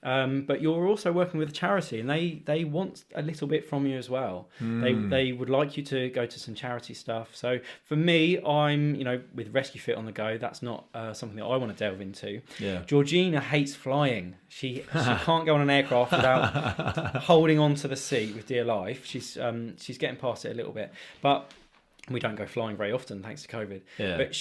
But you're also working with a charity and they want a little bit from you as well. They would like you to go to some charity stuff. So for me, I'm, with Rescue Fit on the go, that's not something that I want to delve into. Yeah. Georgina hates flying. She can't go on an aircraft without holding on to the seat with dear life. She's getting past it a little bit. But we don't go flying very often thanks to COVID. Yeah. But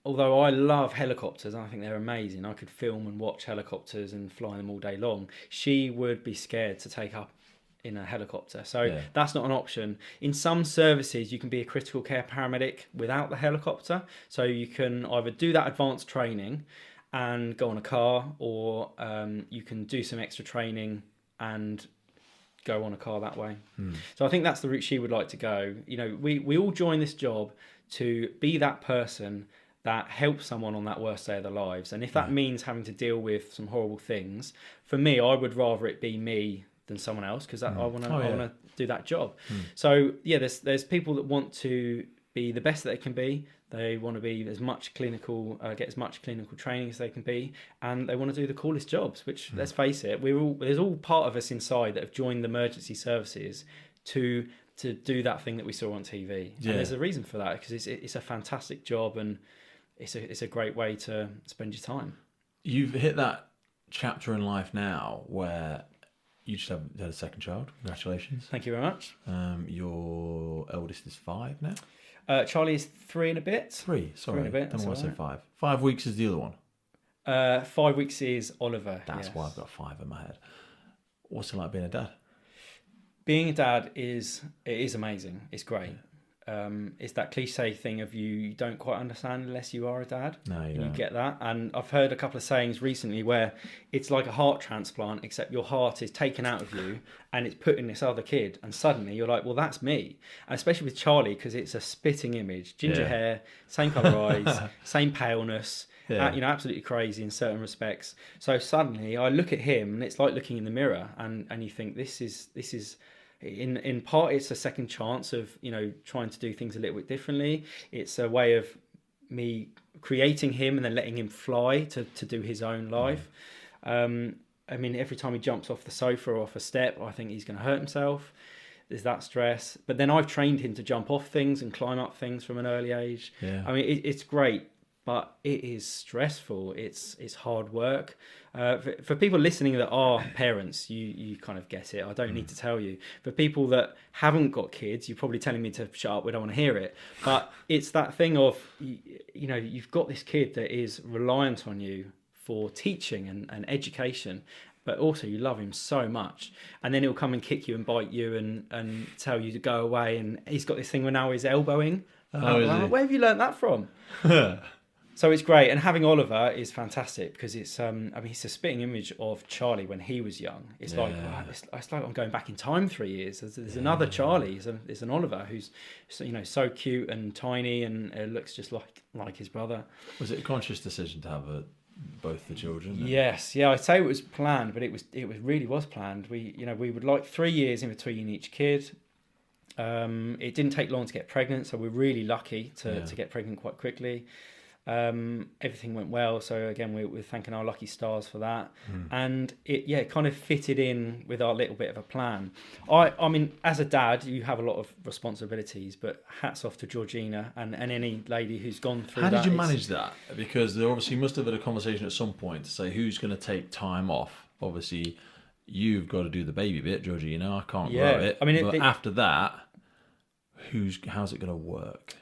although I love helicopters, and I think they're amazing, I could film and watch helicopters and fly them all day long, she would be scared to take up in a helicopter. So that's not an option. In some services, you can be a critical care paramedic without the helicopter. So you can either do that advanced training and go on a car, or you can do some extra training and go on a car that way. So I think that's the route she would like to go. We all join this job to be that person that helps someone on that worst day of their lives. And if that means having to deal with some horrible things, for me, I would rather it be me than someone else because I want to do that job. So there's people that want to be the best that they can be. They want to be get as much clinical training as they can be, and they want to do the coolest jobs. Which, let's face it, there's all part of us inside that have joined the emergency services to do that thing that we saw on TV. Yeah. And there's a reason for that because it's a fantastic job and it's a great way to spend your time. You've hit that chapter in life now where you just had a second child. Congratulations. Thank you very much. Your eldest is 5 now? Charlie is 3 and a bit. 3, sorry. 3 and a bit. I don't want to say 5. 5 weeks is the other one. 5 weeks is Oliver. That's why I've got 5 in my head. What's it like being a dad? Being a dad is amazing. It's great. It's that cliche thing of you don't quite understand unless you are a dad. No, you don't. You get that. And I've heard a couple of sayings recently where it's like a heart transplant, except your heart is taken out of you and it's put in this other kid. And suddenly you're like, well, that's me. And especially with Charlie, because it's a spitting image. Ginger hair, same colour eyes, same paleness. Yeah. Absolutely crazy in certain respects. So suddenly I look at him and it's like looking in the mirror and you think this is in part it's a second chance of trying to do things a little bit differently. It's a way of me creating him and then letting him fly to do his own life. Every time he jumps off the sofa or off a step, I think he's going to hurt himself. There's that stress. But then I've trained him to jump off things and climb up things from an early age. Yeah. It's great, but it is stressful. It's hard work. For people listening that are parents, you kind of get it. I don't need to tell you. For people that haven't got kids, you're probably telling me to shut up. We don't want to hear it. But it's that thing of, you've got this kid that is reliant on you for teaching and education, but also you love him so much. And then he'll come and kick you and bite you and tell you to go away. And he's got this thing where now he's elbowing. Where have you learnt that from? So it's great, and having Oliver is fantastic because it's he's a spitting image of Charlie when he was young. It's like I'm going back in time 3 years. There's another Charlie. There's an Oliver who's so cute and tiny and looks just like his brother. Was it a conscious decision to have both the children? Yes, I'd say it was planned, but it really was planned. We would like 3 years in between each kid. It didn't take long to get pregnant, so we're really lucky to get pregnant quite quickly. Everything went well, so again we're thanking our lucky stars for that. And it kind of fitted in with our little bit of a plan. I mean, as a dad, you have a lot of responsibilities, but hats off to Georgina and any lady who's gone through that. How did you manage that? Because they obviously must have had a conversation at some point to say who's going to take time off. Obviously you've got to do the baby bit, Georgina. I can't grow it. I mean, but after that, how's it going to work?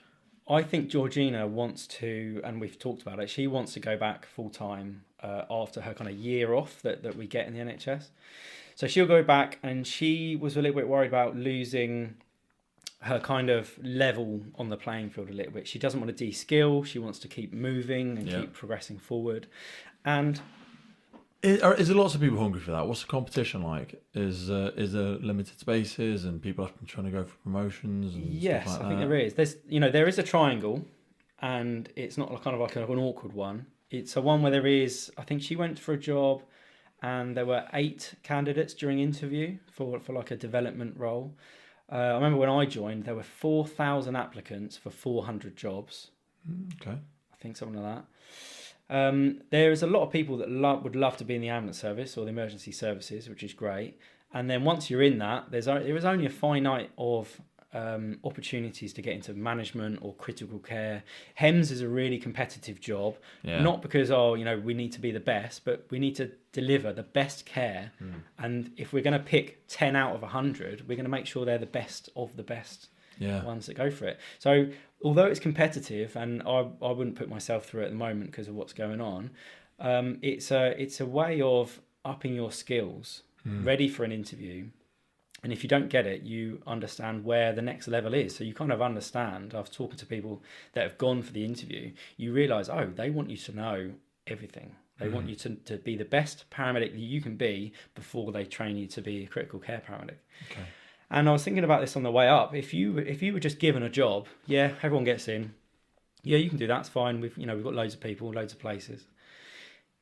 I think Georgina wants to, and we've talked about it, she wants to go back full time after her kind of year off that we get in the NHS. So she'll go back, and she was a little bit worried about losing her kind of level on the playing field a little bit. She doesn't want to de-skill, she wants to keep moving and keep progressing forward. And is there lots of people hungry for that? What's the competition like? Is there limited spaces and people are trying to go for promotions? And yes, stuff like I think there is. There is a triangle, and it's not kind of like an awkward one. It's a one where there is. I think she went for a job, and there were 8 candidates during interview for like a development role. I remember when I joined, there were 4,000 applicants for 400 jobs. Okay, I think something like that. There is a lot of people that would love to be in the ambulance service or the emergency services, which is great. And then once you're in that, there is only a finite of opportunities to get into management or critical care. HEMS is a really competitive job, not because we need to be the best, but we need to deliver the best care. And if we're going to pick 10 out of 100, we're going to make sure they're the best of the best ones that go for it. So although it's competitive, and I wouldn't put myself through it at the moment because of what's going on, it's a way of upping your skills, ready for an interview. And if you don't get it, you understand where the next level is. So you kind of understand, I've talked to people that have gone for the interview, you realise, they want you to know everything. They want you to be the best paramedic that you can be before they train you to be a critical care paramedic. Okay. And I was thinking about this on the way up. If you were just given a job, everyone gets in. Yeah, you can do that. It's fine. We've got loads of people, loads of places.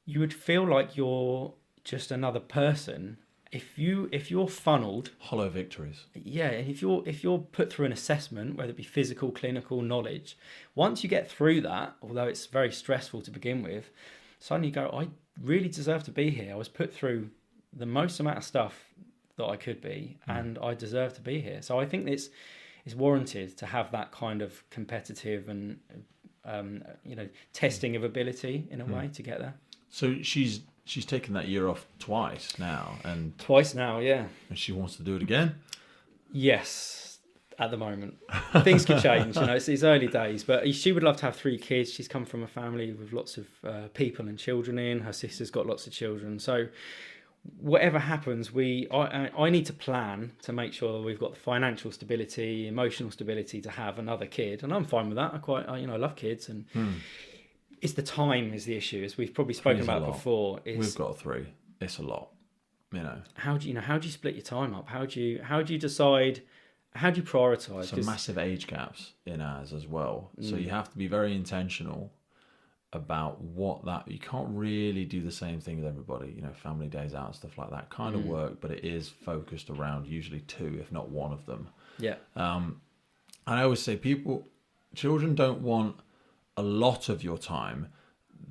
You would feel like you're just another person if you're funneled. Hollow victories. Yeah, and if you're put through an assessment, whether it be physical, clinical, knowledge, once you get through that, although it's very stressful to begin with, suddenly you go, I really deserve to be here. I was put through the most amount of stuff that I could be, and I deserve to be here. So I think it's warranted to have that kind of competitive and testing of ability in a way to get there. So she's taken that year off twice now, and she wants to do it again. Yes, at the moment things can change. It's early days, but she would love to have 3 kids. She's come from a family with lots of people and children in. Her sister's got lots of children, so whatever happens, I need to plan to make sure we've got the financial stability, emotional stability to have another kid, and I'm fine with that. I love kids, and it's the time is the issue, as we've probably spoken about before. We've got 3. It's a lot, How do you split your time up? How do you decide? How do you prioritise? Some massive age gaps in ours as well, so you have to be very intentional about you can't really do the same thing with everybody. Family days out and stuff like that kind of work, but it is focused around usually 2, if not 1 of them. And I always say children don't want a lot of your time,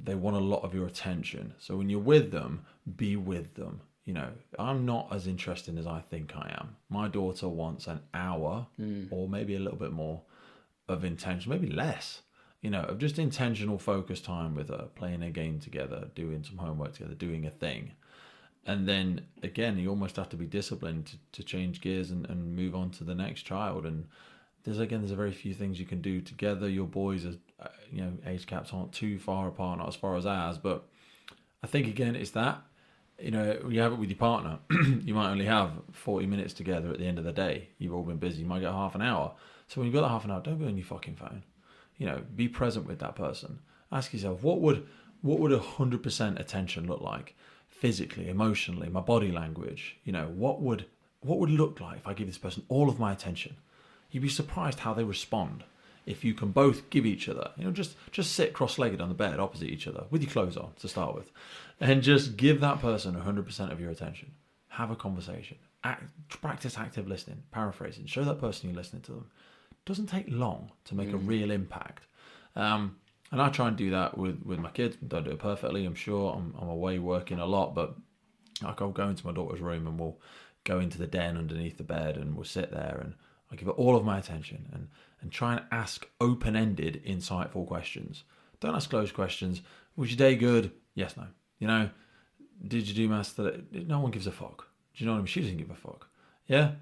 they want a lot of your attention. So when you're with them, be with them. I'm not as interested as I think I am. My daughter wants an hour or maybe a little bit more of intention, maybe less, of just intentional focus time with her, playing a game together, doing some homework together, doing a thing. And then again, you almost have to be disciplined to change gears and move on to the next child. And there's a very few things you can do together. Your boys are, age caps aren't too far apart, not as far as ours, but I think again, it's that, you have it with your partner. You might only have 40 minutes together at the end of the day. You've all been busy. You might get half an hour. So when you've got that half an hour, don't be on your fucking phone. Be present with that person. Ask yourself, what would 100% attention look like? Physically, emotionally, my body language. What would it look like if I give this person all of my attention? You'd be surprised how they respond if you can both give each other, just sit cross-legged on the bed opposite each other with your clothes on to start with, and just give that person 100% of your attention. Have a conversation. practice active listening, paraphrasing. Show that person you're listening to them. It doesn't take long to make a real impact. And I try and do that with my kids. Don't do it perfectly, I'm sure. I'm away working a lot, but I'll go into my daughter's room and we'll go into the den underneath the bed and we'll sit there and I give it all of my attention and try and ask open-ended, insightful questions. Don't ask closed questions. Was your day good? Yes, no. You know, did you do maths today? No one gives a fuck. Do you know what I mean? She doesn't give a fuck. Yeah?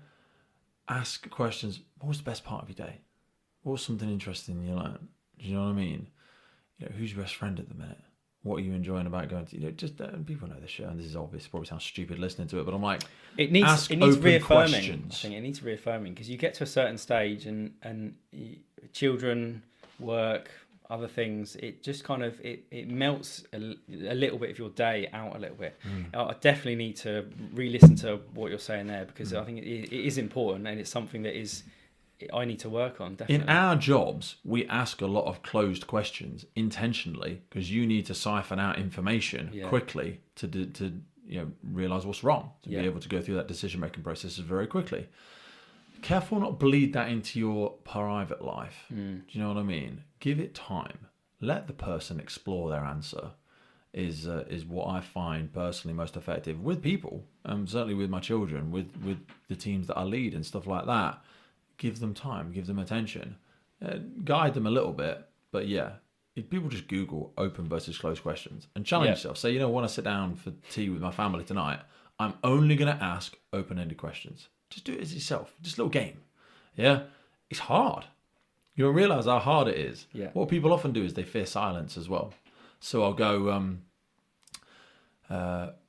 Ask questions. What was the best part of your day? What was something interesting you learned? Do you know what I mean? You know, who's your best friend at the minute? What are you enjoying about going to, just people know this shit, and this is obvious, probably sounds stupid listening to it, but I'm like, it needs reaffirming. Questions. I think it needs reaffirming because you get to a certain stage and children, work, other things, it just kind of, it melts a little bit of your day out a little bit. I definitely need to re-listen to what you're saying there because I think it is important and it's something that I need to work on, definitely. In our jobs, we ask a lot of closed questions intentionally because you need to siphon out information quickly to realize what's wrong, to be able to go through that decision-making process very quickly. Careful not bleed that into your private life. Do you know what I mean? Give it time. Let the person explore their answer is what I find personally most effective with people, certainly with my children, with the teams that I lead and stuff like that. Give them time, give them attention, guide them a little bit. But if people just Google open versus closed questions and challenge yourself, say, when I sit down for tea with my family tonight, I'm only going to ask open-ended questions. Just do it as yourself, just a little game. Yeah, it's hard. You'll realise how hard it is. Yeah. What people often do is they fear silence as well. So I'll go,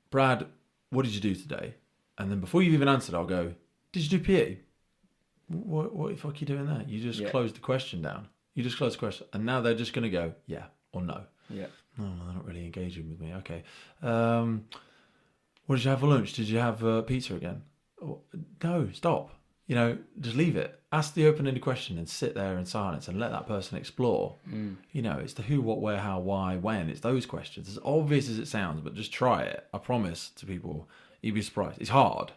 Brad, what did you do today? And then before you've even answered, I'll go, did you do PE? What the fuck are you doing there? You just closed the question down. You just closed the question. And now they're just going to go, yeah or no. Yeah. No, they're not really engaging with me. Okay. What did you have for lunch? Did you have pizza again? Oh, no, stop. Just leave it. Ask the open-ended question and sit there in silence and let that person explore. It's the who, what, where, how, why, when. It's those questions. As obvious as it sounds, but just try it. I promise to people, you'd be surprised. It's hard.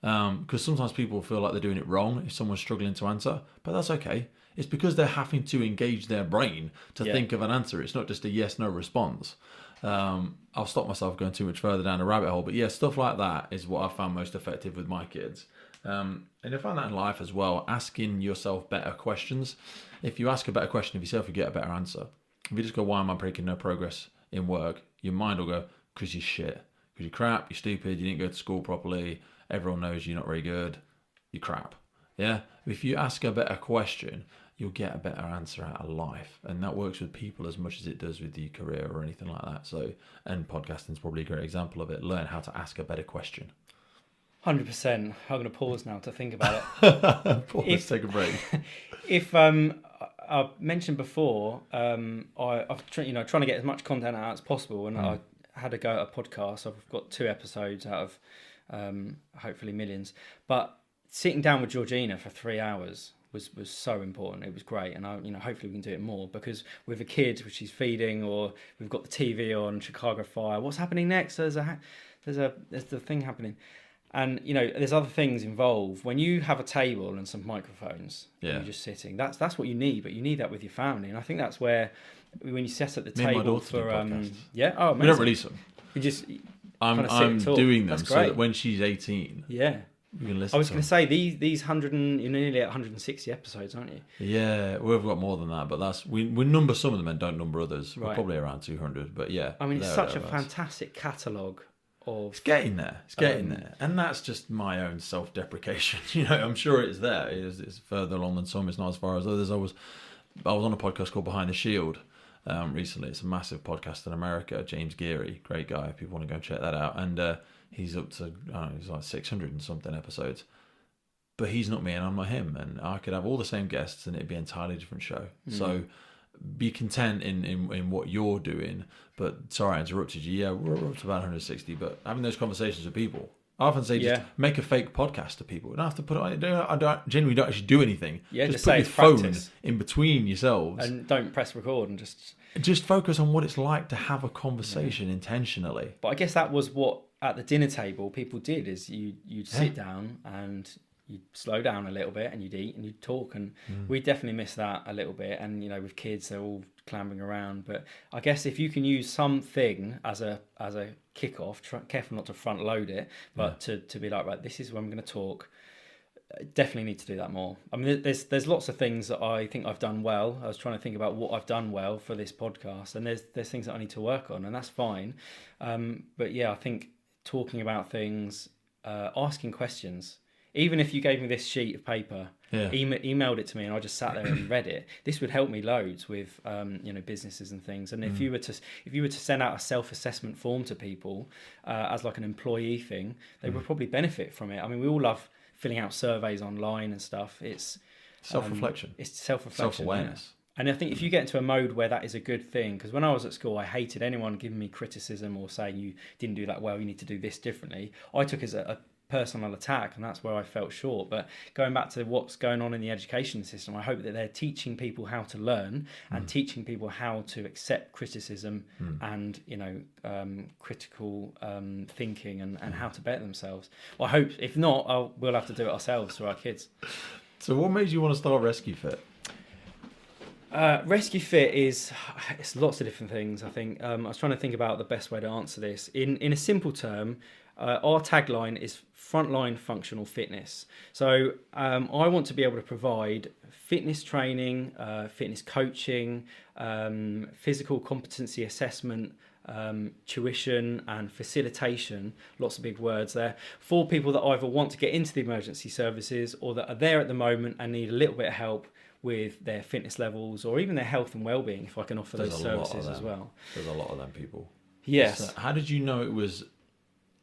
Because sometimes people feel like they're doing it wrong if someone's struggling to answer, but that's okay. It's because they're having to engage their brain to think of an answer. It's not just a yes/no response. I'll stop myself going too much further down a rabbit hole, but stuff like that is what I found most effective with my kids. And I find that in life as well, asking yourself better questions. If you ask a better question of yourself, you get a better answer. If you just go, why am I making no progress in work? Your mind will go, because you're shit, because you're crap, you're stupid, you didn't go to school properly, everyone knows you're not very good, you're crap. Yeah? If you ask a better question, you'll get a better answer out of life. And that works with people as much as it does with your career or anything like that. So, and podcasting is probably a great example of it. Learn how to ask a better question. 100%. I'm going to pause now to think about it. Take a break. If I mentioned before, I've trying to get as much content out as possible, and I had to go at a podcast. I've got 2 episodes out of hopefully millions. But sitting down with Georgina for 3 hours was so important. It was great, and hopefully we can do it more because with a kid, which she's feeding, or we've got the TV on, Chicago Fire. What's happening next? There's the thing happening. And there's other things involved. When you have a table and some microphones, you're just sitting. That's what you need, but you need that with your family. And I think that's where when you set at the table for amazing. We don't release them. We just I'm doing them so that when she's 18, you can listen. I was going to say these 100 and you're nearly at 160 episodes, aren't you? Yeah, we've got more than that, but that's we number some of them and don't number others. We're probably around 200, but it's such a fantastic catalogue. It's getting there. It's getting there. And that's just my own self-deprecation. I'm sure it's there. It's further along than some. It's not as far as others. I was on a podcast called Behind the Shield recently. It's a massive podcast in America. James Geary, great guy. If people want to go and check that out. And he's up to, he's like 600 and something episodes. But he's not me and I'm not him. And I could have all the same guests and it'd be an entirely different show. So be content in what you're doing. But sorry I interrupted you. Yeah, we're up to about 160, but having those conversations with people. I often say just make a fake podcast to people. You don't have to put it on. I genuinely don't actually do anything. Yeah, just put your phone in between yourselves. And don't press record and just focus on what it's like to have a conversation intentionally. But I guess that was what at the dinner table, people did is you'd sit down and you'd slow down a little bit and you'd eat and you'd talk, and we definitely miss that a little bit. And with kids, they're all clambering around, but I guess if you can use something as a kick-off, careful not to front load it, but to be like, right, this is when I'm going to talk. Definitely need to do that more. I mean, there's lots of things that I think I've done well. I was trying to think about what I've done well for this podcast, and there's things that I need to work on, and that's fine. But yeah, I think talking about things, asking questions. Even if you gave me this sheet of paper, emailed it to me, and I just sat there and read it, this would help me loads with businesses and things. And if you were to send out a self-assessment form to people as like an employee thing, they would probably benefit from it. I mean, we all love filling out surveys online and stuff. It's self-reflection. It's self-reflection, self-awareness. Yeah. And I think if you get into a mode where that is a good thing, because when I was at school, I hated anyone giving me criticism or saying you didn't do that well, you need to do this differently. I took it as a personal attack, and that's where I felt short. But going back to what's going on in the education system, I hope that they're teaching people how to learn and teaching people how to accept criticism and critical thinking and how to better themselves. Well, I hope, if not, we'll have to do it ourselves for our kids. So what made you want to start Rescue Fit? Rescue Fit it's lots of different things. I think I was trying to think about the best way to answer this in a simple term. Our tagline is frontline functional fitness. So I want to be able to provide fitness training, fitness coaching, physical competency assessment, tuition and facilitation, lots of big words there, for people that either want to get into the emergency services or that are there at the moment and need a little bit of help with their fitness levels or even their health and well-being, if I can offer those services as well. There's a lot of them people. Yes. So how did you know it was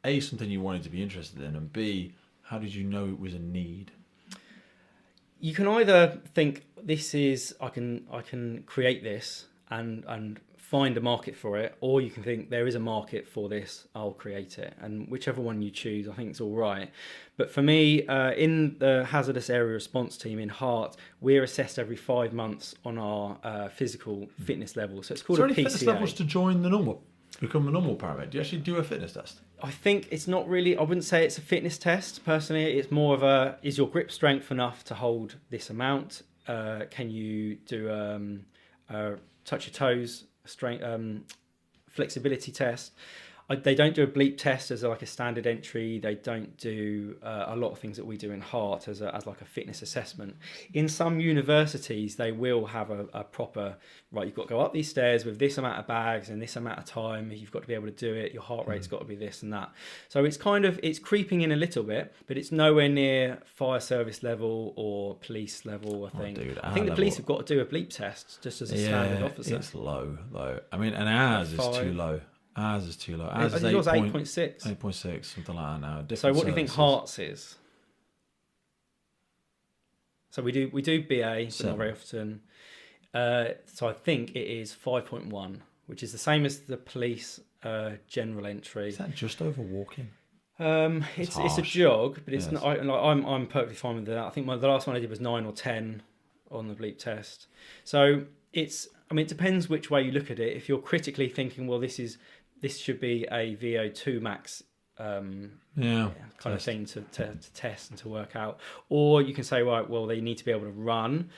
A, something you wanted to be interested in, and B, how did you know it was a need? You can either think I can create this and find a market for it, or you can think there is a market for this, I'll create it. And whichever one you choose, I think it's all right. But for me, in the hazardous area response team in HART, we're assessed every 5 months on our physical fitness level. So it's called a PCA. Is there any fitness levels to become a normal paramedic? Do you actually do a fitness test? I think it's not really, I wouldn't say it's a fitness test personally. It's more of is your grip strength enough to hold this amount? Can you do touch your toes, strength, flexibility test? They don't do a bleep test as like a standard entry. They don't do a lot of things that we do in HART as like a fitness assessment. In some universities, they will have a proper, right, you've got to go up these stairs with this amount of bags and this amount of time. You've got to be able to do it. Your heart rate's got to be this and that. So it's it's creeping in a little bit, but it's nowhere near fire service level or police level, I think. I think the police have got to do a bleep test just as a standard officer. It's low, though. I mean, and ours is too low. Ours is too low. Ours is 8.6. 8.6, something like that now. So what do you think HART's is? So we do BA, but not very often. So I think it is 5.1, which is the same as the police general entry. Is that just over walking? It's a jog, but it's not. I'm perfectly fine with that. I think the last one I did was 9 or 10 on the bleep test. So it depends which way you look at it. If you're critically thinking, well, this should be a VO2 max kind of thing to test and to work out, or you can say, right, well, they need to be able to run.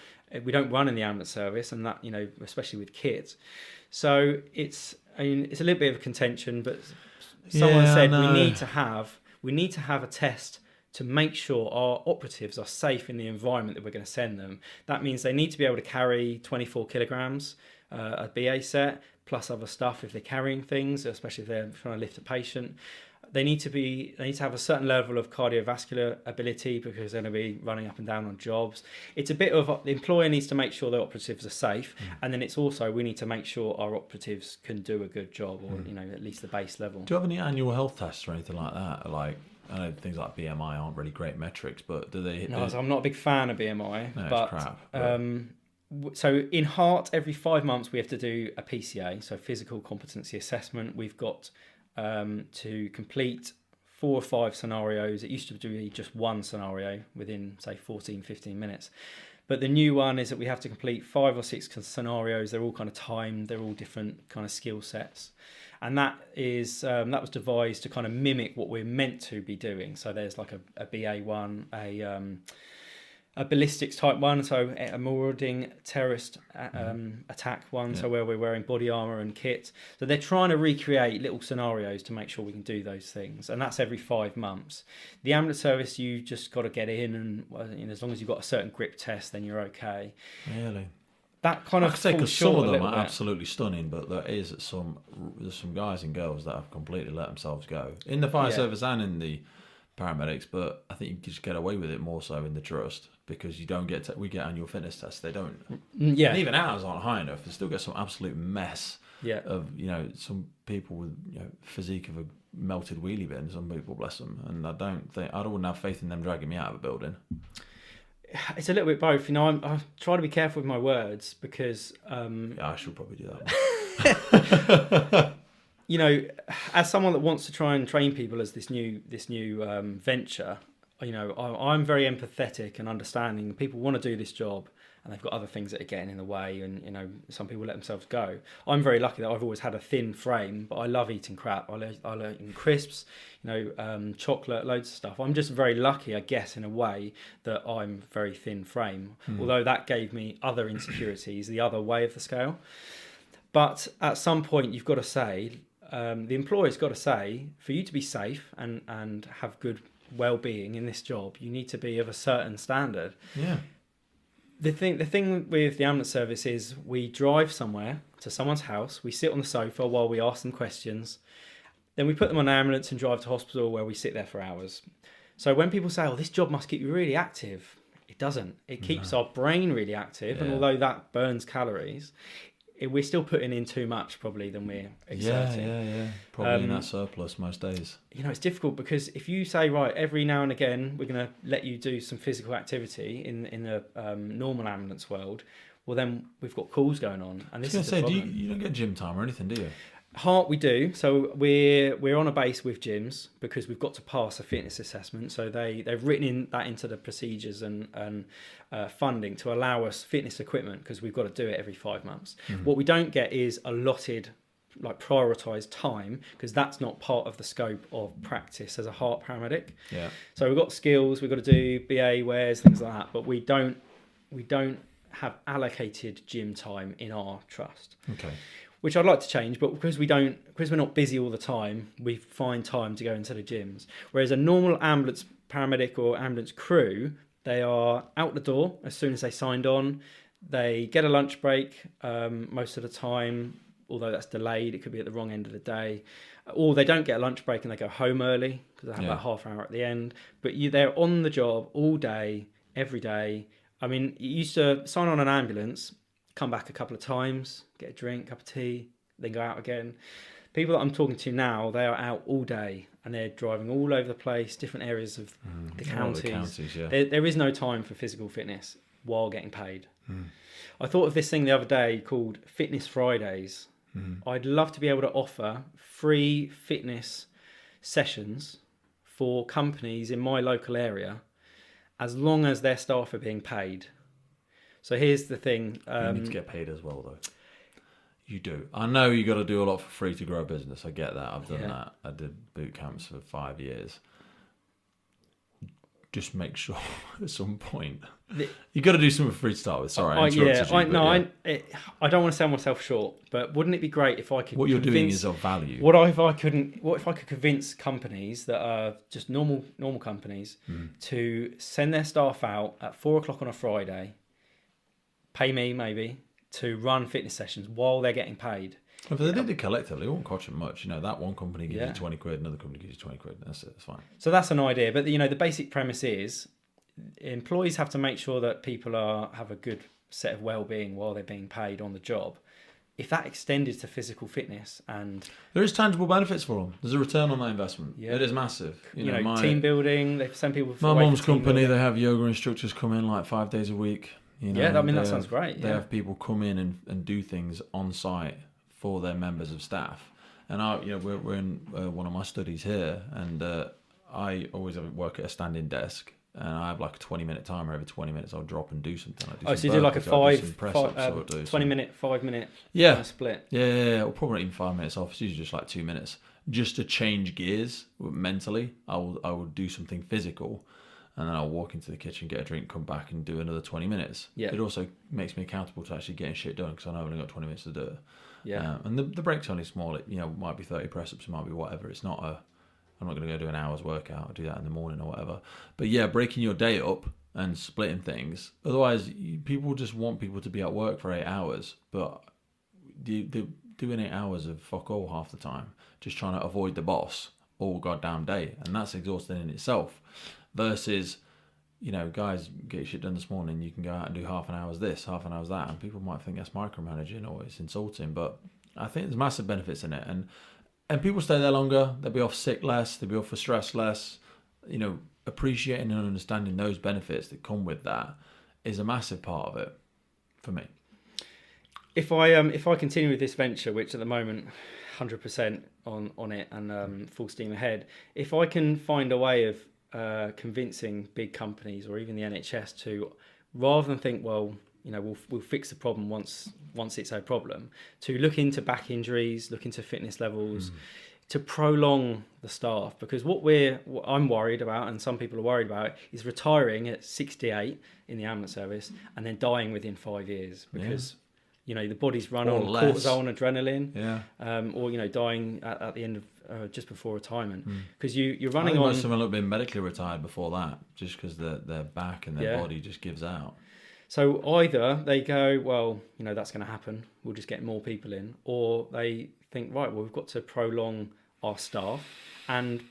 We don't run in the ambulance service, and that, especially with kids. So it's a little bit of a contention, but someone said we need to have a test to make sure our operatives are safe in the environment that we're going to send them. That means they need to be able to carry 24 kilograms, a BA set, plus other stuff if they're carrying things, especially if they're trying to lift a patient. They need to have a certain level of cardiovascular ability because they're going to be running up and down on jobs. It's a bit of the employer needs to make sure their operatives are safe, and then it's also we need to make sure our operatives can do a good job, or at least the base level. Do you have any annual health tests or anything like that? Like, I know things like BMI aren't really great metrics, but do they? No, so I'm not a big fan of BMI. No, but, it's crap. So in HART, every 5 months we have to do a PCA, so physical competency assessment. We've got to complete 4 or 5 scenarios. It used to be just one scenario within, say, 14, 15 minutes. But the new one is that we have to complete 5 or 6 scenarios. They're all kind of timed. They're all different kind of skill sets. And that was devised to kind of mimic what we're meant to be doing. So there's like a BA1, a ballistics type one, so a marauding terrorist attack one, so where we're wearing body armor and kit. So they're trying to recreate little scenarios to make sure we can do those things, and that's every 5 months. The ambulance service, you just got to get in, and as long as you've got a certain grip test, then you're okay. Really? That kind of because some of them are absolutely stunning, but there's some guys and girls that have completely let themselves go in the fire service and in the paramedics, but I think you just get away with it more so in the trust, because you don't we get annual fitness tests, they don't. And even ours aren't high enough. They still get some absolute mess of some people with physique of a melted wheelie bin. Some people, bless them, and I wouldn't have faith in them dragging me out of a building. It's a little bit both. I try to be careful with my words because I should probably do that. As someone that wants to try and train people as this new venture, I'm very empathetic and understanding. People want to do this job, and they've got other things that are getting in the way, and some people let themselves go. I'm very lucky that I've always had a thin frame, but I love eating crap. I love eating crisps, chocolate, loads of stuff. I'm just very lucky, I guess, in a way that I'm very thin frame. Although that gave me other insecurities, the other way of the scale. But at some point, you've got to say, the employer's got to say, for you to be safe and have good well-being in this job, you need to be of a certain standard. Yeah. The thing with the ambulance service is we drive somewhere to someone's house, we sit on the sofa while we ask them questions, then we put them on an ambulance and drive to hospital where we sit there for hours. So when people say, this job must keep you really active, it doesn't. It keeps our brain really active, and although that burns calories, we're still putting in too much probably than we're exerting. Yeah. Probably in that surplus most days. It's difficult because if you say, right, every now and again we're going to let you do some physical activity in the normal ambulance world, well then we've got calls going on. And this is the problem. You don't get gym time or anything, do you? HART we do, so we're on a base with gyms because we've got to pass a fitness assessment. So they've written that into the procedures and funding to allow us fitness equipment because we've got to do it every 5 months. What we don't get is allotted, like prioritised time, because that's not part of the scope of practice as a HART paramedic. Yeah. So we've got skills, we've got to do BA wares, things like that, but we don't have allocated gym time in our trust. Okay. Which I'd like to change, but because we're not busy all the time, we find time to go into the gyms. Whereas a normal ambulance paramedic or ambulance crew, they are out the door as soon as they signed on. They get a lunch break most of the time, although that's delayed. It could be at the wrong end of the day. Or they don't get a lunch break and they go home early because they have about half an hour at the end. But they're on the job all day, every day. I mean, you used to sign on an ambulance, come back a couple of times, get a drink, cup of tea, then go out again. People that I'm talking to now, they are out all day and they're driving all over the place, different areas of the counties. There is no time for physical fitness while getting paid. I thought of this thing the other day called Fitness Fridays. I'd love to be able to offer free fitness sessions for companies in my local area as long as their staff are being paid. So here's the thing. You need to get paid as well, though. You do. I know you got to do a lot for free to grow a business. I get that. I've done that. I did boot camps for 5 years. Just make sure at some point you got to do something for free to start with. Sorry, I don't want to sell myself short, but wouldn't it be great if I could? What you're doing is of value. What if I could convince companies that are just normal companies to send their staff out at 4 o'clock on a Friday, pay me maybe to run fitness sessions while they're getting paid. If they did it collectively, it won't cost them much. That one company gives you 20 quid, another company gives you 20 quid. That's it. It's fine. So that's an idea. But the basic premise is employees have to make sure that people have a good set of well-being while they're being paid on the job. If that extended to physical fitness and there is tangible benefits for them. There's a return on that investment. Yeah. It is massive. Team building. They send people. My mum's company. They have yoga instructors come in like 5 days a week. That sounds great. They have people come in and do things on site for their members of staff. And we're in one of my studies here, and I always work at a standing desk. and I have like a 20-minute timer. Every 20 minutes, I'll drop and do something. So you do like a 20-minute, 5-minute split? Yeah, or probably even 5 minutes off. It's usually just like 2 minutes. Just to change gears mentally, I will do something physical, and then I'll walk into the kitchen, get a drink, come back and do another 20 minutes. Yeah. It also makes me accountable to actually getting shit done, because I know I've only got 20 minutes to do it. Yeah. And the break's only small. It might be 30 press-ups, it might be whatever. It's not I'm not going to go do an hour's workout. I'll do that in the morning or whatever. But yeah, breaking your day up and splitting things. Otherwise, people just want people to be at work for 8 hours, but they're doing 8 hours of fuck all half the time, just trying to avoid the boss all goddamn day, and that's exhausting in itself. Versus, guys, get shit done this morning. You can go out and do half an hour's this, half an hour's that, and people might think that's micromanaging or it's insulting, but I think there's massive benefits in it, and people stay there longer. They'll be off sick less. They'll be off for stress less. Appreciating and understanding those benefits that come with that is a massive part of it for me. If I continue with this venture, which at the moment 100% on it and full steam ahead, if I can find a way of convincing big companies or even the NHS to, rather than think, well, we'll fix the problem once it's a problem, to look into back injuries, look into fitness levels, to prolong the staff. Because what I'm worried about, and some people are worried about, is retiring at 68 in the ambulance service and then dying within 5 years because the body's run on cortisol and adrenaline, or dying at the end of just before retirement, because you're running on. Most of them have been medically retired before that, just because their back and their body just gives out. So either they go, well, that's going to happen, we'll just get more people in, or they think, right, well, we've got to prolong our staff and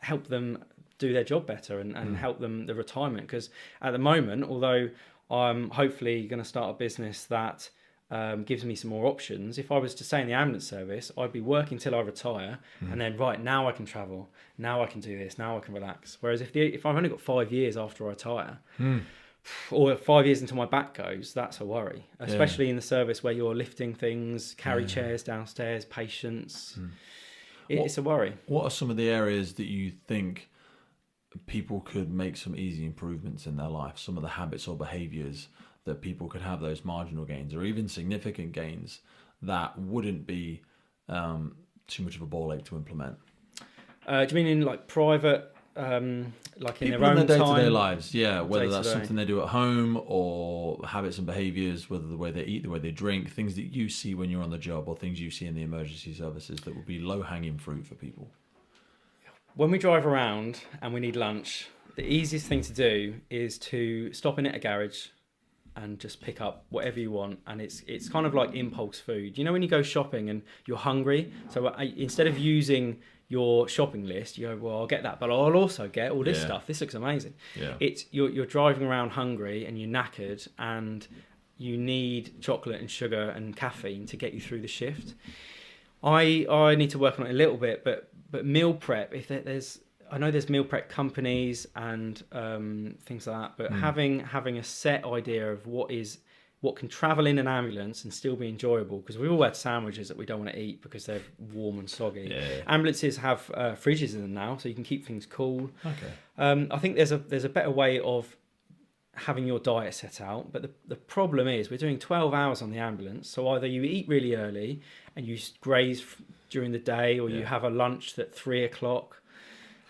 help them do their job better and help them the retirement. Because at the moment, although I'm hopefully going to start a business that gives me some more options, if I was to stay in the ambulance service, I'd be working till I retire, and then now I can travel, now I can do this, now I can relax. Whereas if I've only got 5 years after I retire, or 5 years until my back goes, that's a worry, especially in the service where you're lifting things, carry chairs downstairs, patients. It's a worry. What are some of the areas that you think people could make some easy improvements in their life? Some of the habits or behaviours that people could have those marginal gains or even significant gains that wouldn't be too much of a ball ache to implement? Do you mean in like private, like in people their own in their time? day-to-day lives, whether that's Day-to-day. something they do at home or habits and behaviours, whether the way they eat, the way they drink, things that you see when you're on the job or things you see in the emergency services that would be low-hanging fruit for people. When we drive around and we need lunch, the easiest thing to do is to stop in at a garage and just pick up whatever you want. And it's kind of like impulse food. When you go shopping and you're hungry, so instead of using your shopping list, you go, well, I'll get that, but I'll also get all this stuff. This looks amazing. Yeah. It's you're driving around hungry and you're knackered and you need chocolate and sugar and caffeine to get you through the shift. I need to work on it a little bit, but meal prep, I know there's meal prep companies and things like that, but having a set idea of what can travel in an ambulance and still be enjoyable, because we've all had sandwiches that we don't want to eat because they're warm and soggy. Yeah. Ambulances have fridges in them now, so you can keep things cool. Okay. I think there's a better way of having your diet set out, but the problem is we're doing 12 hours on the ambulance, so either you eat really early and you graze during the day, or you have a lunch at 3:00,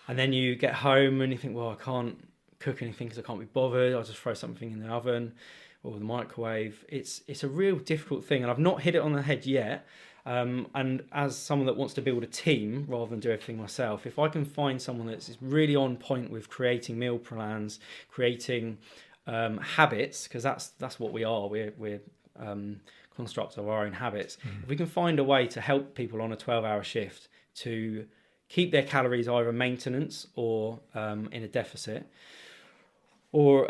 and then you get home and you think, well, I can't cook anything because I can't be bothered, I'll just throw something in the oven or the microwave. It's a real difficult thing, and I've not hit it on the head yet. And as someone that wants to build a team rather than do everything myself, if I can find someone that's really on point with creating meal plans, creating habits, because that's what we are. We're constructs of our own habits. If we can find a way to help people on a 12-hour shift to keep their calories either maintenance or in a deficit, or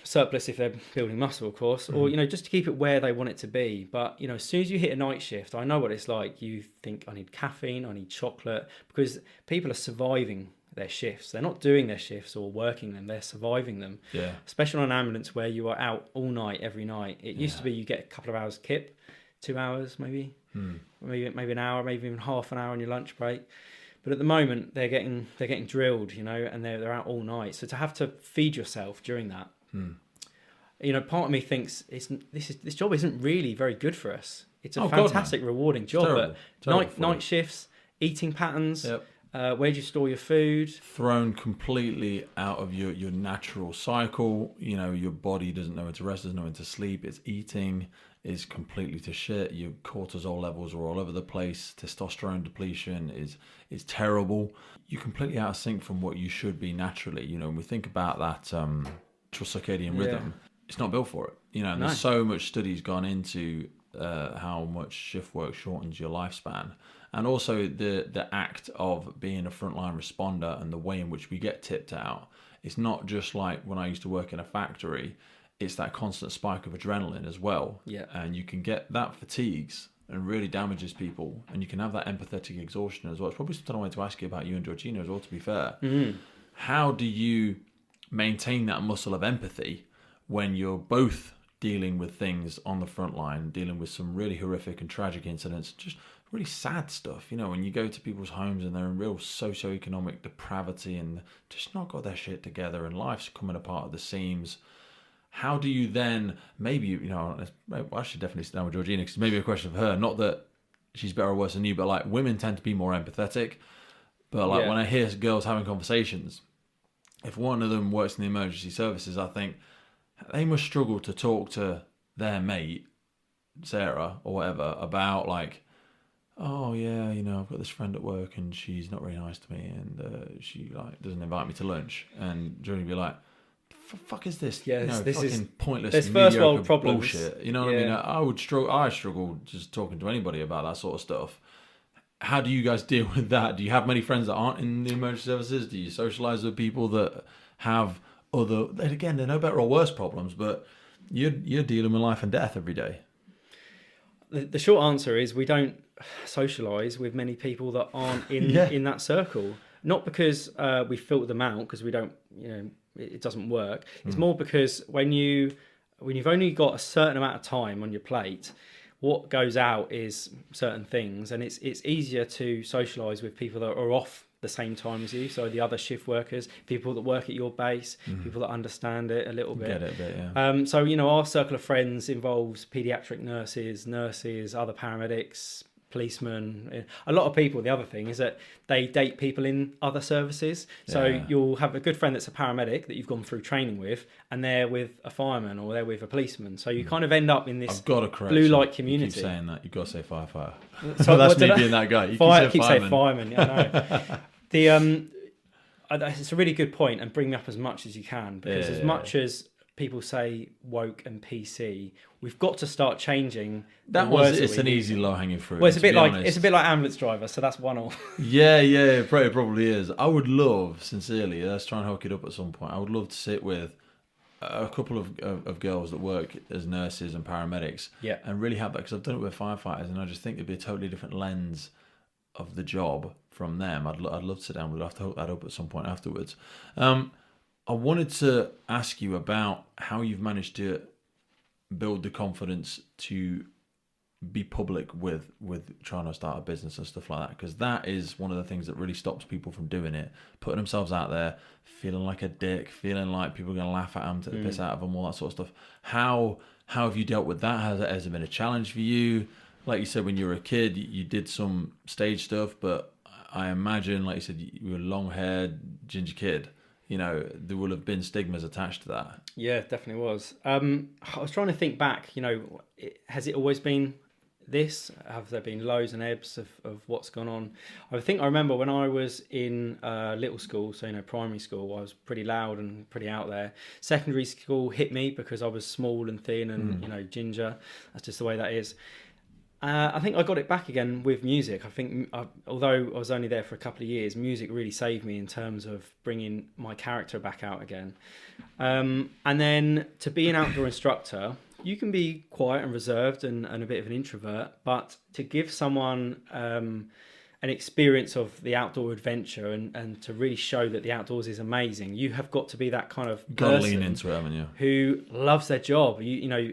surplus if they're building muscle, of course, or just to keep it where they want it to be. But as soon as you hit a night shift, I know what it's like. You think, I need caffeine, I need chocolate, because people are surviving their shifts. They're not doing their shifts or working them, they're surviving them. Yeah. Especially on an ambulance where you are out all night, every night. It used to be you get a couple of hours kip, 2 hours maybe, maybe an hour, maybe even half an hour on your lunch break. But at the moment, they're getting drilled, you know, and they're out all night. So to have to feed yourself during that, you know, part of me thinks this job isn't really very good for us. It's a fantastic, rewarding job, but night shifts, eating patterns. Yep. Where do you store your food? Thrown completely out of your natural cycle. You know, your body doesn't know when to rest, doesn't know when to sleep. It's eating is completely to shit. Your cortisol levels are all over the place. Testosterone depletion is terrible. You're completely out of sync from what you should be naturally. You know, when we think about that circadian rhythm, it's not built for it. You know, and there's so much studies gone into how much shift work shortens your lifespan. And also the act of being a frontline responder and the way in which we get tipped out. It's not just like when I used to work in a factory, it's that constant spike of adrenaline as well. Yeah. And you can get that fatigues and really damages people. And you can have that empathetic exhaustion as well. It's probably something I wanted to ask you about you and Georgina as well, to be fair. Mm-hmm. How do you maintain that muscle of empathy when you're both dealing with things on the front line, dealing with some really horrific and tragic incidents, just really sad stuff, you know, when you go to people's homes and they're in real socioeconomic depravity and just not got their shit together and life's coming apart at the seams. How do you then, maybe, you know, I should definitely sit down with Georgina because it's maybe a question for her, not that she's better or worse than you, but like women tend to be more empathetic. But like when I hear girls having conversations, if one of them works in the emergency services, I think they must struggle to talk to their mate, Sarah or whatever, about like, oh yeah, you know, I've got this friend at work and she's not very nice to me and she like doesn't invite me to lunch. And Johnny would be like, fuck is this? Yeah, you know, this fucking is pointless, there's first world mediocre problems. bullshit. You know what I mean? I struggle just talking to anybody about that sort of stuff. How do you guys deal with that? Do you have many friends that aren't in the emergency services? Do you socialise with people that have other, again, they're no better or worse problems, but you're dealing with life and death every day? The short answer is we don't socialise with many people that aren't in that circle. Not because we filter them out, because we don't, you know, it doesn't work. It's more because when you've only got a certain amount of time on your plate, what goes out is certain things, and it's easier to socialise with people that are off the same time as you, so the other shift workers, people that work at your base, people that understand it a little bit. Get it a bit, yeah. So, you know, our circle of friends involves paediatric nurses, other paramedics, policemen. A lot of people, the other thing is that they date people in other services. So you'll have a good friend that's a paramedic that you've gone through training with, and they're with a fireman or they're with a policeman. So you kind of end up in this blue light community. You keep saying that. You've got to say firefighter. So that's me being that guy. You keep saying fireman. Yeah, I know. It's a really good point, and bring me up as much as you can, because as much as people say woke and PC, we've got to start changing. It's an easy low hanging fruit. Well, it's a bit like ambulance driver, so that's one off. Yeah, it probably is. I would love, sincerely, let's try and hook it up at some point. I would love to sit with a couple of girls that work as nurses and paramedics, and really have that, because I've done it with firefighters, and I just think it'd be a totally different lens of the job from them. I'd love to sit down. We'll have to hook that up at some point afterwards. I wanted to ask you about how you've managed to build the confidence to be public with trying to start a business and stuff like that, because that is one of the things that really stops people from doing it, putting themselves out there, feeling like a dick, feeling like people are going to laugh at them, take the piss out of them, all that sort of stuff. How have you dealt with that? Has it been a challenge for you? Like you said, when you were a kid, you did some stage stuff, but I imagine, like you said, you were a long-haired ginger kid. You know, there will have been stigmas attached to that. Yeah, definitely was. I was trying to think back, you know, has it always been this? Have there been lows and ebbs of what's gone on? I think I remember when I was in little school, so, you know, primary school, I was pretty loud and pretty out there. Secondary school hit me because I was small and thin and, you know, ginger. That's just the way that is. I think I got it back again with music. I think, although I was only there for a couple of years, music really saved me in terms of bringing my character back out again. And then to be an outdoor instructor, you can be quiet and reserved and a bit of an introvert, but to give someone an experience of the outdoor adventure and to really show that the outdoors is amazing, you have got to be that kind of person lean into it, haven't you? Who loves their job. You know,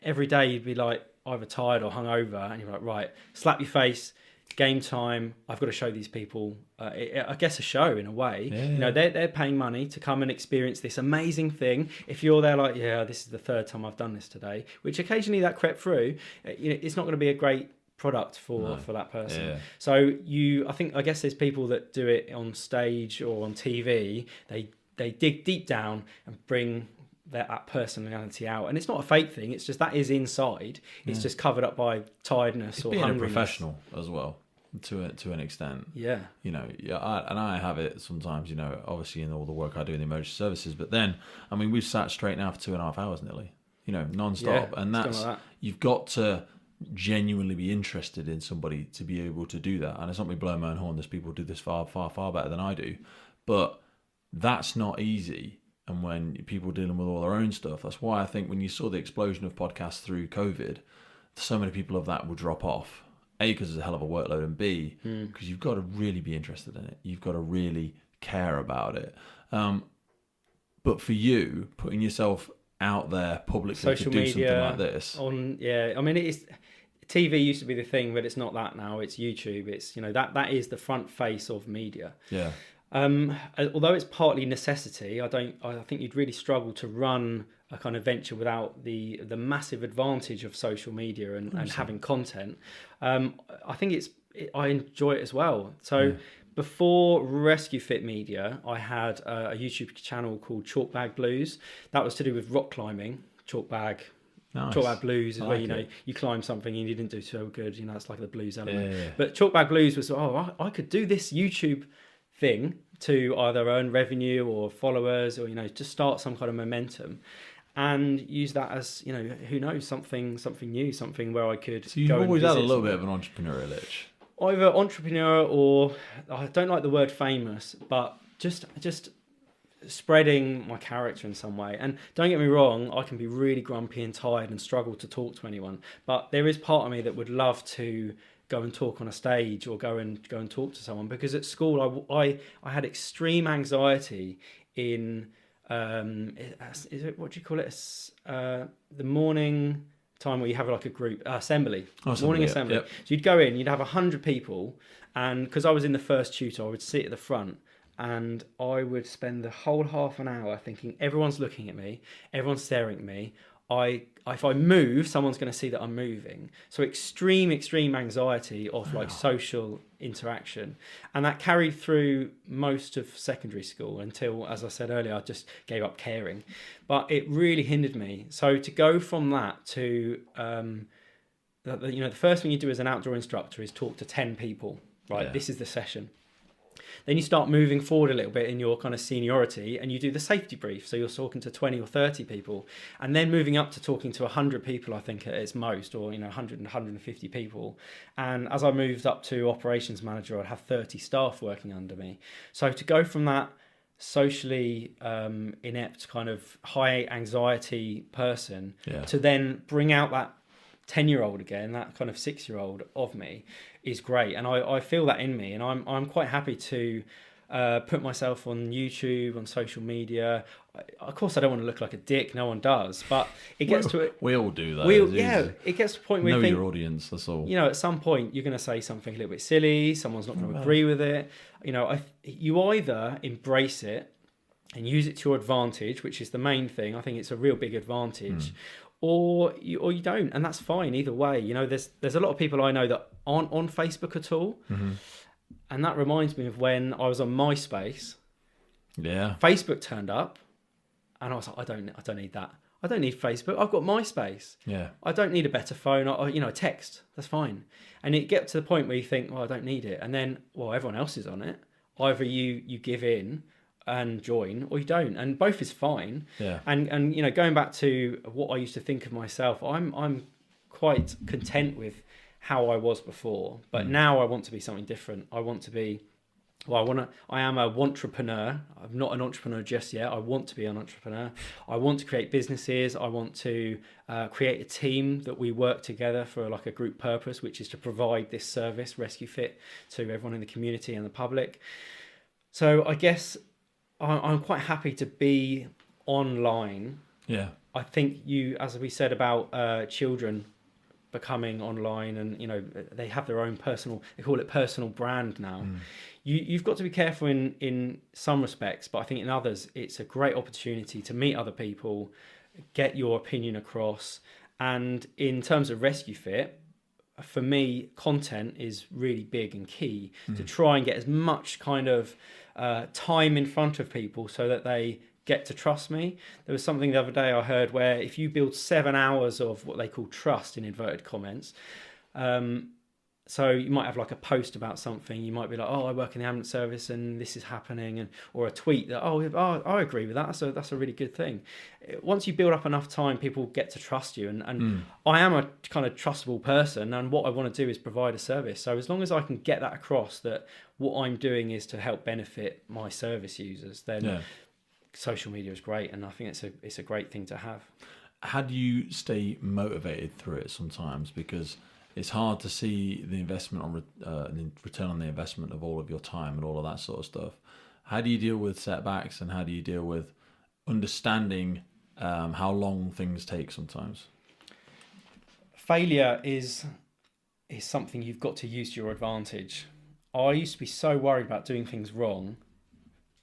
every day you'd be like, either tired or hungover, and you're like, right, slap your face, game time, I've got to show these people, I guess, a show in a way. Yeah. You know, they're paying money to come and experience this amazing thing. If you're there like, yeah, this is the third time I've done this today, which occasionally that crept through, you know, it's not going to be a great product for that person. Yeah. So I guess there's people that do it on stage or on TV. They dig deep down and bring that personality out, and it's not a fake thing. It's just that is inside. It's just covered up by tiredness or being hungriness. a professional as well, to an extent. Yeah. You know, I have it sometimes. You know, obviously in all the work I do in the emergency services, but then I mean we've sat straight now for 2.5 hours nearly. You know, non-stop, and that's you've got to genuinely be interested in somebody to be able to do that. And it's not me blowing my own horn. There's people who do this far better than I do, but that's not easy. And when people are dealing with all their own stuff, that's why I think when you saw the explosion of podcasts through COVID, so many people of that will drop off. A, because it's a hell of a workload, and B, because you've got to really be interested in it. You've got to really care about it. But for you, putting yourself out there publicly social to do media, something like this. I mean, it's TV used to be the thing, but it's not that now. It's YouTube. It's, you know, that is the front face of media. Yeah. Although it's partly necessity, I think you'd really struggle to run a kind of venture without the massive advantage of social media and having content. I think I enjoy it as well. So before Rescue Fit Media, I had a YouTube channel called Chalk Bag Blues. That was to do with rock climbing. Chalk Bag Blues is where, you know, you climb something and you didn't do so good. You know, it's like the blues element. Yeah. But Chalk Bag Blues was, I could do this YouTube thing to either earn revenue or followers, or, you know, just start some kind of momentum and use that as, you know, who knows, something new, something where I could. So you've always had a little bit of an entrepreneurial itch. Either entrepreneur or, I don't like the word famous, but just spreading my character in some way. And don't get me wrong, I can be really grumpy and tired and struggle to talk to anyone, but there is part of me that would love to go and talk on a stage or go and talk to someone, because at school I had extreme anxiety in is it, what do you call it, the morning time where you have like a group assembly, morning assembly. Yep. So you'd go in, you'd have 100 people, and because I was in the first tutor, I would sit at the front and I would spend the whole half an hour thinking everyone's looking at me, everyone's staring at me. If I move, someone's going to see that I'm moving. So extreme anxiety of like social interaction. And that carried through most of secondary school until, as I said earlier, I just gave up caring. But it really hindered me. So to go from that to, the first thing you do as an outdoor instructor is talk to 10 people, right? Yeah. This is the session. Then you start moving forward a little bit in your kind of seniority and you do the safety brief. So you're talking to 20 or 30 people, and then moving up to talking to 100 people, I think at its most, or, 100 and 150 people. And as I moved up to operations manager, I'd have 30 staff working under me. So to go from that socially inept kind of high anxiety person to then bring out that 10-year-old again, that kind of 6-year-old of me, is great. And I feel that in me, and I'm quite happy to put myself on YouTube, on social media. Of course, I don't want to look like a dick. No one does, but it gets to it. We all do that. It gets to a point where know you think, your audience. That's all. At some point you're going to say something a little bit silly. Someone's not going to agree with it. You either embrace it and use it to your advantage, which is the main thing. I think it's a real big advantage. Or you don't, and that's fine either way. There's a lot of people I know that aren't on Facebook at all, and that reminds me of when I was on MySpace. Yeah, Facebook turned up, and I was like, I don't need that. I don't need Facebook. I've got MySpace. Yeah, I don't need a better phone. I text. That's fine. And it gets to the point where you think, well, I don't need it, and then everyone else is on it. Either you give in and join, or you don't, and both is fine. Yeah. And going back to what I used to think of myself, I'm quite content with how I was before, but now I want to be something different. I want to be, I am a wantrepreneur. I'm not an entrepreneur just yet. I want to be an entrepreneur. I want to create businesses. I want to create a team that we work together for like a group purpose, which is to provide this service, Rescue Fit, to everyone in the community and the public. So I guess I'm quite happy to be online. Yeah. I think as we said about children becoming online, and they have their own they call it personal brand now. You've got to be careful in some respects, but I think in others it's a great opportunity to meet other people, get your opinion across. And in terms of Rescue Fit, for me, content is really big and key to try and get as much kind of time in front of people so that they get to trust me. There was something the other day I heard where if you build 7 hours of what they call trust in inverted comments, so you might have like a post about something. You might be like, "Oh, I work in the ambulance service and this is happening," or a tweet that, "Oh, I agree with that. So that's a really good thing." Once you build up enough time, people get to trust you. And I am a kind of trustable person, and what I want to do is provide a service. So as long as I can get that across, that what I'm doing is to help benefit my service users, then social media is great, and I think it's a great thing to have. How do you stay motivated through it sometimes? Because it's hard to see the investment on the return on the investment of all of your time and all of that sort of stuff. How do you deal with setbacks, and how do you deal with understanding how long things take sometimes? Failure is something you've got to use to your advantage. I used to be so worried about doing things wrong,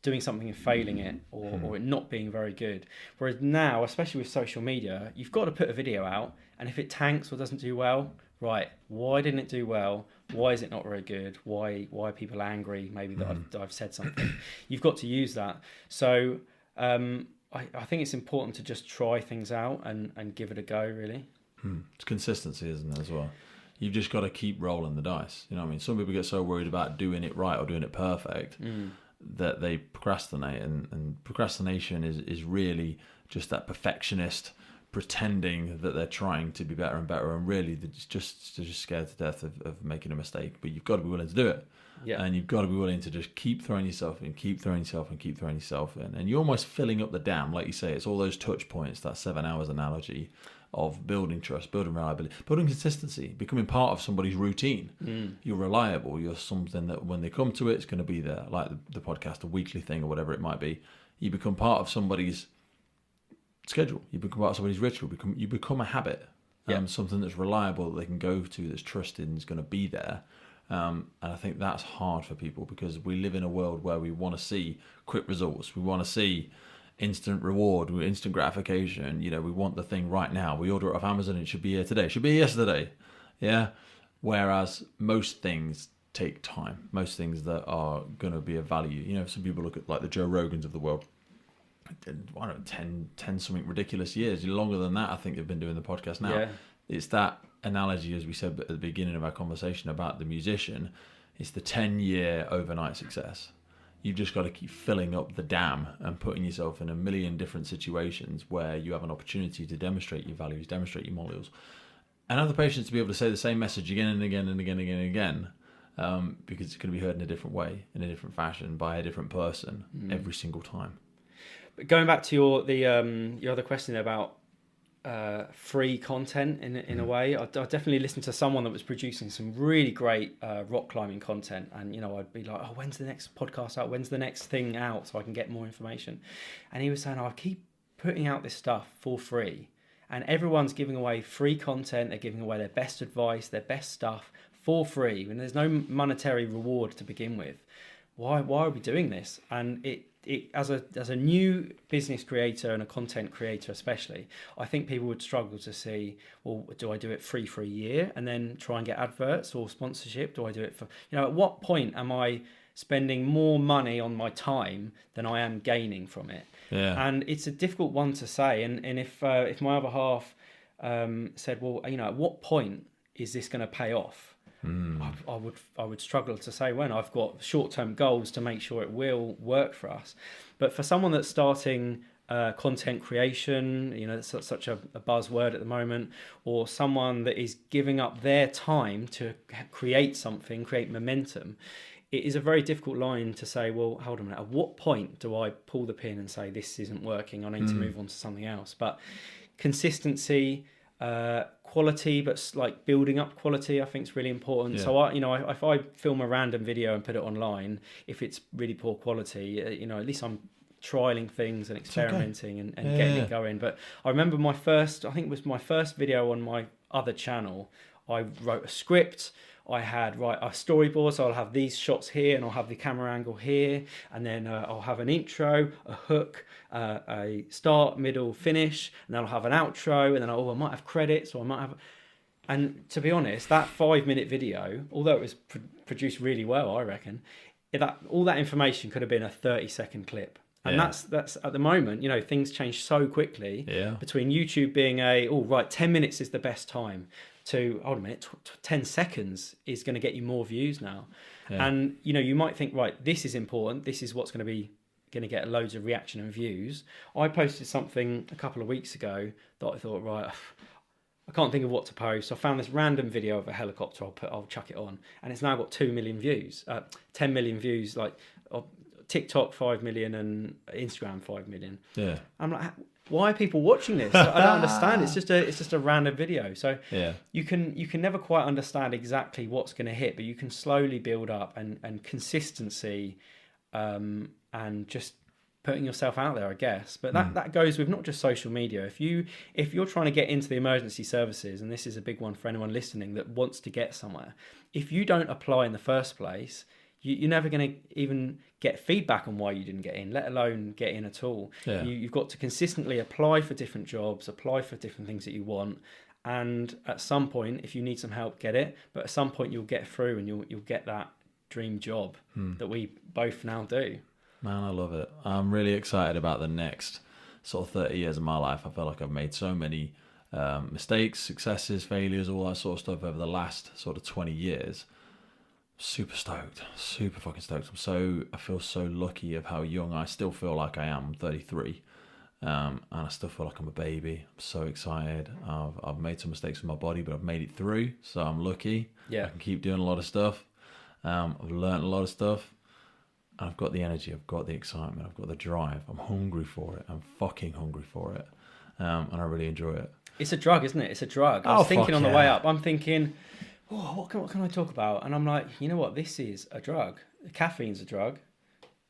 doing something and failing it, or it not being very good. Whereas now, especially with social media, you've got to put a video out, and if it tanks or doesn't do well, right, why didn't it do well? Why is it not very good? Why are people angry? Maybe that I've said something. You've got to use that. So I think it's important to just try things out and give it a go, really. It's consistency, isn't it, as well? You've just got to keep rolling the dice. You know what I mean? Some people get so worried about doing it right or doing it perfect that they procrastinate. And procrastination is really just that perfectionist pretending that they're trying to be better and better, and really they're just scared to death of making a mistake. But you've got to be willing to do it. And you've got to be willing to just keep throwing yourself in, keep throwing yourself in. And you're almost filling up the dam, like you say. It's all those touch points, that 7 hours analogy of building trust, building reliability, building consistency, becoming part of somebody's routine. You're reliable. You're something that when they come to it, it's going to be there, like the podcast, a weekly thing or whatever it might be. You become part of somebody's schedule. You become part of somebody's ritual. You become a habit. Something that's reliable that they can go to, that's trusted and is going to be there. And I think that's hard for people because we live in a world where we want to see quick results. We want to see instant reward, instant gratification. We want the thing right now. We order it off Amazon, it should be here today. It should be yesterday. Yeah. Whereas most things take time. Most things that are going to be of value. Some people look at like the Joe Rogans of the world. I don't know, 10 something ridiculous years. Longer than that, I think they've been doing the podcast now. Yeah. It's that analogy, as we said at the beginning of our conversation about the musician. It's the 10-year overnight success. You've just got to keep filling up the dam and putting yourself in a million different situations where you have an opportunity to demonstrate your values, demonstrate your morals, and have the patience to be able to say the same message again and again and again and again and again, because it's going to be heard in a different way, in a different fashion, by a different person every single time. But going back to your other question about free content in a way, I definitely listened to someone that was producing some really great rock climbing content, and I'd be like, "Oh, when's the next podcast out? When's the next thing out so I can get more information?" And he was saying, "I keep putting out this stuff for free, and everyone's giving away free content. They're giving away their best advice, their best stuff for free, and there's no monetary reward to begin with. Why are we doing this?" And it as a new business creator and a content creator especially, I think people would struggle to see, well, do I do it free for a year and then try and get adverts or sponsorship? Do I do it for, at what point am I spending more money on my time than I am gaining from it? Yeah. And it's a difficult one to say. And if my other half said, well, at what point is this going to pay off? I would struggle to say when. I've got short-term goals to make sure it will work for us. But for someone that's starting content creation, it's such a buzzword at the moment, or someone that is giving up their time to create something, create momentum, it is a very difficult line to say, well, hold on a minute, at what point do I pull the pin and say this isn't working, I need to move on to something else? But consistency, quality, but like building up quality, I think is really important. Yeah. So if I film a random video and put it online, if it's really poor quality, at least I'm trialing things and experimenting and getting it going. But I remember my first video on my other channel, I wrote a script. I had a storyboard, so I'll have these shots here, and I'll have the camera angle here, and then I'll have an intro, a hook, a start, middle, finish, and then I'll have an outro, and then I might have credits, or I might have. And to be honest, that 5-minute video, although it was produced really well, I reckon, all that information could have been a 30-second clip. And that's at the moment, things change so quickly. Between YouTube being 10 minutes is the best time, to, hold a minute, 10 seconds is going to get you more views now. And, you might think, right, this is important. This is what's going to get loads of reaction and views. I posted something a couple of weeks ago that I thought, right, I can't think of what to post. I found this random video of a helicopter. I'll chuck it on, and it's now got 2 million views, 10 million views, like TikTok 5 million and Instagram 5 million. Yeah, I'm like, why are people watching this? I don't understand. It's just a random video. So you can never quite understand exactly what's going to hit, but you can slowly build up and consistency, and just putting yourself out there, I guess. But that goes with not just social media. If you're trying to get into the emergency services, and this is a big one for anyone listening that wants to get somewhere, if you don't apply in the first place, you're never going to even get feedback on why you didn't get in, let alone get in at all. You've got to consistently apply for different jobs, apply for different things that you want, and at some point, if you need some help, get it. But at some point, you'll get through, and you'll get that dream job that we both now do. Man, I love it. I'm really excited about the next sort of 30 years of my life. I feel like I've made so many mistakes, successes, failures, all that sort of stuff over the last sort of 20 years. Super stoked, super fucking stoked. I feel so lucky of how young I still feel like I am. I'm 33, and I still feel like I'm a baby. I'm so excited. I've made some mistakes with my body, but I've made it through, so I'm lucky. I can keep doing a lot of stuff. I've learned a lot of stuff. I've got the energy, I've got the excitement, I've got the drive. I'm hungry for it. I'm fucking hungry for it. And I really enjoy it. It's a drug, isn't it? It's a drug. I was thinking on the way up, I'm thinking, what can I talk about? And I'm like, you know what? This is a drug. Caffeine's a drug.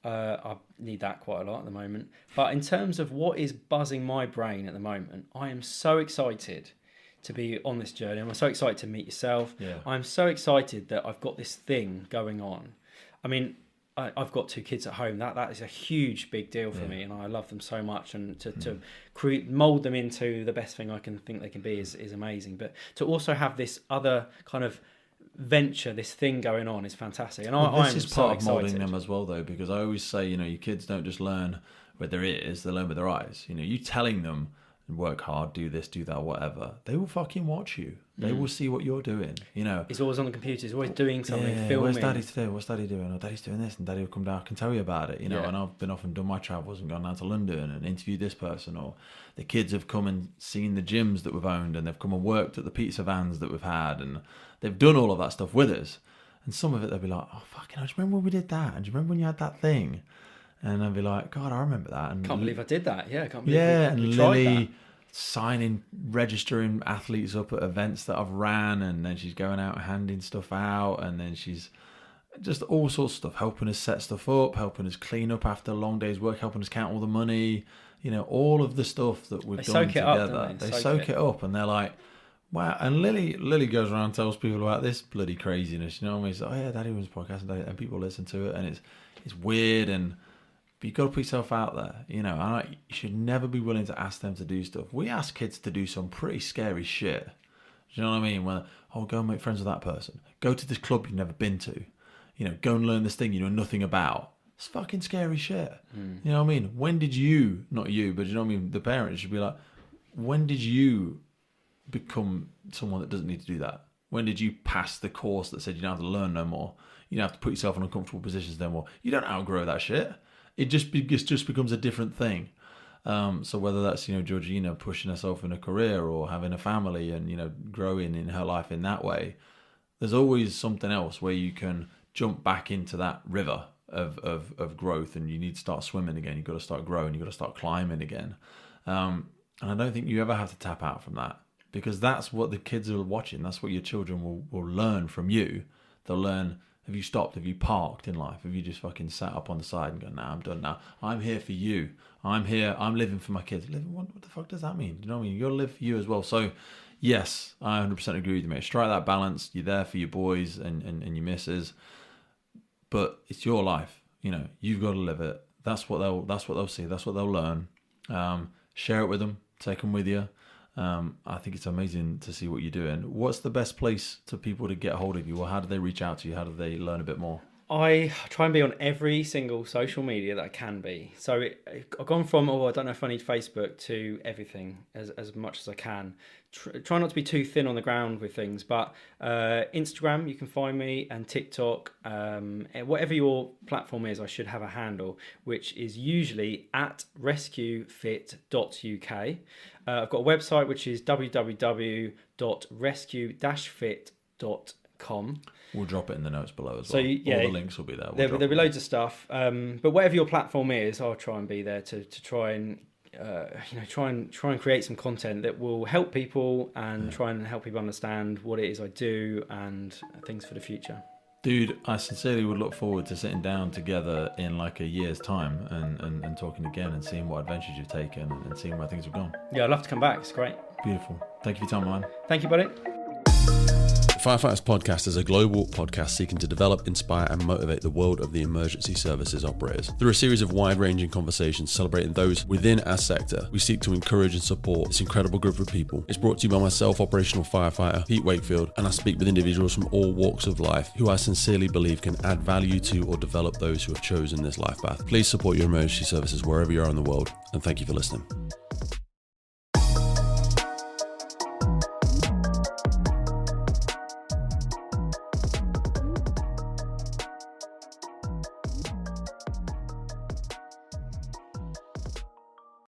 I need that quite a lot at the moment. But in terms of what is buzzing my brain at the moment, I am so excited to be on this journey. I'm so excited to meet yourself. I'm so excited that I've got this thing going on. I mean, I've got 2 kids at home. That is a huge, big deal for me, and I love them so much. And to mold them into the best thing I can think they can be is amazing. But to also have this other kind of venture, this thing going on, is fantastic. And this is part of molding them as well, though, because I always say, your kids don't just learn with their ears; they learn with their eyes. You telling them work hard, do this, do that, whatever, they will fucking watch you. They will see what you're doing. He's always on the computer. He's always doing something, filming. Where's Daddy today? What's Daddy doing? Oh, Daddy's doing this, and Daddy will come down. I can tell you about it. And I've been off and done my travels and gone down to London and interviewed this person. Or the kids have come and seen the gyms that we've owned, and they've come and worked at the pizza vans that we've had, and they've done all of that stuff with us. And some of it they'll be like, "Oh fucking, do you remember when we did that? And do you remember when you had that thing?" And I'll be like, "God, I remember that." And can't believe I did that. Yeah, can't believe we tried Lily. that. Registering athletes up at events that I've ran, and then she's going out and handing stuff out, and then she's just all sorts of stuff, helping us set stuff up, helping us clean up after a long day's work, helping us count all the money, all of the stuff that we've done together. They soak it up, and they're like, wow. And Lily goes around and tells people about this bloody craziness, you know what I mean? She's like, oh yeah, Daddy runs a podcast, and people listen to it, and it's weird, but you've got to put yourself out there, and you should never be willing to ask them to do stuff. We ask kids to do some pretty scary shit. Do you know what I mean? Well, go and make friends with that person. Go to this club you've never been to. Go and learn this thing you know nothing about. It's fucking scary shit. You know what I mean? When did you, not you, but you know what I mean, the parents should be like, when did you become someone that doesn't need to do that? When did you pass the course that said you don't have to learn no more? You don't have to put yourself in uncomfortable positions no more. You don't outgrow that shit. It just becomes a different thing. So whether that's Georgina pushing herself in a career or having a family and growing in her life in that way, there's always something else where you can jump back into that river of growth, and you need to start swimming again. You've got to start growing. You've got to start climbing again. And I don't think you ever have to tap out from that, because that's what the kids are watching. That's what your children will learn from you. They'll learn Have you stopped? Have you parked in life? Have you just fucking sat up on the side and gone, nah, I'm done now. I'm here for you. I'm here. I'm living for my kids. Living, what the fuck does that mean? You know what I mean? You've got to live for you as well. So, yes, I 100% agree with you, mate. Strike that balance. You're there for your boys and your misses. But it's your life. You know, you've got to live it. That's what they'll see. That's what they'll learn. Share it with them. Take them with you. I think it's amazing to see what you're doing. What's the best place to people to get hold of you? Or how do they reach out to you? How do they learn a bit more? I try and be on every single social media that I can be. So I've gone from, I don't know if I need Facebook, to everything as much as I can. Try not to be too thin on the ground with things, but Instagram, you can find me, and TikTok, whatever your platform is, I should have a handle, which is usually at rescuefit.uk. I've got a website, which is www.rescue-fit.com. We'll drop it in the notes below as well. So, yeah, all the links will be there. There'll be loads of stuff. But whatever your platform is, I'll try and be there to try and try and create some content that will help people and try and help people understand what it is I do and things for the future. Dude, I sincerely would look forward to sitting down together in like a year's time and talking again and seeing what adventures you've taken and seeing where things have gone. Yeah, I'd love to come back. It's great. Beautiful. Thank you for your time, man. Thank you, buddy. Firefighters Podcast is a global podcast seeking to develop, inspire, and motivate the world of the emergency services operators. Through a series of wide-ranging conversations celebrating those within our sector, we seek to encourage and support this incredible group of people. It's brought to you by myself, operational firefighter Pete Wakefield, and I speak with individuals from all walks of life who I sincerely believe can add value to or develop those who have chosen this life path. Please support your emergency services wherever you are in the world, and thank you for listening.